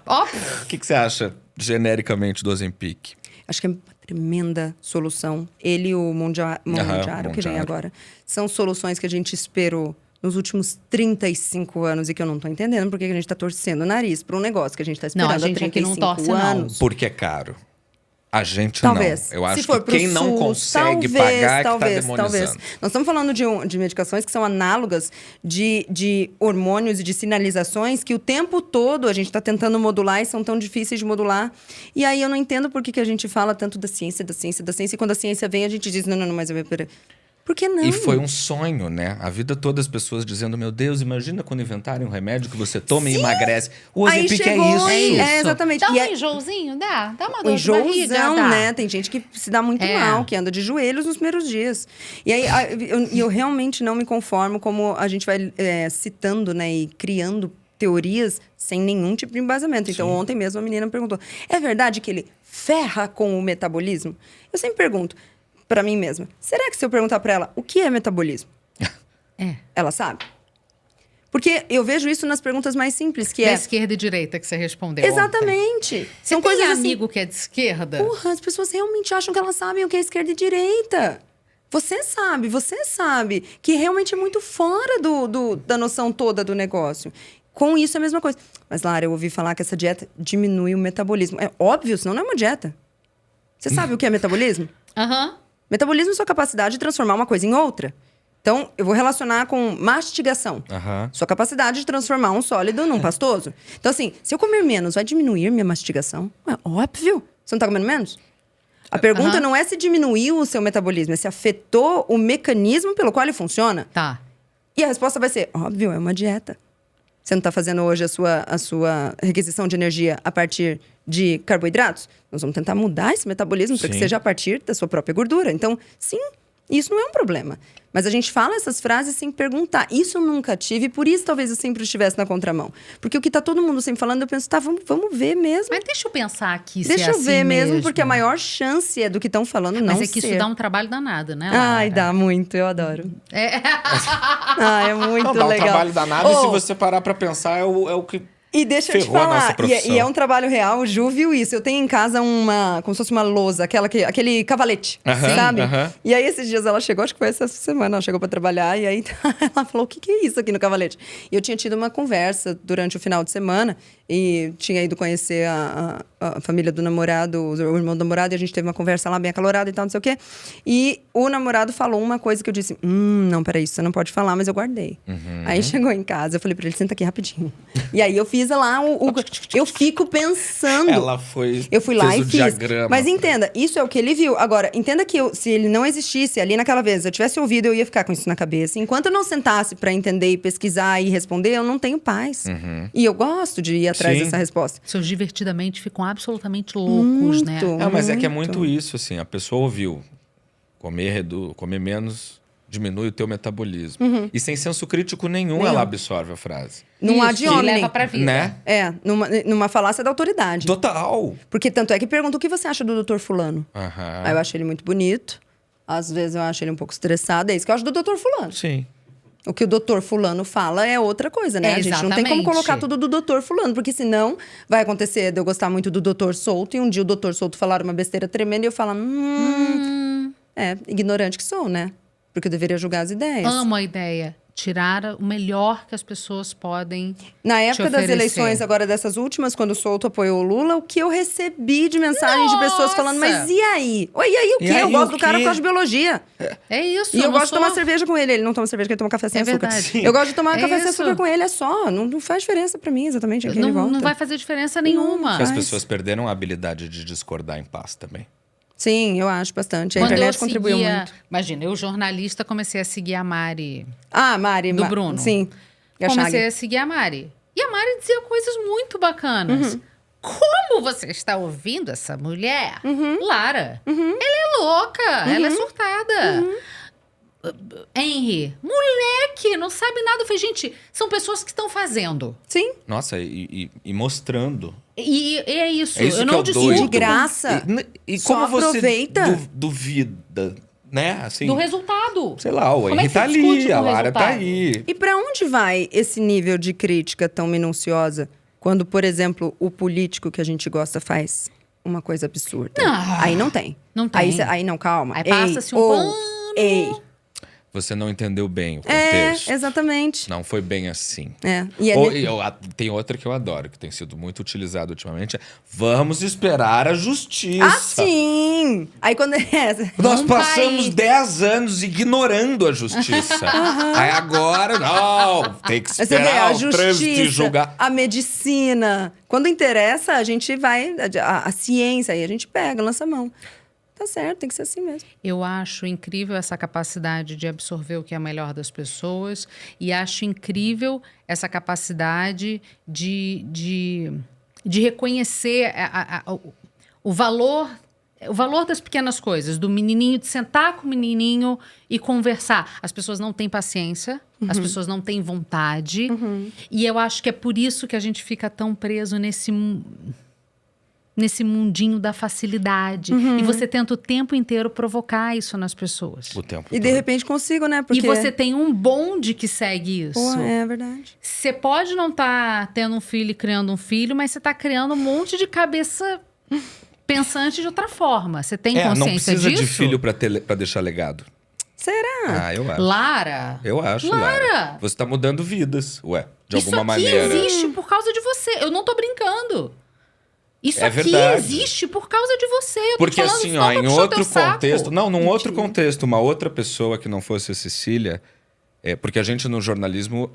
Ó, O que você acha genericamente do Ozempic? Acho que é uma tremenda solução. Ele e o Mondiaro, que vem Mondiaro. agora, são soluções que a gente esperou nos últimos 35 anos e que eu não tô entendendo porque que a gente tá torcendo o nariz para um negócio que a gente tá esperando Não, a gente há aqui não 35 torce, não. anos. Porque é caro. A gente Talvez. não. Eu acho Se for que quem pro não SUS, consegue talvez, pagar é que talvez, tá demonizando. Nós estamos falando de medicações que são análogas de hormônios e de sinalizações que o tempo todo a gente está tentando modular e são tão difíceis de modular. E aí eu não entendo por que a gente fala tanto da ciência, e quando a ciência vem a gente diz, não, mas eu... Por que não? E foi um sonho, né? A vida toda as pessoas dizendo, meu Deus, imagina quando inventarem um remédio que você toma e emagrece. O Aí Ozempic é chegou isso. e- É, exatamente. Dá E um é- enjoozinho? Dá uma O dor de barriga? enjoozão, Dá. né? Tem gente que se dá muito É. mal, que anda de joelhos nos primeiros dias. E aí, eu realmente não me conformo como a gente vai citando, né? E criando teorias sem nenhum tipo de embasamento. Então, ontem mesmo a menina me perguntou, é verdade que ele ferra com o metabolismo? Eu sempre pergunto pra mim mesma, será que se eu perguntar pra ela, o que é metabolismo? É. Ela sabe? Porque eu vejo isso nas perguntas mais simples, que Da é... esquerda e direita que você respondeu. Exatamente. Ontem. São Você coisas tem assim... amigo que é de esquerda? Porra, as pessoas realmente acham que elas sabem o que é esquerda e direita. Você sabe que realmente é muito fora da noção toda do negócio. Com isso é a mesma coisa. Mas, Lara, eu ouvi falar que essa dieta diminui o metabolismo. É óbvio, senão não é uma dieta. Você sabe o que é metabolismo? Aham. Metabolismo é sua capacidade de transformar uma coisa em outra. Então, eu vou relacionar com mastigação. Aham. Sua capacidade de transformar um sólido num pastoso. Então, assim, se eu comer menos, vai diminuir minha mastigação? É óbvio. Você não tá comendo menos? A pergunta não é se diminuiu o seu metabolismo, é se afetou o mecanismo pelo qual ele funciona. Tá. E a resposta vai ser, óbvio, é uma dieta. Você não está fazendo hoje a sua requisição de energia a partir de carboidratos? Nós vamos tentar mudar esse metabolismo para que Sim. seja a partir da sua própria gordura. Então, sim, isso não é um problema. Mas a gente fala essas frases sem perguntar. Isso eu nunca tive, e por isso talvez eu sempre estivesse na contramão. Porque o que tá todo mundo sempre falando, eu penso, tá, vamos ver mesmo. Mas deixa eu pensar aqui Deixa se é eu ver assim mesmo, porque a maior chance é do que estão falando não Mas é que ser. isso dá um trabalho danado, né, Lara? Ai, dá muito, eu adoro. É. Ah, é muito Não, dá legal. um trabalho danado e se Oh, você parar pra pensar, é o que... E deixa eu te ferrou a nossa falar, profissão. e é um trabalho real, o Ju viu isso. Eu tenho em casa como se fosse uma lousa, aquele cavalete, Aham, sabe? aham. E aí, esses dias ela chegou, acho que foi essa semana, ela chegou pra trabalhar, e aí ela falou, o que é isso aqui no cavalete? E eu tinha tido uma conversa durante o final de semana, e tinha ido conhecer a família do namorado, o irmão do namorado, e a gente teve uma conversa lá bem acalorada e tal, não sei o quê. E o namorado falou uma coisa que eu disse, não, peraí, isso você não pode falar, mas eu guardei. Aí chegou em casa, eu falei pra ele, senta aqui rapidinho. E aí eu fiz lá eu fico pensando. Ela foi... Eu fui lá fez e o fiz. diagrama. Mas entenda, isso é o que ele viu. Agora, entenda que se ele não existisse ali naquela vez, eu tivesse ouvido, eu ia ficar com isso na cabeça. Enquanto eu não sentasse pra entender e pesquisar e responder, eu não tenho paz. E eu gosto de ir atrás Sim. dessa resposta. Seus divertidamente ficam absolutamente loucos, né? Muito. Mas é que é muito isso, assim. A pessoa ouviu. Comer menos diminui o teu metabolismo. E sem senso crítico nenhum, ela absorve a frase. Não há Isso, de e homem. leva pra vida. Né? É, numa falácia da autoridade. Total. Porque tanto é que pergunta o que você acha do doutor fulano. Aham. Aí eu acho ele muito bonito. Às vezes eu acho ele um pouco estressado. É isso que eu acho do doutor fulano. Sim. O que o doutor fulano fala é outra coisa, né? É, A gente não tem como exatamente. colocar tudo do doutor fulano, porque senão vai acontecer de eu gostar muito do doutor Souto e um dia o doutor Souto falar uma besteira tremenda e eu falar, ignorante que sou, né? Porque eu deveria julgar as ideias. Amo a ideia. Tirar o melhor que as pessoas podem Na época das oferecer. eleições, agora dessas últimas, quando o Souto apoiou o Lula, o que eu recebi de mensagens de pessoas falando, mas e aí? Oi, e aí o quê? E aí, eu gosto o do cara quê? por causa de biologia. É isso. E eu não gosto de sou- tomar cerveja com ele. Ele não toma cerveja, porque ele toma café sem É açúcar. verdade. Eu gosto de tomar É café sem isso. açúcar com ele, é só. Não faz diferença pra mim, exatamente. Aqui ele Não, volta. não vai fazer diferença nenhuma. Porque as Mas- pessoas perderam a habilidade de discordar em paz também. Sim, eu acho bastante. A Quando internet eu contribuiu seguia, muito. Imagina, eu jornalista comecei a seguir a Mari Ah, Mari. do Bruno. Sim. Comecei a seguir a Mari. E a Mari dizia coisas muito bacanas. Uhum. Como você está ouvindo essa mulher? Lara, ela é louca, ela é Uhum. surtada. Henry, moleque, não sabe nada. Eu falei, gente, são pessoas que estão fazendo. Sim. Nossa, e mostrando. E é isso. É isso eu que não é o discuto doido. De graça. E Só como você aproveita. duvida, né? Assim, do resultado. sei lá, o Como é Henry que tá você discute ali, com a o Lara tá resultado? aí. E pra onde vai esse nível de crítica tão minuciosa quando, por exemplo, o político que a gente gosta faz uma coisa absurda? Não. Aí não tem. Não tem. Aí não, calma. Aí passa-se um Ei, pano. Ei. Você não entendeu bem o É, contexto. exatamente. Não foi bem assim. É. E é Tem outra que eu adoro, que tem sido muito utilizada ultimamente. Vamos esperar a justiça. Ah, sim! Aí quando... Nós Num passamos país- 10 anos ignorando a justiça. Aí agora, não, tem que Aí você vê esperar a o trânsito e justiça, julgar. a medicina. Quando interessa, a gente vai... A ciência, aí a gente pega, lança a mão. Tá certo, tem que ser assim mesmo. Eu acho incrível essa capacidade de absorver o que é melhor das pessoas e acho incrível essa capacidade de reconhecer o valor das pequenas coisas, do menininho, de sentar com o menininho e conversar. As pessoas não têm paciência, as pessoas não têm vontade e eu acho que é por isso que a gente fica tão preso nesse mundinho da facilidade. E você tenta o tempo inteiro provocar isso nas pessoas. O tempo E de todo. repente consigo, né? Porque... E você tem um bonde que segue isso. Pô, é verdade. Você pode não estar tendo um filho e criando um filho, mas você está criando um monte de cabeça pensante de outra forma. Você tem consciência não precisa disso? de filho pra deixar legado. Será? Eu acho. Lara, Eu acho, Lara. Você tá mudando vidas, de isso alguma aqui maneira. existe por causa de você. Eu não tô brincando. Isso É aqui verdade. existe por causa de você. Eu tô Porque falando assim, isso não pra em puxar o outro teu saco. contexto... Não, num outro contexto, uma outra pessoa que não fosse a Cecília... Porque a gente no jornalismo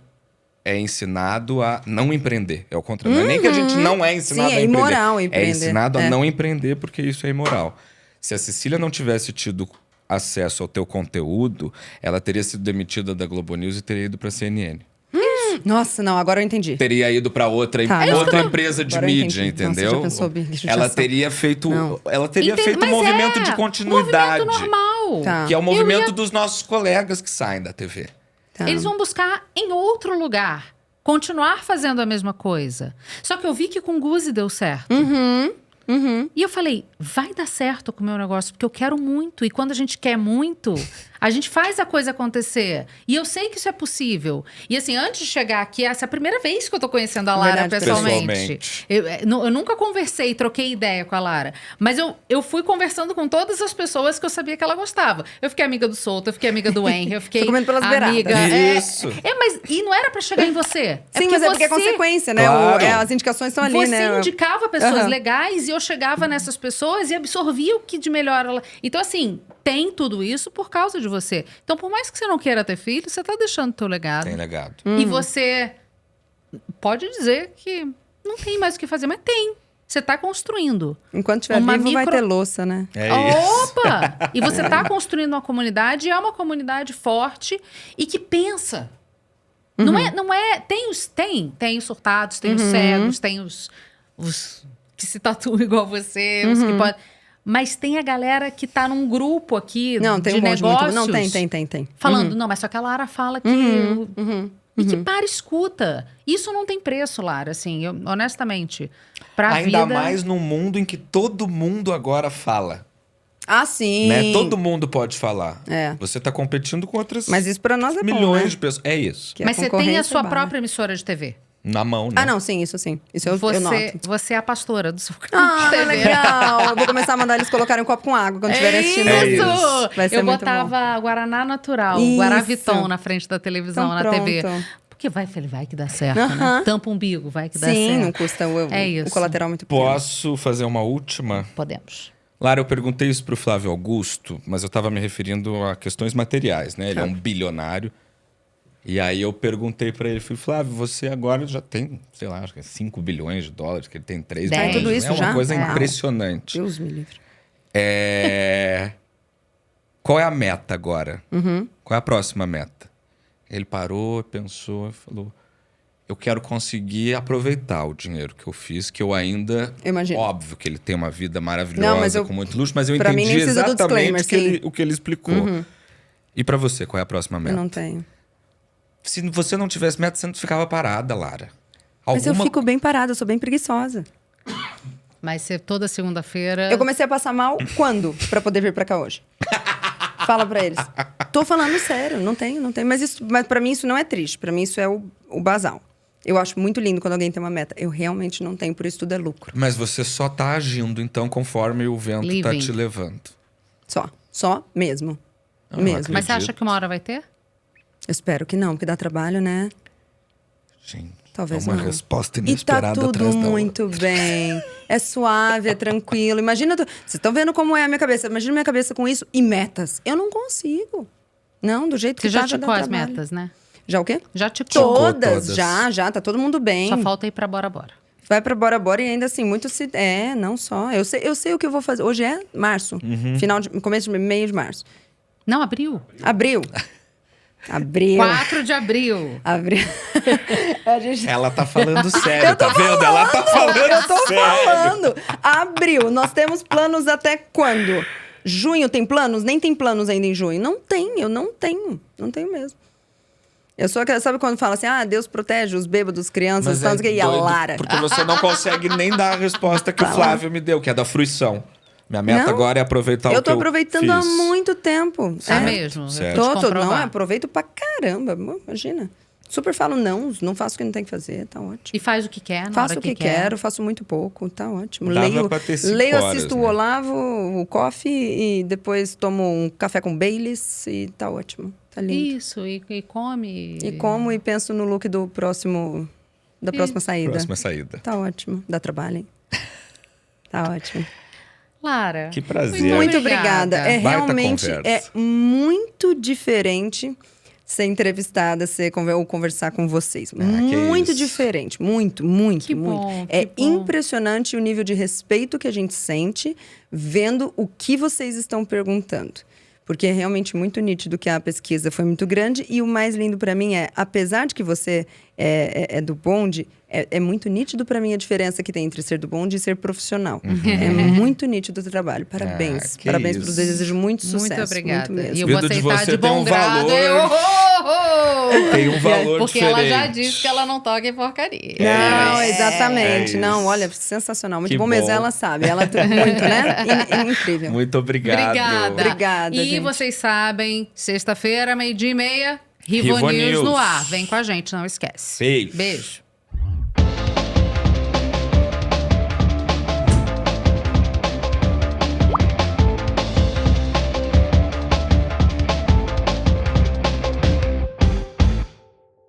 é ensinado a não empreender. É o contrário. Não é nem que a gente não é ensinado Sim, a é empreender. imoral empreender. É ensinado a não empreender porque isso é imoral. Se a Cecília não tivesse tido acesso ao teu conteúdo, ela teria sido demitida da Globo News e teria ido pra CNN. Nossa, não, agora eu entendi. Teria ido pra outra empresa de Agora eu mídia, entendi. Nossa, entendeu? já pensou, bicho, Ela judiação. teria feito, Não. Mas movimento de continuidade, movimento normal. Tá. que é o movimento dos nossos colegas que saem da TV. Tá. Eles vão buscar em outro lugar. Continuar fazendo a mesma coisa. Só que eu vi que com Guzi deu certo. E eu falei, vai dar certo com o meu negócio, porque eu quero muito. E quando a gente quer muito, a gente faz a coisa acontecer. E eu sei que isso é possível. E assim, antes de chegar aqui, essa é a primeira vez que eu tô conhecendo a Lara Verdade, pessoalmente. Eu nunca conversei, troquei ideia com a Lara. Mas eu fui conversando com todas as pessoas que eu sabia que ela gostava. Eu fiquei amiga do Souto, eu fiquei amiga do Henry, eu fiquei Foi comendo pelas amiga... beiradas. Isso. Mas e não era pra chegar em você. Sim, mas é porque é consequência, né? Claro. As indicações estão ali, Você né? indicava pessoas Aham. legais e eu chegava nessas pessoas e absorvia o que de melhor ela... Então, assim, tem tudo isso por causa de você. Então, por mais que você não queira ter filho, você tá deixando o teu legado. Tem legado. E você pode dizer que não tem mais o que fazer, mas tem. Você tá construindo. Enquanto estiver Uma vivo, vai micro- ter louça, né? É isso. Opa! E você tá construindo uma comunidade, e é uma comunidade forte e que pensa. Não é... Tem os surtados, tem os cegos, tem os que se tatuam igual você, os que podem... Mas tem a galera que tá num grupo aqui Não, tem de um monte negócios. muito. Não, tem. Falando, não, mas só que a Lara fala que... E que para, escuta. Isso não tem preço, Lara, assim, honestamente. Pra Ainda vida... mais num mundo em que todo mundo agora fala. Ah, sim. Né? Todo mundo pode falar. É. Você tá competindo com outras Mas isso pra nós é bom, milhões né? de pessoas. É isso. Que a Mas você tem a concorrência sua barra. própria emissora de TV. Na mão, né? Ah, não, sim, isso sim. Isso eu noto. Você é a pastora do seu canal Ah, de TV. legal. Eu vou começar a mandar eles colocarem um copo com água quando estiverem assistindo. É Isso! isso. Vai ser Eu muito botava Guaraná natural, Isso. Guaraviton na frente da televisão, Então, na pronto. TV. Porque vai que dá certo, né? Aham. Tampa o umbigo, vai que dá Sim, certo. não custa É isso. o colateral muito pequeno. Posso fazer uma última? Podemos. Lara, eu perguntei isso pro Flávio Augusto, mas eu tava me referindo a questões materiais, né? Ele é um bilionário. E aí eu perguntei pra ele, falei, Flávio, você agora já tem, sei lá, acho que é 5 bilhões de dólares, que ele tem 3 Dez. bilhões. Tudo isso é uma já? coisa Uau. impressionante. Deus me livre. Qual é a meta agora? Qual é a próxima meta? Ele parou, pensou e falou, eu quero conseguir aproveitar o dinheiro que eu fiz, que eu ainda... Eu imagino. Óbvio que ele tem uma vida maravilhosa, Não, mas eu- com muito luxo, mas eu pra mim, entendi nem precisa do exatamente disclaimer, o que ele explicou. E pra você, qual é a próxima Eu meta? não tenho. Se você não tivesse meta, você não ficava parada, Lara. Mas eu fico bem parada, eu sou bem preguiçosa. Mas você, toda segunda-feira... Eu comecei a passar mal quando pra poder vir pra cá hoje? Fala pra eles. Tô falando sério, não tenho. Mas pra mim isso não é triste, pra mim isso é o basal. Eu acho muito lindo quando alguém tem uma meta. Eu realmente não tenho, por isso tudo é lucro. Mas você só tá agindo, então, conforme o vento tá Living. te levando. Só mesmo. Eu não mesmo. Mas você acha acredito. que uma hora vai ter? Eu espero que não, porque dá trabalho, né? Gente, Talvez é uma não. resposta E tá inesperada tudo atrás da outra. muito bem. É suave, é tranquilo. Imagina... Vocês estão vendo como é a minha cabeça. Imagina minha cabeça com isso e metas. Eu não consigo. Não, do jeito Você que já tá, dá ticou as trabalho. metas, né? Já o quê? Já ticou. Todas, todas. já. Tá todo mundo bem. Só falta ir pra Bora Bora. Vai pra Bora Bora e ainda assim, muito se... É, não só. Eu sei o que eu vou fazer. Hoje é março. Começo de meio de março. Não, abril. Abril. 4 de abril. Abril. A gente... Ela tá falando sério, tá vendo? Ela tá falando Eu tô sério. falando. Abril. Nós temos planos até quando? Junho tem planos? Nem tem planos ainda em junho. Não tem, eu não tenho. Não tenho mesmo. Eu sou aquela, sabe quando fala assim, Deus protege os bêbados, crianças, tal, e a doido, Lara. Porque você não consegue nem dar a resposta que o Flávio me deu, que é da fruição. Minha meta Não, agora é aproveitar o que eu tô aproveitando há fiz. muito tempo. É mesmo? certo. Eu vou te Não, comprovar. aproveito pra caramba. Imagina. Super falo não faço o que não tem que fazer, tá ótimo. E faz o que quer, na Faço hora o que quer. quero, faço muito pouco, tá ótimo. Dava pra ter 5 leio, horas, assisto né? o Olavo, o Coffee e depois tomo um café com Baileys e tá ótimo. Tá lindo. Isso, e come. E como e penso no look da próxima saída. Próxima saída. Tá ótimo. Dá trabalho, hein? Tá ótimo. Lara. Que prazer. Muito obrigada. É Baita realmente conversa. muito diferente ser entrevistada, ou conversar com vocês. que Muito isso. diferente. Muito, muito, Que muito. bom, É que bom. impressionante o nível de respeito que a gente sente vendo o que vocês estão perguntando. Porque é realmente muito nítido que a pesquisa foi muito grande. E o mais lindo para mim é, apesar de que você é do bonde, é muito nítido para mim a diferença que tem entre ser do bonde e ser profissional. É muito nítido o trabalho. Parabéns. que Parabéns isso. pelo desejo. Muito sucesso. Muito obrigada. Muito mesmo. E eu Vindo vou de aceitar você de tem bom um grado. valor. Tem um valor Porque diferente. ela já disse que ela não toca em porcaria. Não, É exatamente. isso. Não, olha, sensacional. Muito Que bom mesmo, bom. ela sabe. Ela muito, né? Incrível. Muito obrigado. Obrigada. Obrigada, E gente. vocês sabem, sexta-feira, 12:30, Rivo Rivo News News. no ar. Vem com a gente, não esquece. Beijo. Beijo.